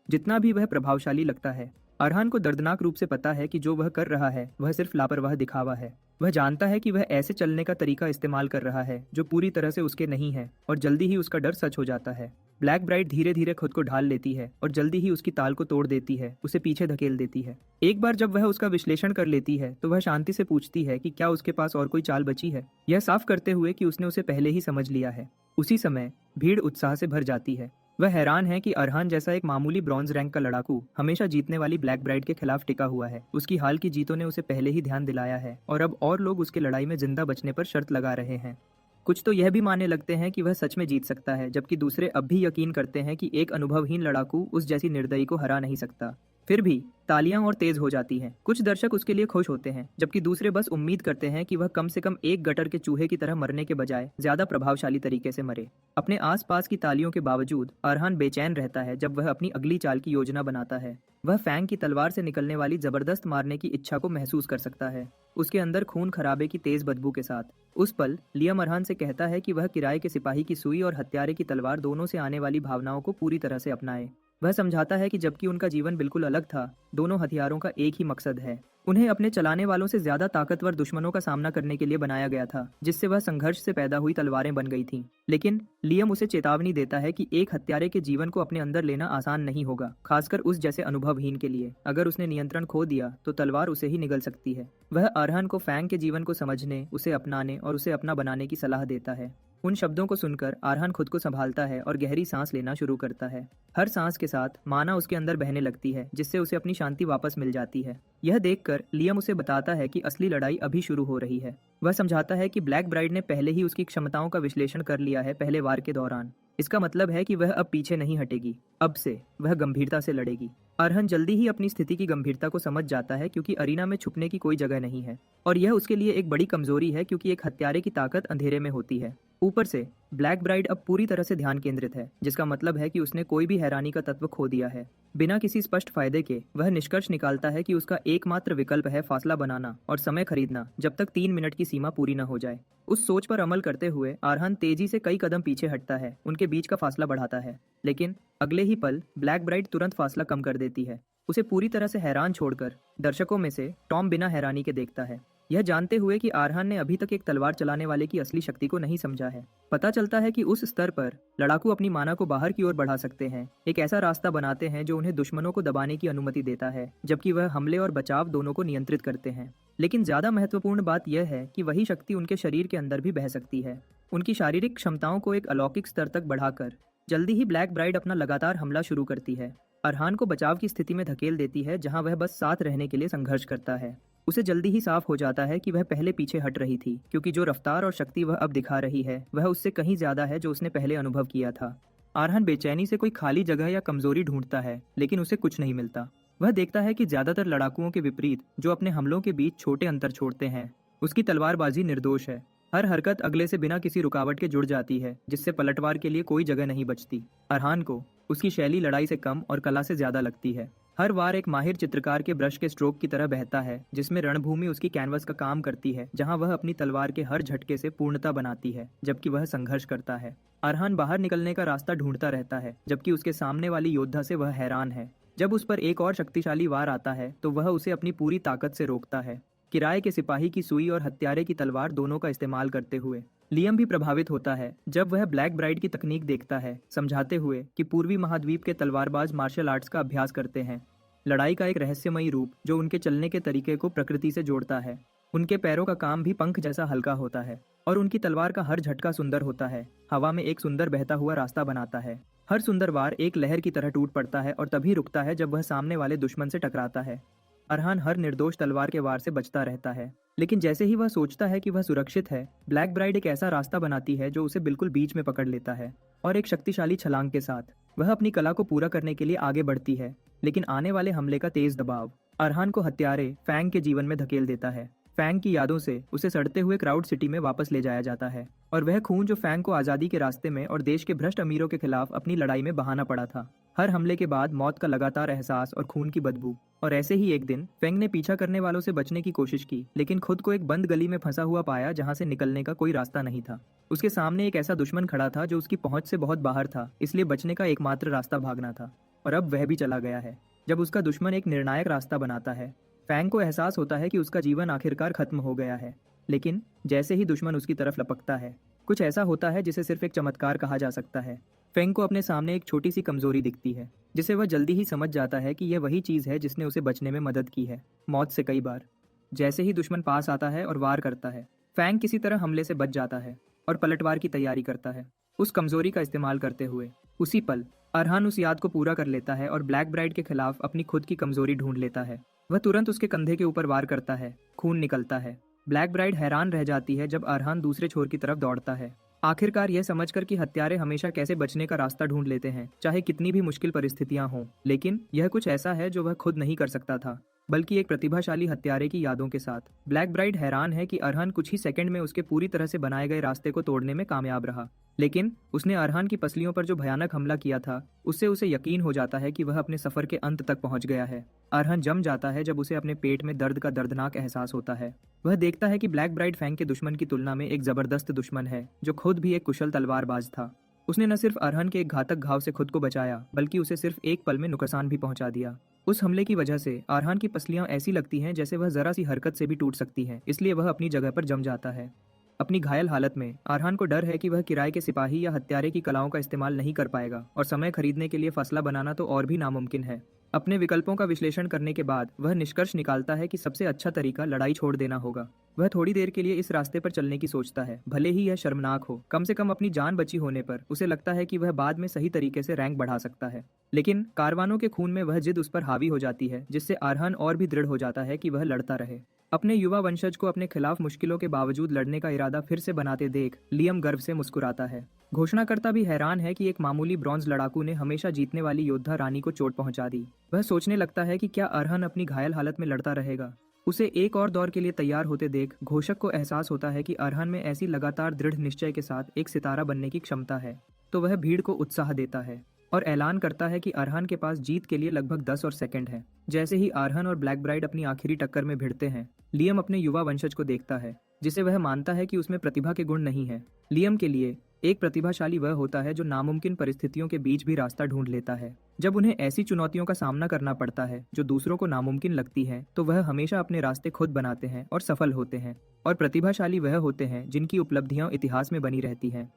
जितना भी वह प्रभावशाली लगता है, अरहान को दर्दनाक रूप से पता है कि जो वह कर रहा है वह सिर्फ लापरवाह दिखावा है। वह जानता है कि वह ऐसे चलने का तरीका इस्तेमाल कर रहा है जो पूरी तरह से उसके नहीं है, और जल्दी ही उसका डर सच हो जाता है। ब्लैक ब्राइड धीरे धीरे खुद को ढाल लेती है और जल्दी ही उसकी ताल को तोड़ देती है, उसे पीछे धकेल देती है। एक बार जब वह उसका विश्लेषण कर लेती है तो वह शांति से पूछती है कि क्या उसके पास और कोई चाल बची है, यह साफ करते हुए कि उसने उसे पहले ही समझ लिया है। उसी समय भीड़ उत्साह से भर जाती है। वह हैरान है कि अरहान जैसा एक मामूली ब्रॉन्ज रैंक का लड़ाकू हमेशा जीतने वाली ब्लैक ब्राइड के खिलाफ टिका हुआ है। उसकी हाल की जीतों ने उसे पहले ही ध्यान दिलाया है और अब और लोग उसके लड़ाई में जिंदा बचने पर शर्त लगा रहे हैं। कुछ तो यह भी मानने लगते हैं कि वह सच में जीत सकता है, जबकि दूसरे अब भी यकीन करते हैं कि एक अनुभवहीन लड़ाकू उस जैसी निर्दयी को हरा नहीं सकता। फिर भी तालियां और तेज हो जाती हैं। कुछ दर्शक उसके लिए खुश होते हैं, जबकि दूसरे बस उम्मीद करते हैं कि वह कम से कम एक गटर के चूहे की तरह मरने के बजाय ज्यादा प्रभावशाली तरीके से मरे। अपने आसपास की तालियों के बावजूद अरहान बेचैन रहता है जब वह अपनी अगली चाल की योजना बनाता है। वह फैंग की तलवार से निकलने वाली जबरदस्त मारने की इच्छा को महसूस कर सकता है, उसके अंदर खून खराबे की तेज बदबू के साथ। उस पल लियम अरहान से कहता है कि वह किराए के सिपाही की सुई और हत्यारे की तलवार दोनों से आने वाली भावनाओं को पूरी तरह से अपनाए। वह समझाता है कि जबकि उनका जीवन बिल्कुल अलग था, दोनों हथियारों का एक ही मकसद है। उन्हें अपने चलाने वालों से ज्यादा ताकतवर दुश्मनों का सामना करने के लिए बनाया गया था, जिससे वह संघर्ष से पैदा हुई तलवारें बन गई थीं। लेकिन लियम उसे चेतावनी देता है कि एक हत्यारे के जीवन को अपने अंदर लेना आसान नहीं होगा, खासकर उस जैसे अनुभवहीन के लिए। अगर उसने नियंत्रण खो दिया तो तलवार उसे ही निगल सकती है। वह अरहान को फैंग के जीवन को समझने, उसे अपनाने और उसे अपना बनाने की सलाह देता है। उन शब्दों को सुनकर अरहान खुद को संभालता है और गहरी सांस लेना शुरू करता है। हर सांस के साथ माना उसके अंदर बहने लगती है, जिससे उसे अपनी शांति वापस मिल जाती है। यह देखकर लियम उसे बताता है कि असली लड़ाई अभी शुरू हो रही है। वह समझाता है कि ब्लैक ब्राइड ने पहले ही उसकी क्षमताओं का विश्लेषण कर लिया है पहले वार के दौरान। इसका मतलब है कि वह अब पीछे नहीं हटेगी, अब से वह गंभीरता से लड़ेगी। अरहन जल्दी ही अपनी स्थिति की गंभीरता को समझ जाता है, क्योंकि अरीना में छुपने की कोई जगह नहीं है, और यह उसके लिए एक बड़ी कमजोरी है, क्योंकि एक हत्यारे की ताकत अंधेरे में होती है। ऊपर से ब्लैक ब्राइड अब पूरी तरह से ध्यान केंद्रित है, जिसका मतलब है कि उसने कोई भी हैरानी का तत्व खो दिया है। बिना किसी स्पष्ट फायदे के वह निष्कर्ष निकालता है कि उसका एकमात्र विकल्प है फासला बनाना और समय खरीदना, जब तक 3 मिनट की सीमा पूरी न हो जाए। उस सोच पर अमल करते हुए अरहन तेजी से कई कदम पीछे हटता है, उनके बीच का फासला बढ़ाता है। लेकिन अगले ही पल ब्लैक ब्राइड तुरंत फासला कम कर देती है। उसे पूरी तरह से हैरान छोड़कर दर्शकों में से टॉम बिना हैरानी के देखता है, यह जानते हुए कि अरहान ने अभी तक एक तलवार चलाने वाले की असली शक्ति को नहीं समझा है। पता चलता है कि उस स्तर पर लड़ाकू अपनी माना को बाहर की ओर बढ़ा सकते हैं, एक ऐसा रास्ता बनाते हैं जो उन्हें दुश्मनों को दबाने की अनुमति देता है, जबकि वह हमले और बचाव दोनों को नियंत्रित करते हैं। लेकिन ज्यादा महत्वपूर्ण बात यह है कि वही शक्ति उनके शरीर के अंदर भी बह सकती है, उनकी शारीरिक क्षमताओं को एक अलौकिक स्तर तक बढ़ाकर। जल्दी ही ब्लैक ब्राइड अपना लगातार हमला शुरू करती है, अरहान को बचाव की स्थिति में धकेल देती है, जहां वह बस साथ रहने के लिए संघर्ष करता है। उसे जल्दी ही साफ हो जाता है कि वह पहले पीछे हट रही थी, क्योंकि जो रफ्तार और शक्ति वह अब दिखा रही है वह उससे कहीं ज्यादा है जो उसने पहले अनुभव किया था। अरहान बेचैनी से कोई खाली जगह या कमजोरी ढूंढता है, लेकिन उसे कुछ नहीं मिलता। वह देखता है कि ज्यादातर लड़ाकुओं के विपरीत जो अपने हमलों के बीच छोटे अंतर छोड़ते हैं, उसकी तलवारबाजी निर्दोष है। हर हरकत अगले से बिना किसी रुकावट के जुड़ जाती है, जिससे पलटवार के लिए कोई जगह नहीं बचती। अरहान को उसकी शैली लड़ाई से कम और कला से ज्यादा लगती है। हर वार एक माहिर चित्रकार के ब्रश के स्ट्रोक की तरह बहता है, जिसमें रणभूमि उसकी कैनवस का काम करती है, जहां वह अपनी तलवार के हर झटके से पूर्णता बनाती है, जबकि वह संघर्ष करता है। अरहान बाहर निकलने का रास्ता ढूंढता रहता है, जबकि उसके सामने वाली योद्धा से वह हैरान है। जब उस पर एक और शक्तिशाली वार आता है तो वह उसे अपनी पूरी ताकत से रोकता है, किराए के सिपाही की सुई और हत्यारे की तलवार दोनों का इस्तेमाल करते हुए। लियम भी प्रभावित होता है जब वह ब्लैक ब्राइड की तकनीक देखता है, समझाते हुए कि पूर्वी महाद्वीप के तलवारबाज मार्शल आर्ट्स का अभ्यास करते हैं। लड़ाई का एक रहस्यमयी रूप जो उनके चलने के तरीके को प्रकृति से जोड़ता है। उनके पैरों का काम भी पंख जैसा हल्का होता है और उनकी तलवार का हर झटका सुंदर होता है, हवा में एक सुंदर बहता हुआ रास्ता बनाता है। हर सुंदर वार एक लहर की तरह टूट पड़ता है और तभी रुकता है जब वह सामने वाले दुश्मन से टकराता है। अरहान हर निर्दोष तलवार के वार से बचता रहता है, लेकिन जैसे ही वह सोचता है कि वह सुरक्षित है, ब्लैक ब्राइड एक ऐसा रास्ता बनाती है जो उसे बिल्कुल बीच में पकड़ लेता है और एक शक्तिशाली छलांग के साथ वह अपनी कला को पूरा करने के लिए आगे बढ़ती है। लेकिन आने वाले हमले का तेज दबाव अरहान को हत्यारे फैंग के जीवन में धकेल देता है। फैंग की यादों से उसे सड़ते हुए क्राउड सिटी में वापस ले जाया जाता है और वह खून जो फैंग को आजादी के रास्ते में और देश के भ्रष्ट अमीरों के खिलाफ अपनी लड़ाई में बहाना पड़ा था। हर हमले के बाद मौत का लगातार एहसास और खून की बदबू। और ऐसे ही एक दिन फेंग ने पीछा करने वालों से बचने की कोशिश की, लेकिन खुद को एक बंद गली में फंसा हुआ पाया जहां से निकलने का कोई रास्ता नहीं था। उसके सामने एक ऐसा दुश्मन खड़ा था जो उसकी पहुंच से बहुत बाहर था, इसलिए बचने का एकमात्र रास्ता भागना था। और अब वह भी चला गया है। जब उसका दुश्मन एक निर्णायक रास्ता बनाता है, फैंग को एहसास होता है कि उसका जीवन आखिरकार खत्म हो गया है। लेकिन जैसे ही दुश्मन उसकी तरफ लपकता है, कुछ ऐसा होता है जिसे सिर्फ एक चमत्कार कहा जा सकता है। फेंग को अपने सामने एक छोटी सी कमजोरी दिखती है, जिसे वह जल्दी ही समझ जाता है कि यह वही चीज है जिसने उसे बचने में मदद की है, मौत से कई बार। जैसे ही दुश्मन पास आता है और वार करता है, फैंग किसी तरह हमले से बच जाता है और पलटवार की तैयारी करता है, उस कमजोरी का इस्तेमाल करते हुए। उसी पल अरहान उस याद को पूरा कर लेता है और ब्लैक ब्राइड के खिलाफ अपनी खुद की कमजोरी ढूंढ लेता है। वह तुरंत उसके कंधे के ऊपर वार करता है, खून निकलता है। ब्लैक ब्राइड हैरान रह जाती है जब अरहान दूसरे छोर की तरफ दौड़ता है, आखिरकार यह समझकर कि हत्यारे हमेशा कैसे बचने का रास्ता ढूंढ लेते हैं, चाहे कितनी भी मुश्किल परिस्थितियां हों। लेकिन यह कुछ ऐसा है जो वह खुद नहीं कर सकता था, बल्कि एक प्रतिभाशाली हत्यारे की यादों के साथ। ब्लैक ब्राइड हैरान है कि अरहान कुछ ही सेकंड में उसके पूरी तरह से बनाए गए रास्ते को तोड़ने में कामयाब रहा। लेकिन उसने अरहान की पसलियों पर जो भयानक हमला किया था, उससे उसे यकीन हो जाता है कि वह अपने सफर के अंत तक पहुंच गया है। अरहान जम जाता है जब उसे अपने पेट में दर्द का दर्दनाक एहसास होता है। वह देखता है कि ब्लैक ब्राइड फैंग के दुश्मन की तुलना में एक जबरदस्त दुश्मन है, जो खुद भी एक कुशल तलवारबाज था। उसने न सिर्फ अरहान के एक घातक घाव से खुद को बचाया, बल्कि उसे सिर्फ एक पल में नुकसान भी पहुंचा दिया। उस हमले की वजह से अरहान की पसलियां ऐसी लगती हैं जैसे वह जरा सी हरकत से भी टूट सकती हैं, इसलिए वह अपनी जगह पर जम जाता है। अपनी घायल हालत में अरहान को डर है कि वह किराए के सिपाही या हत्यारे की कलाओं का इस्तेमाल नहीं कर पाएगा, और समय खरीदने के लिए फैसला बनाना तो और भी नामुमकिन है। अपने विकल्पों का विश्लेषण करने के बाद वह निष्कर्ष निकालता है कि सबसे अच्छा तरीका लड़ाई छोड़ देना होगा। वह थोड़ी देर के लिए इस रास्ते पर चलने की सोचता है, भले ही यह शर्मनाक हो। कम से कम अपनी जान बची होने पर उसे लगता है कि वह बाद में सही तरीके से रैंक बढ़ा सकता है। लेकिन कारवानों के खून में वह जिद उस पर हावी हो जाती है, जिससे अरहान और भी दृढ़ हो जाता है कि वह लड़ता रहे। अपने युवा वंशज को अपने खिलाफ मुश्किलों के बावजूद लड़ने का इरादा फिर से बनाते देख लियम गर्व से मुस्कुराता है। घोषणाकर्ता भी हैरान है कि एक मामूली ब्रॉन्ज लड़ाकू ने हमेशा जीतने वाली योद्धा रानी को चोट पहुंचा दी। वह सोचने लगता है कि क्या अरहान अपनी घायल हालत में लड़ता रहेगा। उसे एक और दौर के लिए तैयार होते देख घोषक को एहसास होता है कि अरहान में ऐसी लगातार दृढ़ निश्चय के साथ एक सितारा बनने की क्षमता है। तो वह भीड़ को उत्साह देता है और ऐलान करता है कि अरहान के पास जीत के लिए लगभग 10 और सेकंड है। जैसे ही अरहान और ब्लैक ब्राइड अपनी आखिरी टक्कर में भिड़ते हैं, लियम अपने युवा वंशज को देखता है, जिसे वह मानता है कि उसमें प्रतिभा के गुण नहीं है। लियम के लिए एक प्रतिभाशाली वह होता है जो नामुमकिन परिस्थितियों के बीच भी रास्ता ढूंढ लेता है। जब उन्हें ऐसी चुनौतियों का सामना करना पड़ता है जो दूसरों को नामुमकिन लगती है, तो वह हमेशा अपने रास्ते खुद बनाते हैं और सफल होते हैं। और प्रतिभाशाली वह होते हैं जिनकी उपलब्धियां इतिहास में बनी रहती हैं।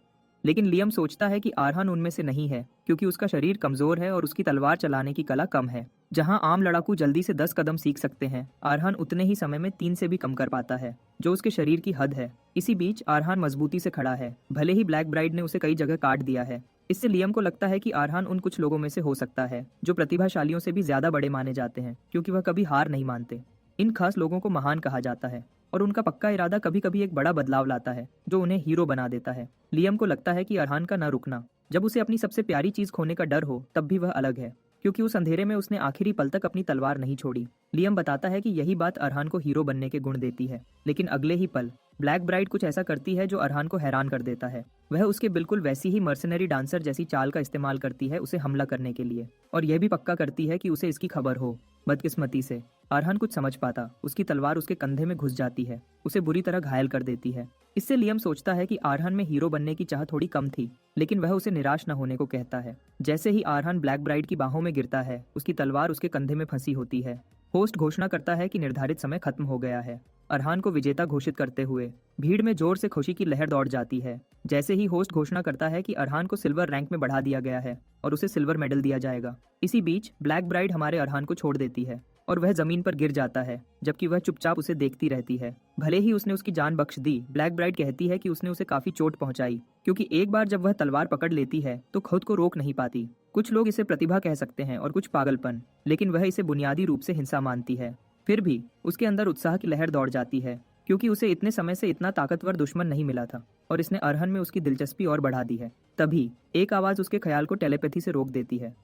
लेकिन लियम सोचता है कि अरहान उनमें से नहीं है, क्योंकि उसका शरीर कमजोर है और उसकी तलवार चलाने की कला कम है। जहां आम लड़ाकू जल्दी से 10 कदम सीख सकते हैं, अरहान उतने ही समय में 3 से भी कम कर पाता है, जो उसके शरीर की हद है। इसी बीच अरहान मजबूती से खड़ा है, भले ही ब्लैक ब्राइड ने उसे कई जगह काट दिया है। इससे लियम को लगता है कि अरहान उन कुछ लोगों में से हो सकता है जो प्रतिभाशालियों से भी ज्यादा बड़े माने जाते हैं, क्योंकि वह कभी हार नहीं मानते। इन खास लोगों को महान कहा जाता है और उनका पक्का इरादा कभी कभी एक बड़ा बदलाव लाता है जो उन्हें हीरो बना देता है। लियम को लगता है कि अरहान का न रुकना, जब उसे अपनी सबसे प्यारी चीज खोने का डर हो, तब भी वह अलग है। क्योंकि उस अंधेरे में उसने आखिरी पल तक अपनी तलवार नहीं छोड़ी। लियम बताता है कि यही बात अरहान को हीरो बनने के गुण देती है, लेकिन अगले ही पल ब्लैक ब्राइड कुछ ऐसा करती है जो अरहान को हैरान कर देता है। वह उसके बिल्कुल वैसी ही मर्सनरी डांसर जैसी चाल का इस्तेमाल करती है उसे हमला करने के लिए, और यह भी पक्का करती है कि उसे इसकी खबर हो। बदकिस्मती से अरहान कुछ समझ पाता, उसकी तलवार उसके कंधे में घुस जाती है, उसे बुरी तरह घायल कर देती है। इससे लियम सोचता है कि अरहान में हीरो बनने की चाह थोड़ी कम थी, लेकिन वह उसे निराश न होने को कहता है। जैसे ही अरहान ब्लैक ब्राइड की बाहों में गिरता है, उसकी तलवार उसके कंधे में फंसी होती है। होस्ट घोषणा करता है कि निर्धारित समय खत्म हो गया है। अरहान को विजेता घोषित करते हुए भीड़ में जोर से खुशी की लहर दौड़ जाती है। जैसे ही होस्ट घोषणा करता है कि अरहान को सिल्वर रैंक में बढ़ा दिया गया है और उसे सिल्वर मेडल दिया जाएगा। इसी बीच ब्लैक ब्राइड हमारे अरहान को छोड़ देती है और वह जमीन पर गिर जाता है, जबकि वह चुपचाप उसे देखती रहती है। भले ही उसने उसकी जान बख्श दी, ब्लैक ब्राइड कहती है कि उसने उसे काफी चोट पहुंचाई, क्योंकि एक बार जब वह तलवार पकड़ लेती है तो खुद को रोक नहीं पाती। कुछ लोग इसे प्रतिभा कह सकते हैं और कुछ पागलपन, लेकिन वह इसे बुनियादी रूप से हिंसा मानती है। फिर भी उसके अंदर उत्साह की लहर दौड़ जाती है, क्योंकि उसे इतने समय से इतना ताकतवर दुश्मन नहीं मिला था और इसने अरहान में उसकी दिलचस्पी और बढ़ा दी है। तभी एक आवाज उसके ख्याल को टेलीपैथी से रोक देती है।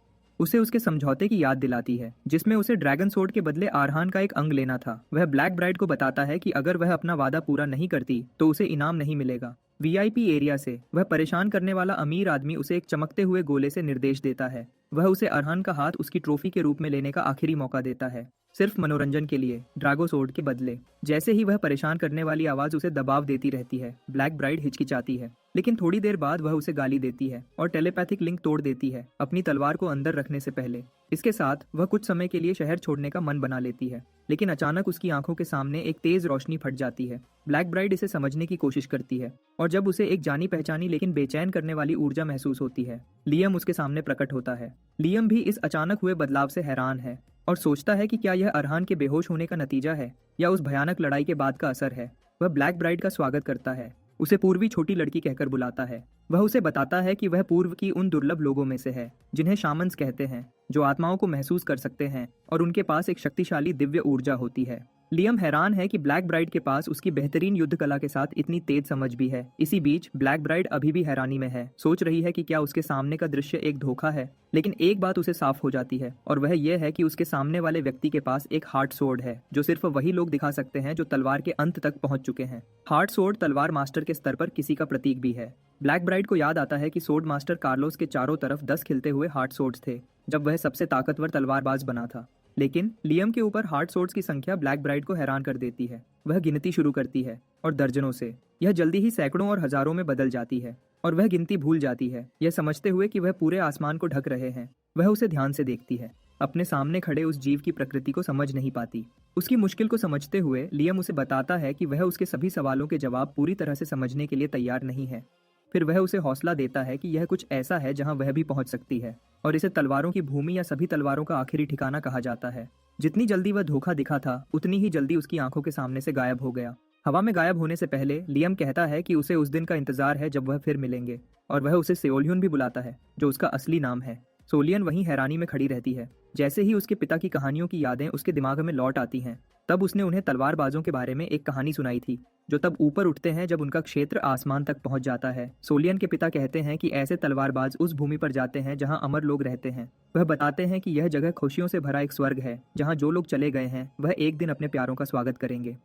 उसे उसके समझौते की याद दिलाती है, जिसमें उसे ड्रैगन सोर्ड के बदले अरहान का एक अंग लेना था। वह ब्लैक ब्राइड को बताता है कि अगर वह अपना वादा पूरा नहीं करती तो उसे इनाम नहीं मिलेगा। वीआईपी एरिया से वह परेशान करने वाला अमीर आदमी उसे एक चमकते हुए गोले से निर्देश देता है। वह उसे अरहान का हाथ उसकी ट्रॉफी के रूप में लेने का आखिरी मौका देता है, सिर्फ मनोरंजन के लिए, ड्रैगो सोर्ड के बदले। जैसे ही वह परेशान करने वाली आवाज उसे दबाव देती रहती है, ब्लैक ब्राइड हिचकिचाती है, लेकिन थोड़ी देर बाद वह उसे गाली देती है और टेलीपैथिक लिंक तोड़ देती है, अपनी तलवार को अंदर रखने से पहले। इसके साथ वह कुछ समय के लिए शहर छोड़ने का मन बना लेती है, लेकिन अचानक उसकी आंखों के सामने एक तेज रोशनी फट जाती है। ब्लैक ब्राइड इसे समझने की कोशिश करती है, और जब उसे एक जानी पहचानी लेकिन बेचैन करने वाली ऊर्जा महसूस होती है, लियम उसके सामने प्रकट होता है। लियम भी इस अचानक हुए बदलाव से हैरान है और सोचता है कि क्या यह अरहान के बेहोश होने का नतीजा है या उस भयानक लड़ाई के बाद का असर है। वह ब्लैक ब्राइड का स्वागत करता है, उसे पूर्वी छोटी लड़की कहकर बुलाता है। वह उसे बताता है कि वह पूर्व की उन दुर्लभ लोगों में से है जिन्हें शामन्स कहते हैं, जो आत्माओं को महसूस कर सकते हैं और उनके पास एक शक्तिशाली दिव्य ऊर्जा होती है। लियम हैरान है कि ब्लैक ब्राइड के पास उसकी बेहतरीन युद्ध कला के साथ इतनी तेज समझ भी है। इसी बीच ब्लैक ब्राइड अभी भी हैरानी में है, सोच रही है कि क्या उसके सामने का दृश्य एक धोखा है। लेकिन एक बात उसे साफ हो जाती है, और वह यह है कि उसके सामने वाले व्यक्ति के पास एक हार्ट सोर्ड है, जो सिर्फ वही लोग दिखा सकते हैं जो तलवार के अंत तक पहुंच चुके हैं। हार्ट सोर्ड तलवार मास्टर के स्तर पर किसी का प्रतीक भी है। ब्लैक ब्राइड को याद आता है कि सोर्ड मास्टर कार्लोस के चारों तरफ 10 खिलते हुए हार्ट सोर्ड्स थे जब वह सबसे ताकतवर तलवारबाज बना था। लेकिन लियम के ऊपर हार्ट सोर्ड्स की संख्या ब्लैक ब्राइड को हैरान कर देती है। वह गिनती शुरू करती है और दर्जनों से यह जल्दी ही सैकड़ों और हजारों में बदल जाती है, और वह गिनती भूल जाती है, यह समझते हुए कि वह पूरे आसमान को ढक रहे हैं। वह उसे ध्यान से देखती है, अपने सामने खड़े उस जीव की प्रकृति को समझ नहीं पाती। उसकी मुश्किल को समझते हुए लियम उसे बताता है कि वह उसके सभी सवालों के जवाब पूरी तरह से समझने के लिए तैयार नहीं है। फिर वह उसे हौसला देता है कि यह कुछ ऐसा है जहां वह भी पहुंच सकती है, और इसे तलवारों की भूमि या सभी तलवारों का आखिरी ठिकाना कहा जाता है। जितनी जल्दी वह धोखा दिखा था, उतनी ही जल्दी उसकी आंखों के सामने से गायब हो गया। हवा में गायब होने से पहले लियम कहता है कि उसे उस दिन का इंतजार है जब वह फिर मिलेंगे, और वह उसे सेओलियन भी बुलाता है, जो उसका असली नाम है। सोलियन वहीं हैरानी में खड़ी रहती है। जैसे ही उसके पिता की कहानियों की यादें उसके दिमाग में लौट आती हैं, तब उसने उन्हें तलवारबाजों के बारे में एक कहानी सुनाई थी, जो तब ऊपर उठते हैं जब उनका क्षेत्र आसमान तक पहुंच जाता है। सोलियन के पिता कहते हैं कि ऐसे तलवारबाज उस भूमि पर जाते हैं जहां अमर लोग रहते हैं। वह बताते हैं कि यह जगह खुशियों से भरा एक स्वर्ग है, जहां जो लोग चले गए हैं वह एक दिन अपने प्यारों का स्वागत करेंगे।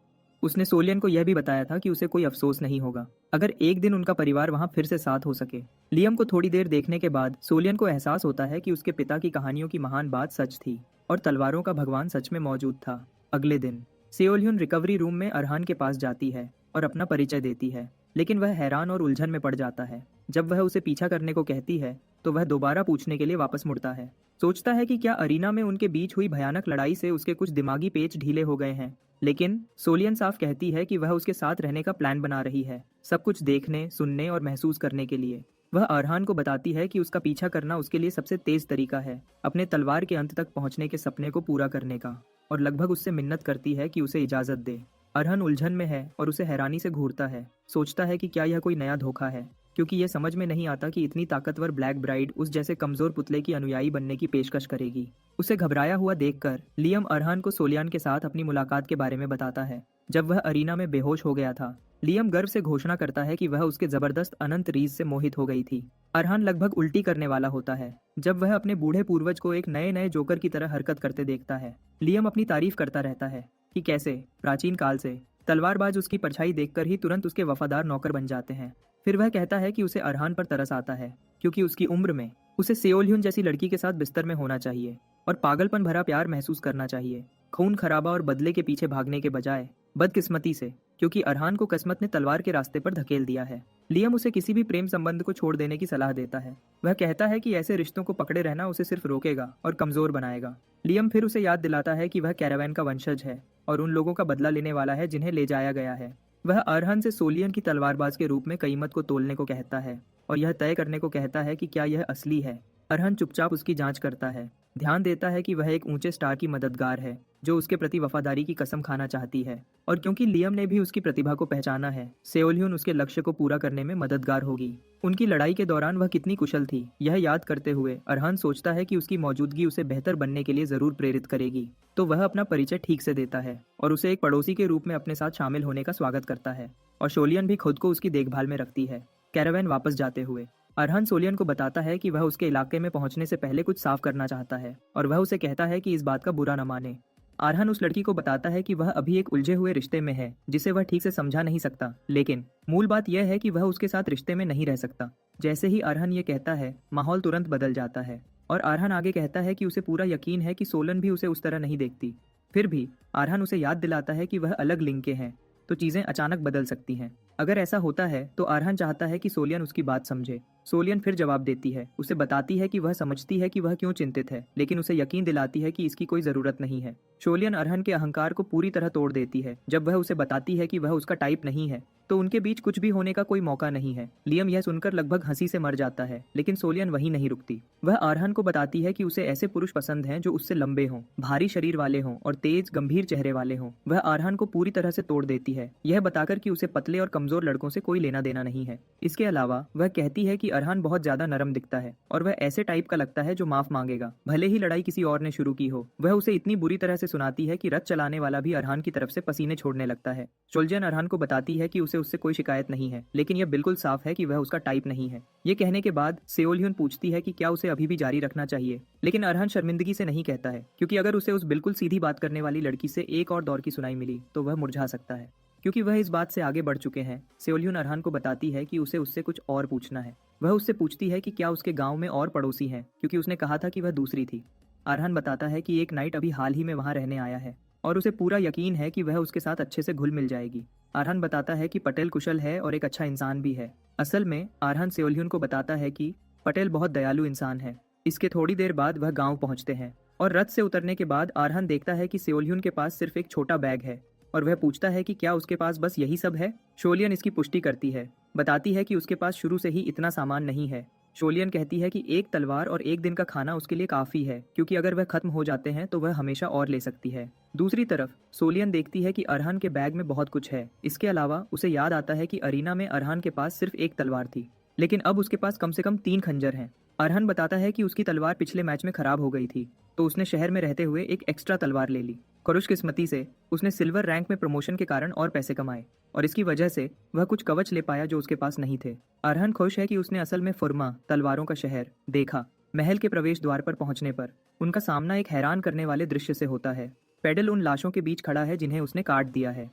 उसने सोलियन को यह भी बताया था कि उसे कोई अफसोस नहीं होगा अगर एक दिन उनका परिवार वहां फिर से साथ हो सके। लियम को थोड़ी देर देखने के बाद सोलियन को एहसास होता है कि उसके पिता की कहानियों की महान बात सच थी और तलवारों का भगवान सच में मौजूद था। अगले दिन सेओलियन रिकवरी रूम में अरहान के पास जाती है और अपना परिचय देती है, लेकिन वह हैरान और उलझन में पड़ जाता है। जब वह उसे पीछा करने को कहती है तो वह दोबारा पूछने के लिए वापस मुड़ता है। सोचता है कि क्या अरीना में उनके बीच हुई भयानक लड़ाई से उसके कुछ दिमागी पेच ढीले हो गए हैं। लेकिन सोलियन साफ कहती है कि वह उसके साथ रहने का प्लान बना रही है, सब कुछ देखने, सुनने और महसूस करने के लिए। वह अरहान को बताती है कि उसका पीछा करना उसके लिए सबसे तेज तरीका है अपने तलवार के अंत तक पहुंचने के सपने को पूरा करने का, और लगभग उससे मिन्नत करती है कि उसे इजाजत दे। अरहान उलझन में है और उसे हैरानी से घूरता है, सोचता है कि क्या यह कोई नया धोखा है। क्योंकि यह समझ में नहीं आता कि इतनी ताकतवर ब्लैक ब्राइड उस जैसे कमजोर पुतले की अनुयायी बनने की पेशकश करेगी। उसे घबराया हुआ देखकर लियम अरहान को सोलियान के साथ अपनी मुलाकात के बारे में बताता है। जब वह अरीना में बेहोश हो गया था, लियम गर्व से घोषणा करता है कि वह उसके जबरदस्त अनंत रीझ से मोहित हो गई थी। अरहान लगभग उल्टी करने वाला होता है जब वह अपने बूढ़े पूर्वज को एक नए नए जोकर की तरह हरकत करते देखता है। लियम अपनी तारीफ करता रहता है कि कैसे प्राचीन काल से तलवारबाज उसकी परछाई देखकर ही तुरंत उसके वफादार नौकर बन जाते हैं। फिर वह कहता है कि उसे अरहान पर तरस आता है क्योंकि उसकी उम्र में उसे सेओल जैसी लड़की के साथ बिस्तर में होना चाहिए और पागलपन भरा प्यार महसूस करना चाहिए, खून खराबा और बदले के पीछे भागने के बजाय। बदकिस्मती से, क्योंकि अरहान को किस्मत ने तलवार के रास्ते पर धकेल दिया है। लियम उसे किसी भी प्रेम संबंध को छोड़ देने की सलाह देता है। वह कहता है कि ऐसे रिश्तों को पकड़े रहना उसे सिर्फ रोकेगा और कमजोर बनाएगा। लियम फिर उसे याद दिलाता है कि वह कैरावैन का वंशज है और उन लोगों का बदला लेने वाला है जिन्हें ले जाया गया है। वह अरहान से सोलियन की तलवारबाज के रूप में कीमत को तोलने को कहता है और यह तय करने को कहता है कि क्या यह असली है। अरहान चुपचाप उसकी जांच करता है, ध्यान देता है कि वह एक ऊंचे स्टार की मददगार है जो उसके प्रति वफादारी की कसम खाना चाहती है। और क्योंकि लियम ने भी उसकी प्रतिभा को पहचाना है, सेओलियन उसके लक्ष्य को पूरा करने में मददगार होगी। उनकी लड़ाई के दौरान वह कितनी कुशल थी, यह याद करते हुए अरहान सोचता है कि उसकी मौजूदगी उसे बेहतर बनने के लिए जरूर प्रेरित करेगी। तो वह अपना परिचय ठीक से देता है और उसे एक पड़ोसी के रूप में अपने साथ शामिल होने का स्वागत करता है। और सोलियन भी खुद को उसकी देखभाल में रखती है। कैरावैन वापस जाते हुए अरहान सोलियन को बताता है कि वह उसके इलाके में पहुंचने से पहले कुछ साफ करना चाहता है और वह उसे कहता है कि इस बात का बुरा न माने। अरहान उस लड़की को बताता है कि वह अभी एक उलझे हुए रिश्ते में है जिसे वह ठीक से समझा नहीं सकता, लेकिन मूल बात यह है कि वह उसके साथ रिश्ते में नहीं रह सकता। जैसे ही अरहान ये कहता है, माहौल तुरंत बदल जाता है और अरहान आगे कहता है कि उसे पूरा यकीन है कि सोलन भी उसे उस तरह नहीं देखती। फिर भी अरहान उसे याद दिलाता है कि वह अलग लिंग के हैं, तो चीजें अचानक बदल सकती हैं। अगर ऐसा होता है तो अरहान चाहता है कि सोलियन उसकी बात समझे। सोलियन फिर जवाब देती है, उसे बताती है कि वह समझती है कि वह क्यों चिंतित है, लेकिन उसे यकीन दिलाती है कि इसकी कोई जरूरत नहीं है। सोलियन अरहान के अहंकार को पूरी तरह तोड़ देती है जब वह उसे बताती है कि वह उसका टाइप नहीं है, तो उनके बीच कुछ भी होने का कोई मौका नहीं है। लियम यह सुनकर लगभग हंसी से मर जाता है, लेकिन सोलियन वहीं नहीं रुकती। वह अरहान को बताती है कि उसे ऐसे पुरुष पसंद हैं जो उससे लंबे हों, भारी शरीर वाले हों और तेज गंभीर चेहरे वाले हों। वह अरहान को पूरी तरह से तोड़ देती है, यह बताकर कि उसे पतले और कमजोर लड़कों से कोई लेना देना नहीं है। इसके अलावा वह कहती है कि अरहान बहुत ज्यादा नरम दिखता है और वह ऐसे टाइप का लगता है जो माफ मांगेगा, भले ही लड़ाई किसी और ने शुरू की हो। वह उसे इतनी बुरी तरह से सुनाती है कि रथ चलाने वाला भी अरहान की तरफ से पसीने छोड़ने लगता है। सोल्जन अरहान को बताती है कि उसे उससे कोई शिकायत नहीं है, लेकिन यह बिल्कुल साफ है कि वह उसका टाइप नहीं है। ये कहने के बाद सेओलियन पूछती है कि क्या उसे अभी भी जारी रखना चाहिए, लेकिन अरहान शर्मिंदगी से नहीं कहता है, क्योंकि अगर उसे उस बिल्कुल सीधी बात करने वाली लड़की से एक और दौर की सुनाई मिली तो वह मुरझा सकता है। क्योंकि वह इस बात से आगे बढ़ चुके हैं, सेओलियन अरहान को बताती है कि उसे उससे कुछ और पूछना है। वह उससे पूछती है कि क्या उसके गांव में और पड़ोसी हैं, क्योंकि उसने कहा था कि वह दूसरी थी। अरहान बताता है कि एक नाइट अभी हाल ही में वहां रहने आया है और उसे पूरा यकीन है कि वह उसके साथ अच्छे से घुल मिल जाएगी। अरहान बताता है कि पटेल कुशल है और एक अच्छा इंसान भी है। असल में अरहान सेओलियन को बताता है कि पटेल बहुत दयालु इंसान है। इसके थोड़ी देर बाद वह गाँव पहुंचते हैं और रथ से उतरने के बाद अरहान देखता है कि सेओलियन के पास सिर्फ एक छोटा बैग है और वह पूछता है कि क्या उसके पास बस यही सब है। सोलियन इसकी पुष्टि करती है, बताती है कि उसके पास शुरू से ही इतना सामान नहीं है। सोलियन कहती है कि एक तलवार और एक दिन का खाना उसके लिए काफी है, क्योंकि अगर वह खत्म हो जाते हैं तो वह हमेशा और ले सकती है। दूसरी तरफ सोलियन देखती है कि अरहान के बैग में बहुत कुछ है। इसके अलावा उसे याद आता है कि अरीना में अरहान के पास सिर्फ एक तलवार थी, लेकिन अब उसके पास कम से कम 3 खंजर हैं। अरहान बताता है कि उसकी तलवार पिछले मैच में खराब हो गई थी, तो उसने शहर में रहते हुए एक एक्स्ट्रा तलवार ले ली। खुशकिस्मती से उसने सिल्वर रैंक में प्रमोशन के कारण और पैसे कमाए और इसकी वजह से वह कुछ कवच ले पाया जो उसके पास नहीं थे। अरहान खुश है कि उसने असल में फुरमा, तलवारों का शहर, देखा। महल के प्रवेश द्वार पर पहुंचने पर उनका सामना एक हैरान करने वाले दृश्य से होता है। पेडल उन लाशों के बीच खड़ा है जिन्हें उसने काट दिया है।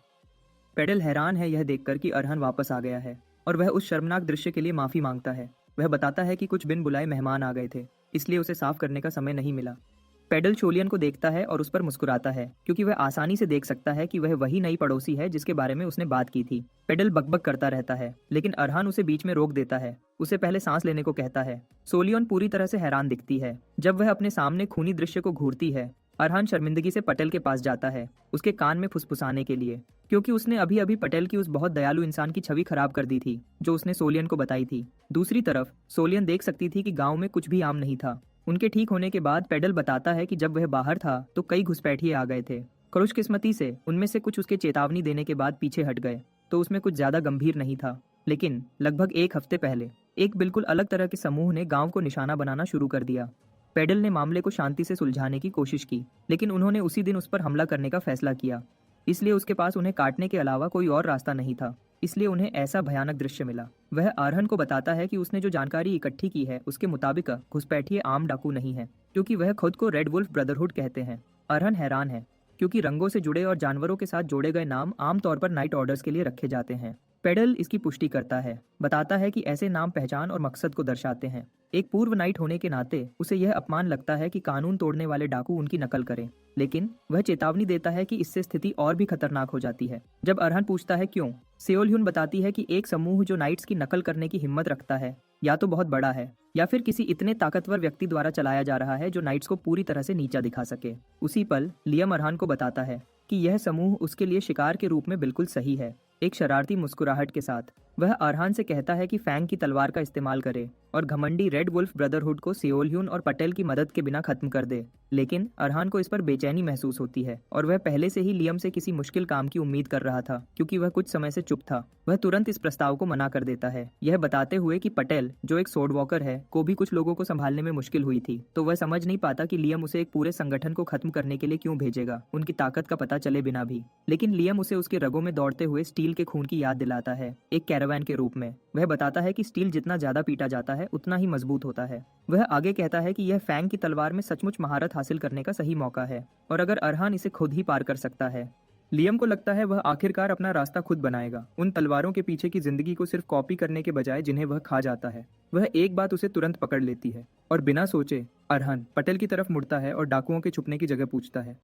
पेडल हैरान है यह देखकर कि अरहान वापस आ गया है और वह उस शर्मनाक दृश्य के लिए माफी मांगता है। वह बताता है कि कुछ बिन बुलाए मेहमान आ गए थे, इसलिए उसे साफ करने का समय नहीं मिला। पेडल सोलियन को देखता है और उस पर मुस्कुराता है, क्योंकि वह आसानी से देख सकता है कि वह वही नई पड़ोसी है जिसके बारे में उसने बात की थी। पेडल बकबक करता रहता है, लेकिन अरहान उसे बीच में रोक देता है, उसे पहले सांस लेने को कहता है। सोलियन पूरी तरह से हैरान दिखती है जब वह अपने सामने खूनी दृश्य को घूरती है। अरहान शर्मिंदगी से पटेल के पास जाता है, उसके कान में फुसफुसाने के लिए, क्योंकि उसने अभी अभी पटेल की उस बहुत दयालु इंसान की छवि खराब कर दी थी जो उसने सोलियन को बताई थी। दूसरी तरफ सोलियन देख सकती थी कि गांव में कुछ भी आम नहीं था। उनके ठीक होने के बाद पेडल बताता है कि जब वह बाहर था तो कई घुसपैठिए आ गए थे। खुशकिस्मती से उनमें से कुछ उसके चेतावनी देने के बाद पीछे हट गए, तो उसमें कुछ ज्यादा गंभीर नहीं था। लेकिन लगभग एक हफ्ते पहले एक बिल्कुल अलग तरह के समूह ने गांव को निशाना बनाना शुरू कर दिया। पेडल ने मामले को शांति से सुलझाने की कोशिश की, लेकिन उन्होंने उसी दिन उस पर हमला करने का फैसला किया। इसलिए उसके पास उन्हें काटने के अलावा कोई और रास्ता नहीं था। इसलिए उन्हें ऐसा भयानक दृश्य मिला। वह अरहन को बताता है कि उसने जो जानकारी इकट्ठी की है उसके मुताबिक घुसपैठिए आम डाकू नहीं है, क्योंकि वह खुद को रेड वुल्फ ब्रदरहुड कहते हैं। अरहन हैरान है, क्योंकि रंगों से जुड़े और जानवरों के साथ जोड़े गए नाम आमतौर पर नाइट ऑर्डर्स के लिए रखे जाते हैं। पेडल इसकी पुष्टि करता है, बताता है कि ऐसे नाम पहचान और मकसद को दर्शाते हैं। एक पूर्व नाइट होने के नाते उसे यह अपमान लगता है कि कानून तोड़ने वाले डाकू उनकी नकल करें, लेकिन वह चेतावनी देता है कि इससे स्थिति और भी खतरनाक हो जाती है। जब अरहन पूछता है क्यों, सेओल बताती है कि एक समूह जो नाइट्स की नकल करने की हिम्मत रखता है या तो बहुत बड़ा है या फिर किसी इतने ताकतवर व्यक्ति द्वारा चलाया जा रहा है जो नाइट्स को पूरी तरह से नीचा दिखा सके। उसी पल लियम अरहान को बताता है कि यह समूह उसके लिए शिकार के रूप में बिल्कुल सही है। एक शरारती मुस्कुराहट के साथ वह अरहान से कहता है कि फैंग की तलवार का इस्तेमाल करे और घमंडी रेड वुल्फ ब्रदरहुड को सेओल और पटेल की मदद के बिना खत्म कर दे। लेकिन अरहान को इस पर बेचैनी महसूस होती है और वह पहले से ही लियम से किसी मुश्किल काम की उम्मीद कर रहा था, क्योंकि वह कुछ समय से चुप था। वह तुरंत इस प्रस्ताव को मना कर देता है, यह बताते हुए कि पटेल, जो एक सोर्ड वॉकर है, को भी कुछ लोगों को संभालने में मुश्किल हुई थी, तो वह समझ नहीं पाता कि लियम उसे एक पूरे संगठन को खत्म करने के लिए क्यों भेजेगा, उनकी ताकत का पता चले बिना भी। लेकिन लियम उसे उसके रगों में दौड़ते हुए स्टील के खून की याद दिलाता है, एक कैरावान के रूप में। वह बताता है कि स्टील जितना ज्यादा पीटा जाता है उतना ही मजबूत होता है। वह आगे कहता है कि यह फैंग की तलवार में सचमुच महारत हासिल करने का सही मौका है, और अगर अरहान इसे खुद ही पार कर सकता है। लियम को लगता है वह आखिरकार अपना रास्ता खुद बनाएगा, उन तलवारों के पीछे की जिंदगी को सिर्फ कॉपी करने के बजाय जिन्हें वह खा जाता है। वह एक बात उसे तुरंत पकड़ लेती है और बिना सोचे अरहान पटेल की तरफ मुड़ता है और डाकुओं के छुपने की जगह पूछता है।